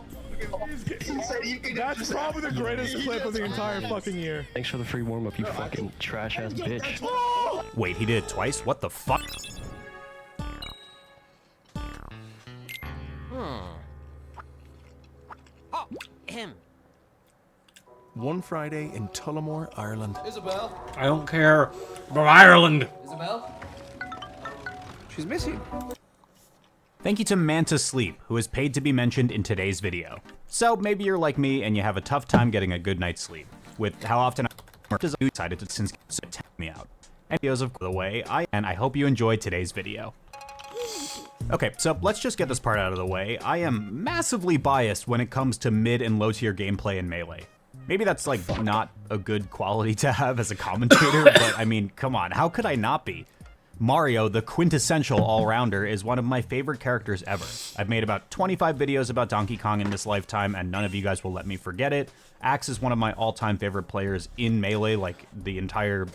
That's probably the greatest clip of the entire fucking year. Thanks for the free warm-up, you fucking trash-ass bitch. Wait, he did it twice? What the fuck? One Friday in Tullamore, Ireland. Isabel? I don't care about Ireland. Isabel? She's missing. Thank you to Manta Sleep, who is paid to be mentioned in today's video. So maybe you're like me and you have a tough time getting a good night's sleep. With how often I decided to since tell me out. And videos of the way, I hope you enjoyed today's video. Okay, so let's just get this part out of the way. I am massively biased when it comes to mid and low tier gameplay in Melee. Maybe that's like not a good quality to have as a commentator, but I mean, come on, how could I not be? Mario, the quintessential all-rounder, is one of my favorite characters ever. I've made about 25 videos about Donkey Kong in this lifetime, and none of you guys will let me forget it. Axe is one of my all-time favorite players in Melee, like the entire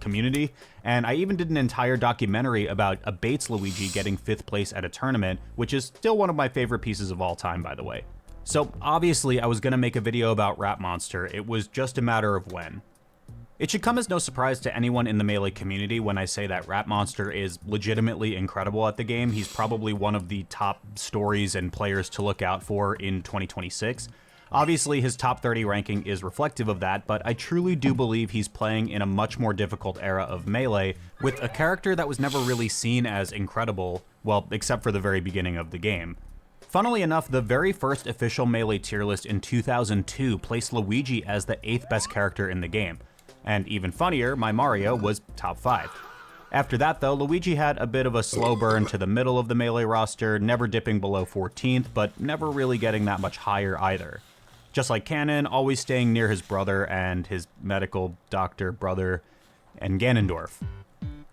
community. And I even did an entire documentary about a Bates Luigi getting 5th place at a tournament, which is still one of my favorite pieces of all time, by the way. So obviously I was gonna make a video about Rap Monster. It was just a matter of when. It should come as no surprise to anyone in the Melee community when I say that Rap Monster is legitimately incredible at the game. He's probably one of the top stories and players to look out for in 2026. Obviously, his top 30 ranking is reflective of that, but I truly do believe he's playing in a much more difficult era of Melee, with a character that was never really seen as incredible, well, except for the very beginning of the game. Funnily enough, the very first official Melee tier list in 2002 placed Luigi as the 8th best character in the game. And even funnier, my Mario was top 5. After that though, Luigi had a bit of a slow burn to the middle of the Melee roster, never dipping below 14th, but never really getting that much higher either. Just like Ganon, always staying near his brother and his medical doctor brother, and Ganondorf.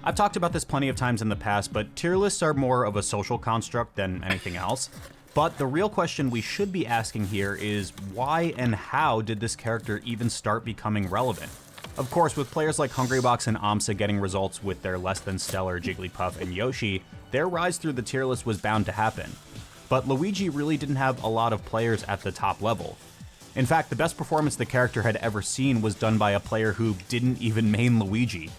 I've talked about this plenty of times in the past, but tier lists are more of a social construct than anything else. But the real question we should be asking here is why and how did this character even start becoming relevant? Of course, with players like Hungrybox and Amsa getting results with their less than stellar Jigglypuff and Yoshi, their rise through the tier list was bound to happen. But Luigi really didn't have a lot of players at the top level. In fact, the best performance the character had ever seen was done by a player who didn't even main Luigi.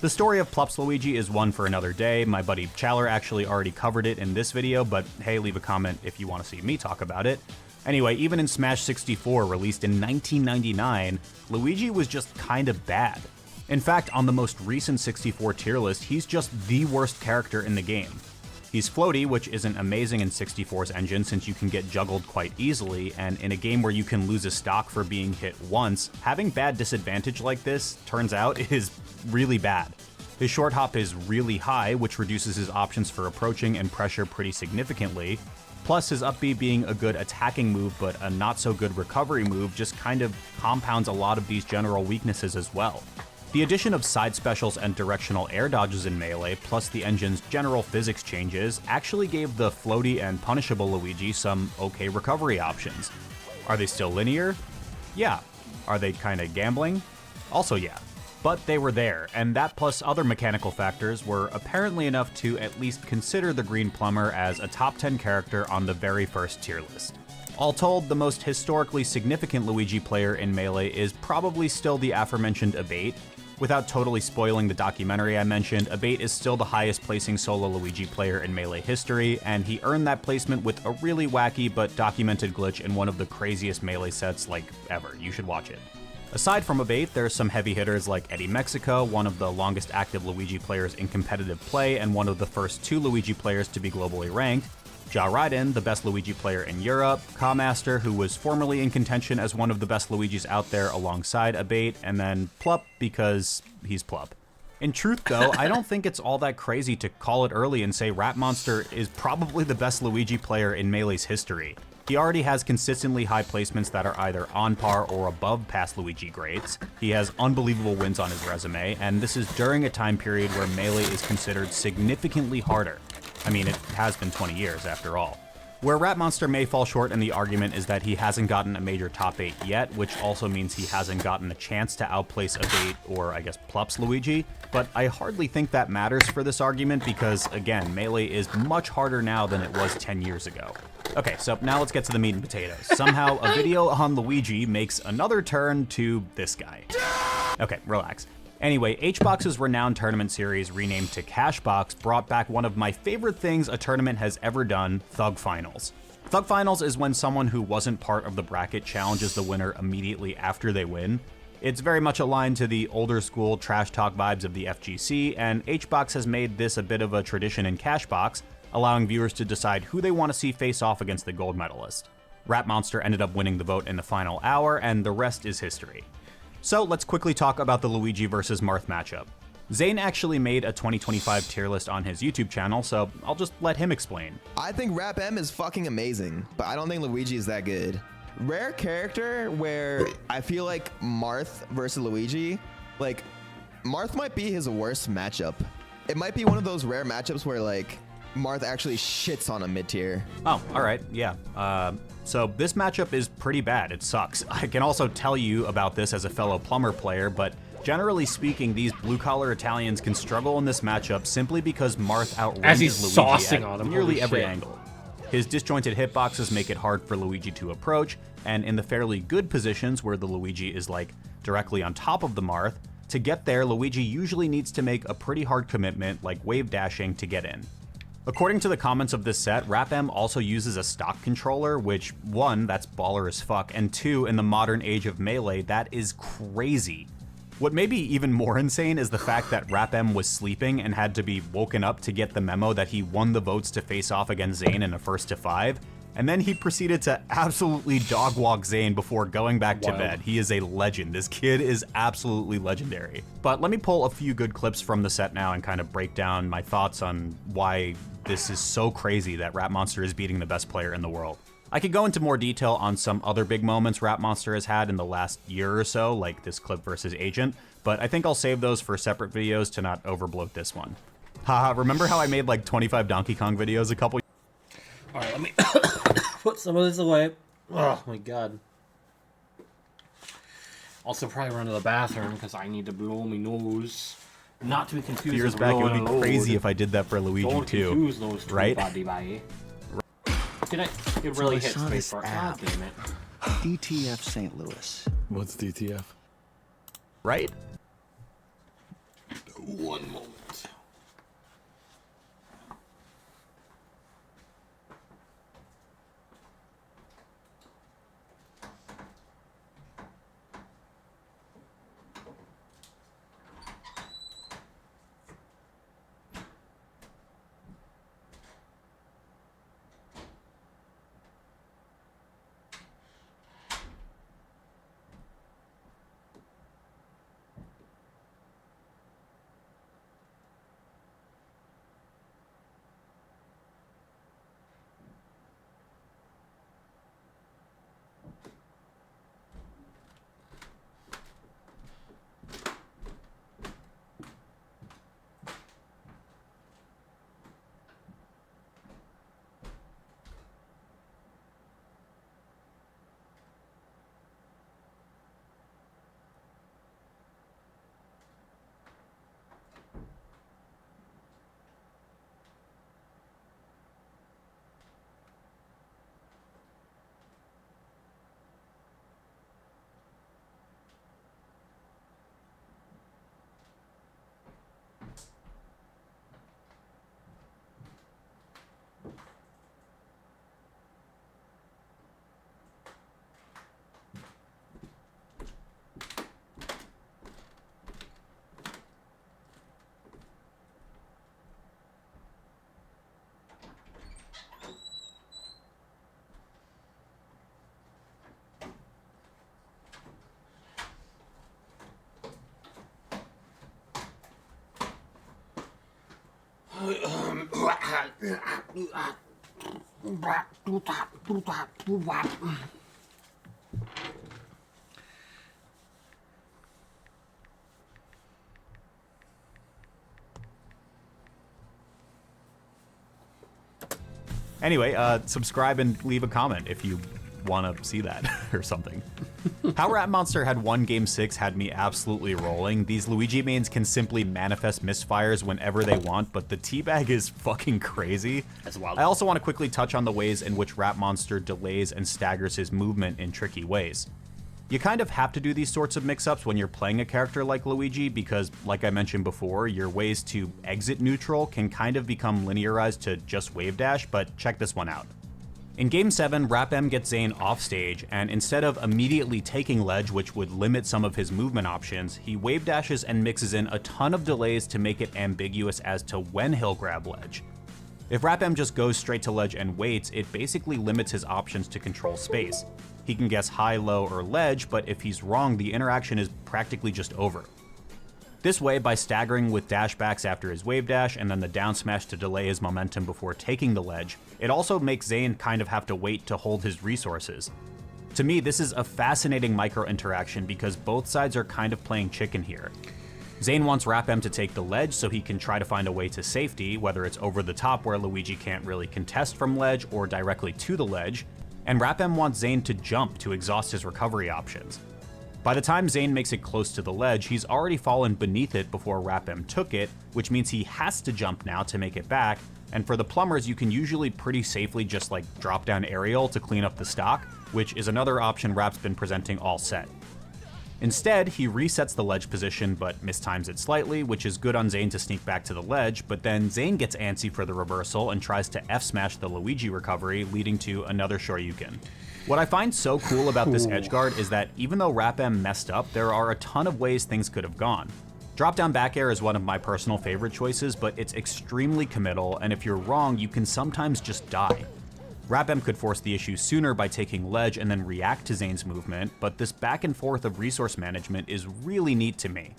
The story of Plups Luigi is one for another day. My buddy Challer actually already covered it in this video, but hey, leave a comment if you want to see me talk about it. Anyway, even in Smash 64, released in 1999, Luigi was just kind of bad. In fact, on the most recent 64 tier list, he's just the worst character in the game. He's floaty, which isn't amazing in 64's engine since you can get juggled quite easily, and in a game where you can lose a stock for being hit once, having bad disadvantage like this, turns out, is really bad. His short hop is really high, which reduces his options for approaching and pressure pretty significantly. Plus, his up B being a good attacking move but a not so good recovery move just kind of compounds a lot of these general weaknesses as well. The addition of side specials and directional air dodges in Melee, plus the engine's general physics changes, actually gave the floaty and punishable Luigi some okay recovery options. Are they still linear? Yeah. Are they kinda gambling? Also yeah. But they were there, and that plus other mechanical factors were apparently enough to at least consider the Green Plumber as a top 10 character on the very first tier list. All told, the most historically significant Luigi player in Melee is probably still the aforementioned Abate. Without totally spoiling the documentary I mentioned, Abate is still the highest placing solo Luigi player in Melee history, and he earned that placement with a really wacky but documented glitch in one of the craziest Melee sets like ever. You should watch it. Aside from Abate, there's some heavy hitters like Eddie Mexico, one of the longest active Luigi players in competitive play and one of the first 2 Luigi players to be globally ranked, Ja Raiden, the best Luigi player in Europe, Kamaster, who was formerly in contention as one of the best Luigis out there alongside Abate, and then Plup, because he's Plup. In truth though, I don't think it's all that crazy to call it early and say Ratmonster is probably the best Luigi player in Melee's history. He already has consistently high placements that are either on par or above past Luigi greats. He has unbelievable wins on his resume, and this is during a time period where Melee is considered significantly harder. I mean, it has been 20 years after all. Where Ratmonster may fall short in the argument is that he hasn't gotten a major top 8 yet, which also means he hasn't gotten a chance to outplace Abate or I guess Plups Luigi, but I hardly think that matters for this argument because, again, Melee is much harder now than it was 10 years ago. Okay, so now let's get to the meat and potatoes. Somehow, a video on Luigi makes another turn to this guy. Okay, relax. Anyway, HBox's renowned tournament series, renamed to Cashbox, brought back one of my favorite things a tournament has ever done, Thug Finals. Thug Finals is when someone who wasn't part of the bracket challenges the winner immediately after they win. It's very much aligned to the older school trash talk vibes of the FGC, and HBox has made this a bit of a tradition in Cashbox, allowing viewers to decide who they want to see face off against the gold medalist. Ratmonster ended up winning the vote in the final hour, and the rest is history. So let's quickly talk about the Luigi vs. Marth matchup. Zane actually made a 2025 tier list on his YouTube channel, so I'll just let him explain. I think Rap M is fucking amazing, but I don't think Luigi is that good. Rare character where I feel like Marth versus Luigi, like Marth might be his worst matchup. It might be one of those rare matchups where like Marth actually shits on a mid-tier. Oh, all right, yeah. So this matchup is pretty bad. It sucks. I can also tell you about this as a fellow Plumber player, but generally speaking, these blue-collar Italians can struggle in this matchup simply because Marth outranges Luigi at nearly every angle. His disjointed hitboxes make it hard for Luigi to approach, and in the fairly good positions where the Luigi is like directly on top of the Marth, to get there, Luigi usually needs to make a pretty hard commitment like wave dashing to get in. According to the comments of this set, Rap M also uses a stock controller, which 1, that's baller as fuck, and 2, in the modern age of Melee, that is crazy. What may be even more insane is the fact that Rap M was sleeping and had to be woken up to get the memo that he won the votes to face off against Zane in a 1-to-5, and then he proceeded to absolutely dog walk Zane before going back to bed. He is a legend. This kid is absolutely legendary. But let me pull a few good clips from the set now and kind of break down my thoughts on why this is so crazy that Ratmonster is beating the best player in the world. I could go into more detail on some other big moments Ratmonster has had in the last year or so, like this clip versus Agent, but I think I'll save those for separate videos to not overbloat this one. Haha, remember how I made like 25 Donkey Kong videos a couple? Alright, let me put some of this away. Oh my god. Also, probably run to the bathroom because I need to blow my nose. Not to be confused Fears with back, it would blowing be a load. crazy if I did that for Luigi Don't too. confuse those two, Right? buddy, bye. Did I? It really hit space bar. God damn it. DTF St. Louis. What's DTF? Right? One moment. Anyway, subscribe and leave a comment if you want to see that or something. How Rat Monster had won Game 6 had me absolutely rolling. These Luigi mains can simply manifest misfires whenever they want, but the teabag is fucking crazy. That's wild. I also want to quickly touch on the ways in which Rat Monster delays and staggers his movement in tricky ways. You kind of have to do these sorts of mix-ups when you're playing a character like Luigi because, like I mentioned before, your ways to exit neutral can kind of become linearized to just wave dash, but check this one out. In Game 7, Rap-M gets Zane off stage, and instead of immediately taking ledge, which would limit some of his movement options, he wave dashes and mixes in a ton of delays to make it ambiguous as to when he'll grab ledge. If Rap-M just goes straight to ledge and waits, it basically limits his options to control space. He can guess high, low, or ledge, but if he's wrong, the interaction is practically just over. This way, by staggering with dashbacks after his wave dash and then the down smash to delay his momentum before taking the ledge, it also makes Zane kind of have to wait to hold his resources. To me, this is a fascinating micro interaction because both sides are kind of playing chicken here. Zane wants Rap-M to take the ledge so he can try to find a way to safety, whether it's over the top where Luigi can't really contest from ledge or directly to the ledge, and Rap-M wants Zane to jump to exhaust his recovery options. By the time Zane makes it close to the ledge, he's already fallen beneath it before Rap-M took it, which means he has to jump now to make it back, and for the plumbers you can usually pretty safely just like drop down aerial to clean up the stock, which is another option Rap's been presenting all set. Instead, he resets the ledge position but mistimes it slightly, which is good on Zane to sneak back to the ledge, but then Zane gets antsy for the reversal and tries to F-smash the Luigi recovery, leading to another Shoryuken. What I find so cool about this edgeguard is that even though Rap-M messed up, there are a ton of ways things could have gone. Drop down back air is one of my personal favorite choices, but it's extremely committal, and if you're wrong, you can sometimes just die. Rap-M could force the issue sooner by taking ledge and then react to Zane's movement, but this back and forth of resource management is really neat to me.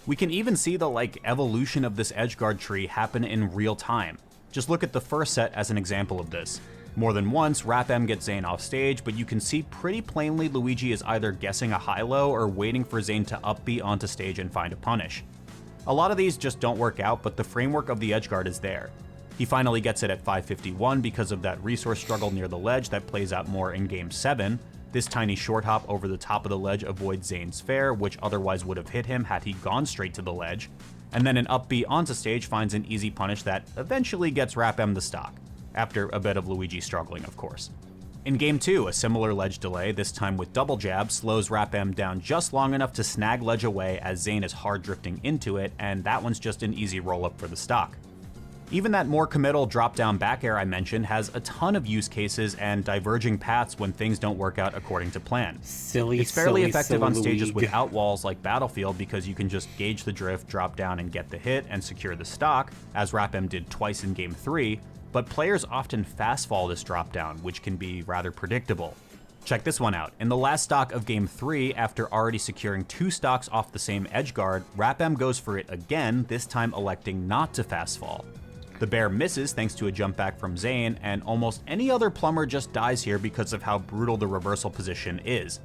We can even see the evolution of this edgeguard tree happen in real time. Just look at the first set as an example of this. More than once, Rap-M gets Zane off stage, but you can see pretty plainly Luigi is either guessing a high-low or waiting for Zane to up B onto stage and find a punish. A lot of these just don't work out, but the framework of the edgeguard is there. He finally gets it at 551 because of that resource struggle near the ledge that plays out more in Game 7, This tiny short hop over the top of the ledge avoids Zane's fair, which otherwise would have hit him had he gone straight to the ledge. And then an up B onto stage finds an easy punish that eventually gets RapM the stock, after a bit of Luigi struggling, of course. In Game 2, a similar ledge delay, this time with double jab, slows RapM down just long enough to snag ledge away as Zane is hard drifting into it, and that one's just an easy roll-up for the stock. Even that more committal drop-down back air I mentioned has a ton of use cases and diverging paths when things don't work out according to plan. It's fairly effective on stages without walls like Battlefield because you can just gauge the drift, drop down and get the hit and secure the stock, as RapM did twice in Game 3, but players often fast fall this drop down, which can be rather predictable. Check this one out. In the last stock of Game 3, after already securing 2 stocks off the same edge guard, RapM goes for it again, this time electing not to fast fall. The bear misses thanks to a jump back from Zane, and almost any other plumber just dies here because of how brutal the reversal position is.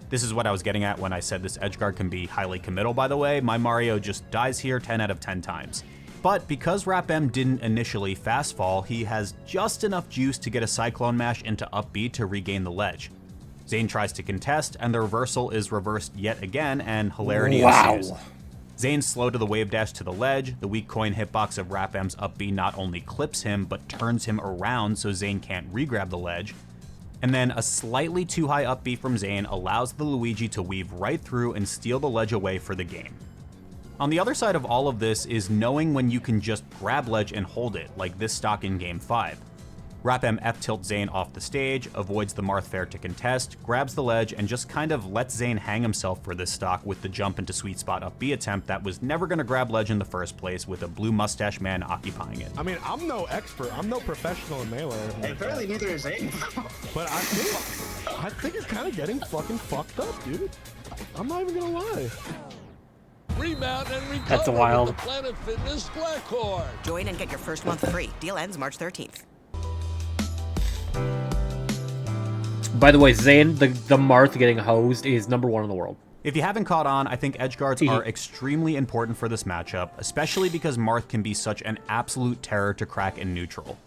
This is what I was getting at when I said this edgeguard can be highly committal, by the way. My Mario just dies here 10 out of 10 times. But because RapM didn't initially fast fall, he has just enough juice to get a Cyclone Mash into up B to regain the ledge. Zane tries to contest, and the reversal is reversed yet again, and hilarity ensues. Zane's slow to the wave dash to the ledge, the weak coin hitbox of RapM's up B not only clips him, but turns him around so Zane can't re-grab the ledge. And then a slightly too high up B from Zane allows the Luigi to weave right through and steal the ledge away for the game. On the other side of all of this is knowing when you can just grab ledge and hold it, like this stock in Game 5. RapM F-tilts Zane off the stage, avoids the Marth fair to contest, grabs the ledge, and just kind of lets Zane hang himself for this stock with the jump into sweet spot up B attempt that was never going to grab ledge in the first place with a blue mustache man occupying it. I mean, I'm no expert, I'm no professional in Melee. Hey, apparently neither is Zane. But I think it's kind of getting fucking fucked up, dude. I'm not even gonna lie. Remount and recover. That's wild. With the Planet Fitness Black Cord. Join and get your first month free. Deal ends March 13th. By the way, Zane, the Marth getting hosed is #1 in the world. If you haven't caught on, I think edgeguards are extremely important for this matchup, especially because Marth can be such an absolute terror to crack in neutral.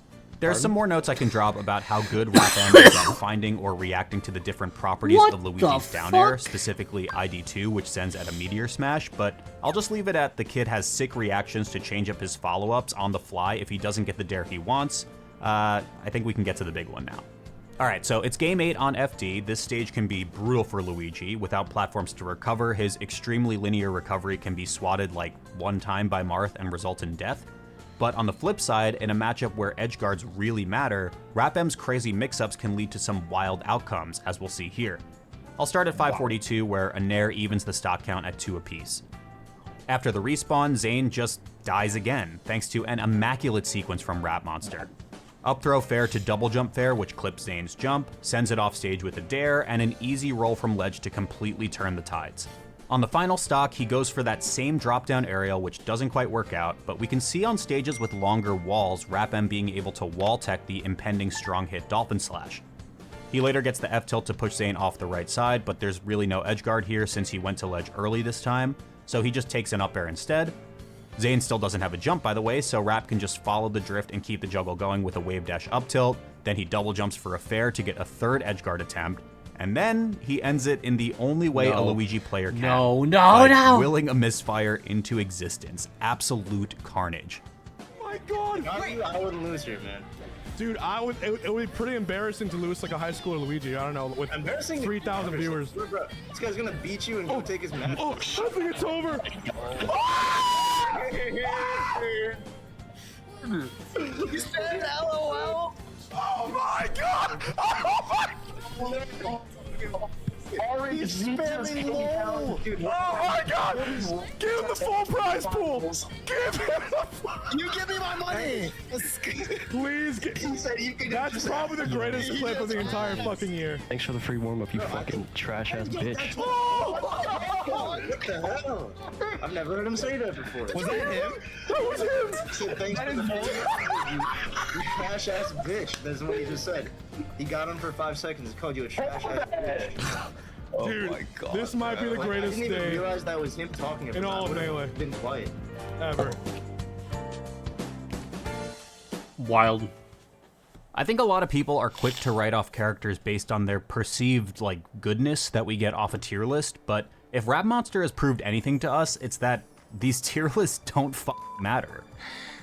There's some more notes I can drop about how good RapM is at finding or reacting to the different properties of Luigi's down air, specifically ID2, which sends at a meteor smash, but I'll just leave it at the kid has sick reactions to change up his follow-ups on the fly if he doesn't get the dare he wants. I think we can get to the big one now. Alright, so it's Game 8 on FD. This stage can be brutal for Luigi. Without platforms to recover, his extremely linear recovery can be swatted like one time by Marth and result in death. But on the flip side, in a matchup where edgeguards really matter, RapM's crazy mix-ups can lead to some wild outcomes, as we'll see here. I'll start at 542, where a Nair evens the stock count at 2 apiece. After the respawn, Zane just dies again, thanks to an immaculate sequence from RapMonster. Up throw fair to double jump fair, which clips Zane's jump, sends it off stage with a dare, and an easy roll from ledge to completely turn the tides. On the final stock, he goes for that same drop-down aerial, which doesn't quite work out, but we can see on stages with longer walls, RapM being able to wall tech the impending strong hit Dolphin Slash. He later gets the F-tilt to push Zane off the right side, but there's really no edgeguard here since he went to ledge early this time, so he just takes an up air instead. Zane still doesn't have a jump, by the way, so Rap can just follow the drift and keep the juggle going with a wave dash up tilt, then he double jumps for a fair to get a third edgeguard attempt, and then he ends it in the only way a Luigi player can. By willing a misfire into existence. Absolute carnage. My God! I wouldn't lose here, man. Dude, it would be pretty embarrassing to lose like a high schooler Luigi. I don't know, with 3,000 viewers. Bro, this guy's gonna beat you and go take his match. Oh, I think it's over. You said LOL? Oh my God! Oh my God! He's spamming low. Oh my God! Give him the full prize pool. Give him the. You give me my money. Please. He said you could. That's probably the greatest clip of the entire fucking year. Thanks for the free warm up, you fucking trash ass bitch. What the hell? I've never heard him say that before. Was that him? That was him. He said thanks for the phone. You trash ass bitch. That's what he just said. He got him for 5 seconds and called you a trash ass bitch. Dude, my God, this might be the greatest day. I didn't even day realize that was him talking about in all of Melee. Been quiet. Ever. Wild. I think a lot of people are quick to write off characters based on their perceived, like, goodness that we get off a tier list, but if Rap Monster has proved anything to us, it's that these tier lists don't matter.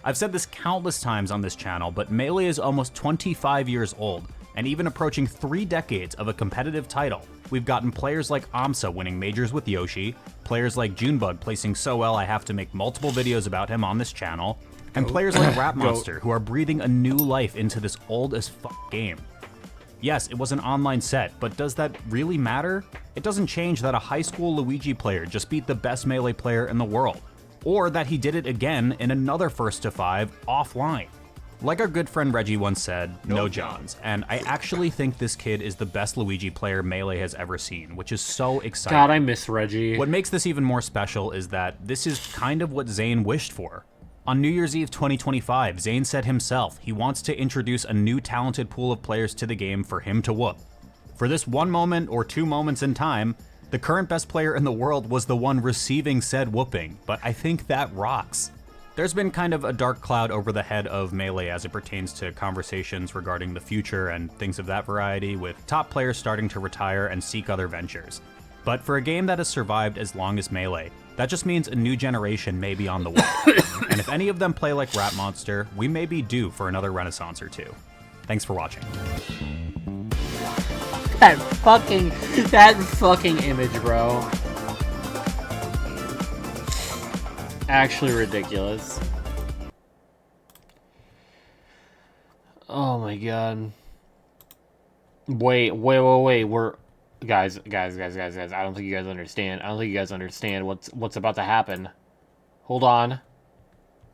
I've said this countless times on this channel, but Melee is almost 25 years old, and even approaching 3 decades of a competitive title. We've gotten players like Amsa winning majors with Yoshi, players like Junebug placing so well I have to make multiple videos about him on this channel, and players like Rap Monster who are breathing a new life into this old as fuck game. Yes, it was an online set, but does that really matter? It doesn't change that a high school Luigi player just beat the best Melee player in the world, or that he did it again in another first to 5 offline. Like our good friend Reggie once said, no Johns, and I actually think this kid is the best Luigi player Melee has ever seen, which is so exciting. God, I miss Reggie. What makes this even more special is that this is kind of what Zane wished for. On New Year's Eve 2025, Zane said himself he wants to introduce a new talented pool of players to the game for him to whoop. For this one moment or 2 moments in time, the current best player in the world was the one receiving said whooping, but I think that rocks. There's been kind of a dark cloud over the head of Melee as it pertains to conversations regarding the future and things of that variety, with top players starting to retire and seek other ventures. But for a game that has survived as long as Melee, that just means a new generation may be on the way. And if any of them play like Rap Monster, we may be due for another renaissance or two. Thanks for watching. That fucking image, bro. Actually ridiculous. Oh my god. Wait. We're guys. I don't think you guys understand. What's about to happen. Hold on.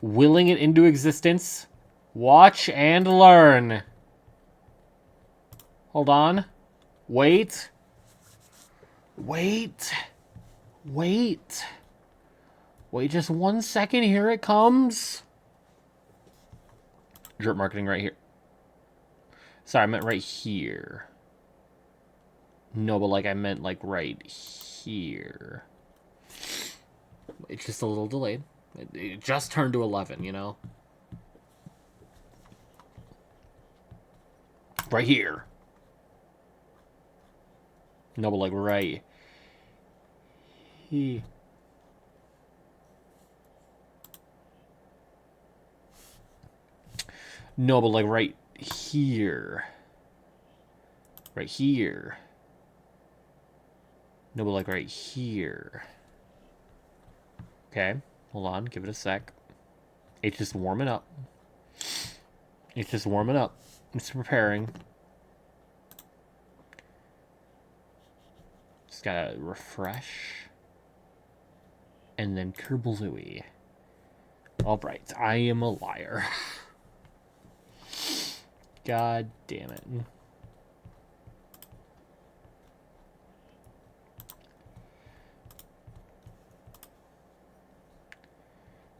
Willing it into existence. Watch and learn. Hold on. Wait. Wait just 1 second. Here it comes. Drip marketing right here. Sorry, I meant right here. No, but like I meant like right here. It's just a little delayed. It just turned to 11, you know? Right here. No, but like right here. No, but like right here. Right here. No, but like right here. Okay, hold on, give it a sec. It's just warming up. It's preparing. Just gotta refresh. And then Kerbalooey. Alright, I am a liar. God damn it.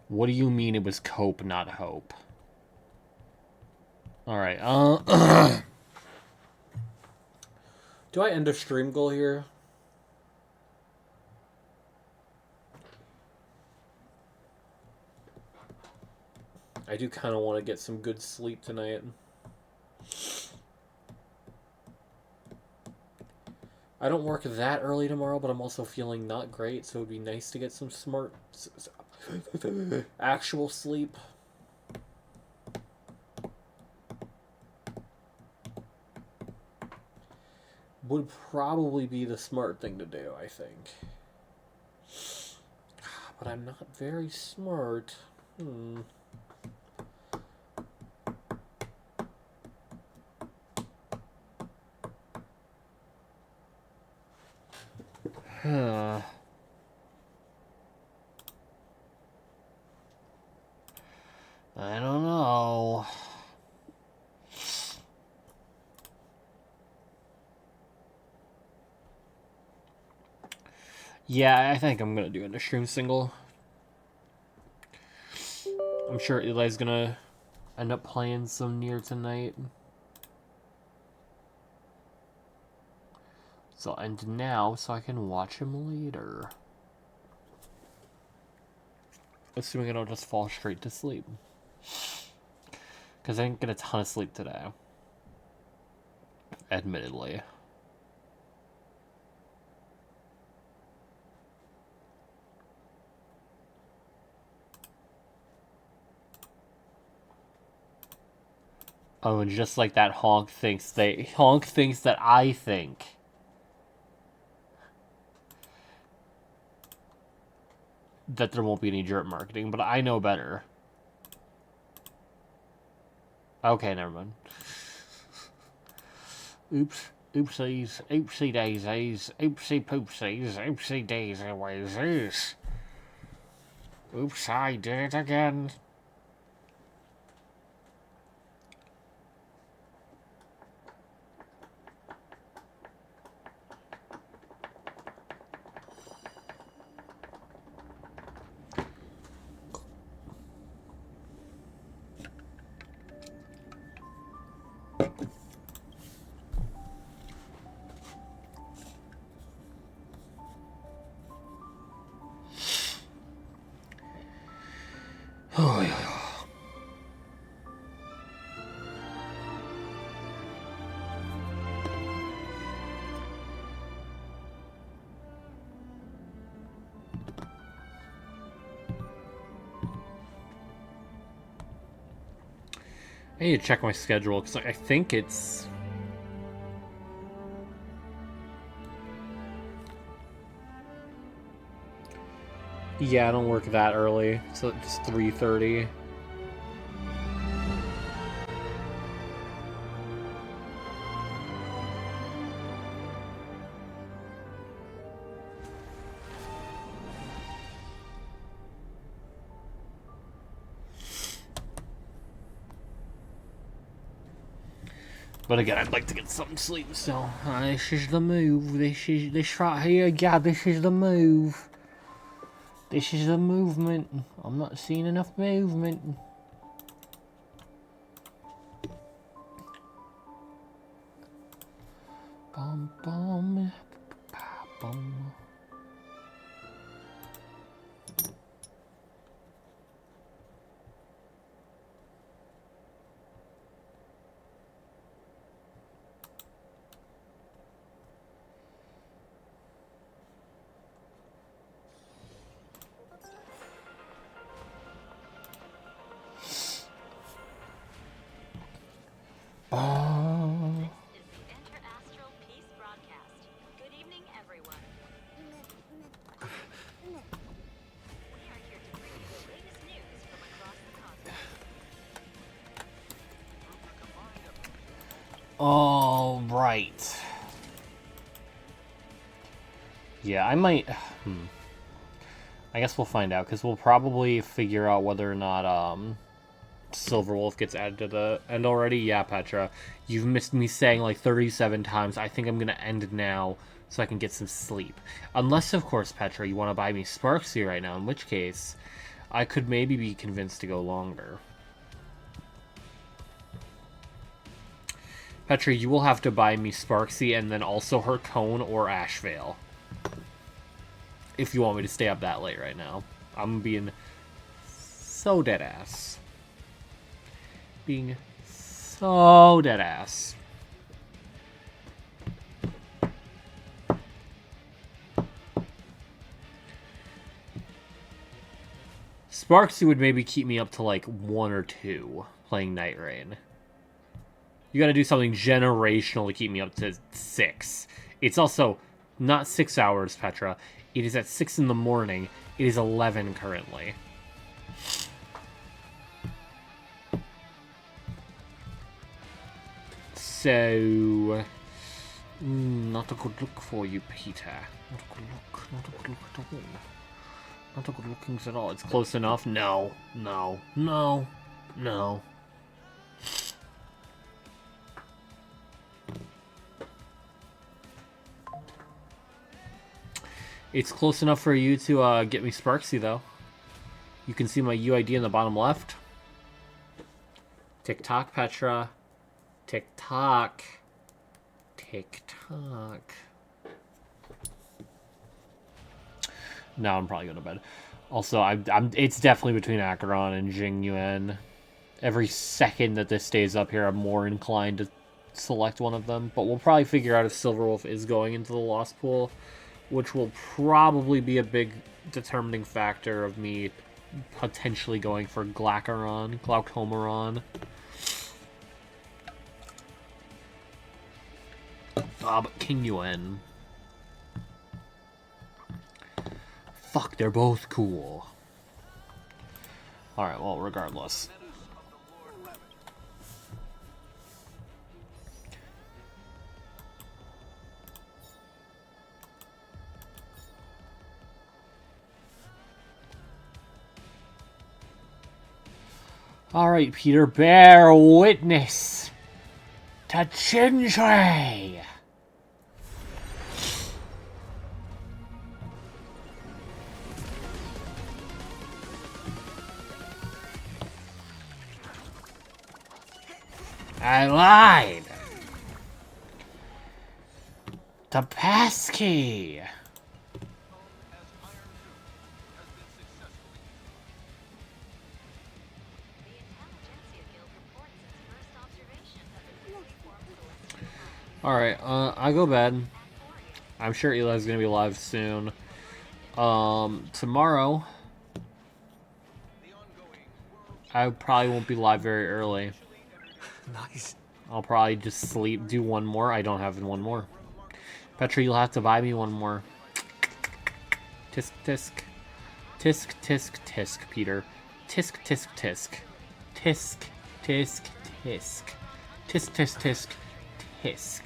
What do you mean it was cope, not hope? Alright, do I end a stream goal here? I do kind of want to get some good sleep tonight. I don't work that early tomorrow, but I'm also feeling not great, so it would be nice to get some smart, actual sleep. Would probably be the smart thing to do, I think. But I'm not very smart. I don't know. Yeah, I think I'm gonna do a stream single. I'm sure Eli's gonna end up playing some Nier tonight. So I'll end now so I can watch him later. Assuming I don't just fall straight to sleep. Because I didn't get a ton of sleep today. admittedly. Oh, and just like that, Honk thinks that I think that there won't be any jerk marketing, but I know better. Okay, never mind. Oops. Oopsies. Oopsie daisies. Oopsie poopsies. Oopsie daisy waisies. Oops, I did it again. Oh, yeah. I need to check my schedule because I think it's... Yeah, I don't work that early, so it's 3:30. But again, I'd like to get some sleep, so this is the move. This right here, yeah, this is the move. This is the movement. I'm not seeing enough movement. Bum bum bum. All right. Yeah, I might... I guess we'll find out, because we'll probably figure out whether or not Silverwolf gets added to the end already. Yeah, Petra. You've missed me saying like 37 times. I think I'm going to end now so I can get some sleep. Unless, of course, Petra, you want to buy me Sparksy right now, in which case I could maybe be convinced to go longer. Petra, you will have to buy me Sparksy and then also her Cone or Ashvale. If you want me to stay up that late right now. I'm being so deadass. Being so deadass. Sparksy would maybe keep me up to like 1 or 2 playing Night Rain. You gotta do something generational to keep me up to 6. It's also not 6 hours, Petra. It is at 6 in the morning. It is 11 currently. So... not a good look for you, Peter. Not a good look. Not a good look at all. Not a good lookings at all. It's close enough? No. No. No. No. It's close enough for you to get me Sparksy, though. You can see my UID in the bottom left. TikTok, Petra. TikTok. TikTok. Now I'm probably going to bed. Also, it's definitely between Acheron and Jing Yuan. Every second that this stays up here, I'm more inclined to select one of them, but we'll probably figure out if Silverwolf is going into the Lost Pool, which will probably be a big determining factor of me potentially going for Glaucomeron. But King Yuan. Fuck, they're both cool. Alright, well, regardless. Alright, Peter, bear witness to Chintre! I lied! The passkey! Alright, I go bed. I'm sure Eli's gonna be live soon. Tomorrow, I probably won't be live very early. Nice. I'll probably just sleep, do one more. I don't have one more. Petra, you'll have to buy me one more. Tisk, tisk. Tisk, tisk, tisk, Peter. Tisk, tisk, tisk. Tisk, tisk, tisk. Tisk, tisk, tisk, tisk.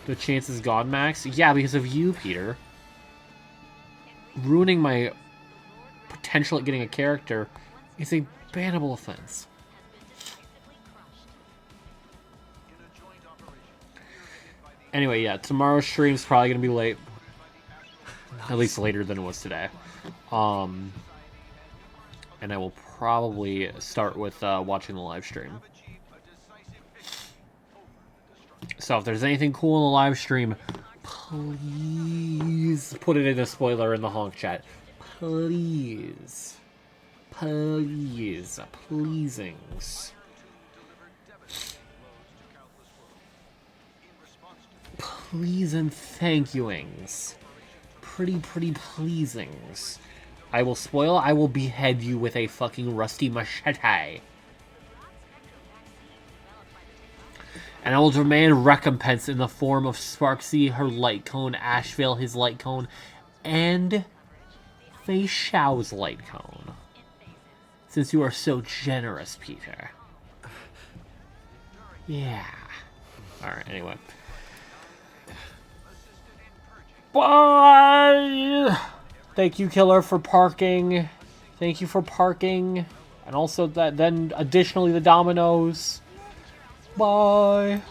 The chance is gone, Max? Yeah, because of you, Peter. Ruining my potential at getting a character is a bannable offense. Anyway, yeah, tomorrow's stream's probably going to be late. Nice. At least later than it was today. And I will probably start with watching the live stream. So if there's anything cool in the live stream, please put it in a spoiler in the honk chat. Please. Please. Pleasings. Please and thank youings. Pretty pleasings. I will spoil, I will behead you with a fucking rusty machete. And I will demand recompense in the form of Sparksy, her light cone, Ashvale, his light cone, and Fei Xiao's light cone. Since you are so generous, Peter. Yeah. Alright, anyway. Bye! Thank you, Killer, for parking. Thank you for parking. And also then additionally the Dominoes. Bye.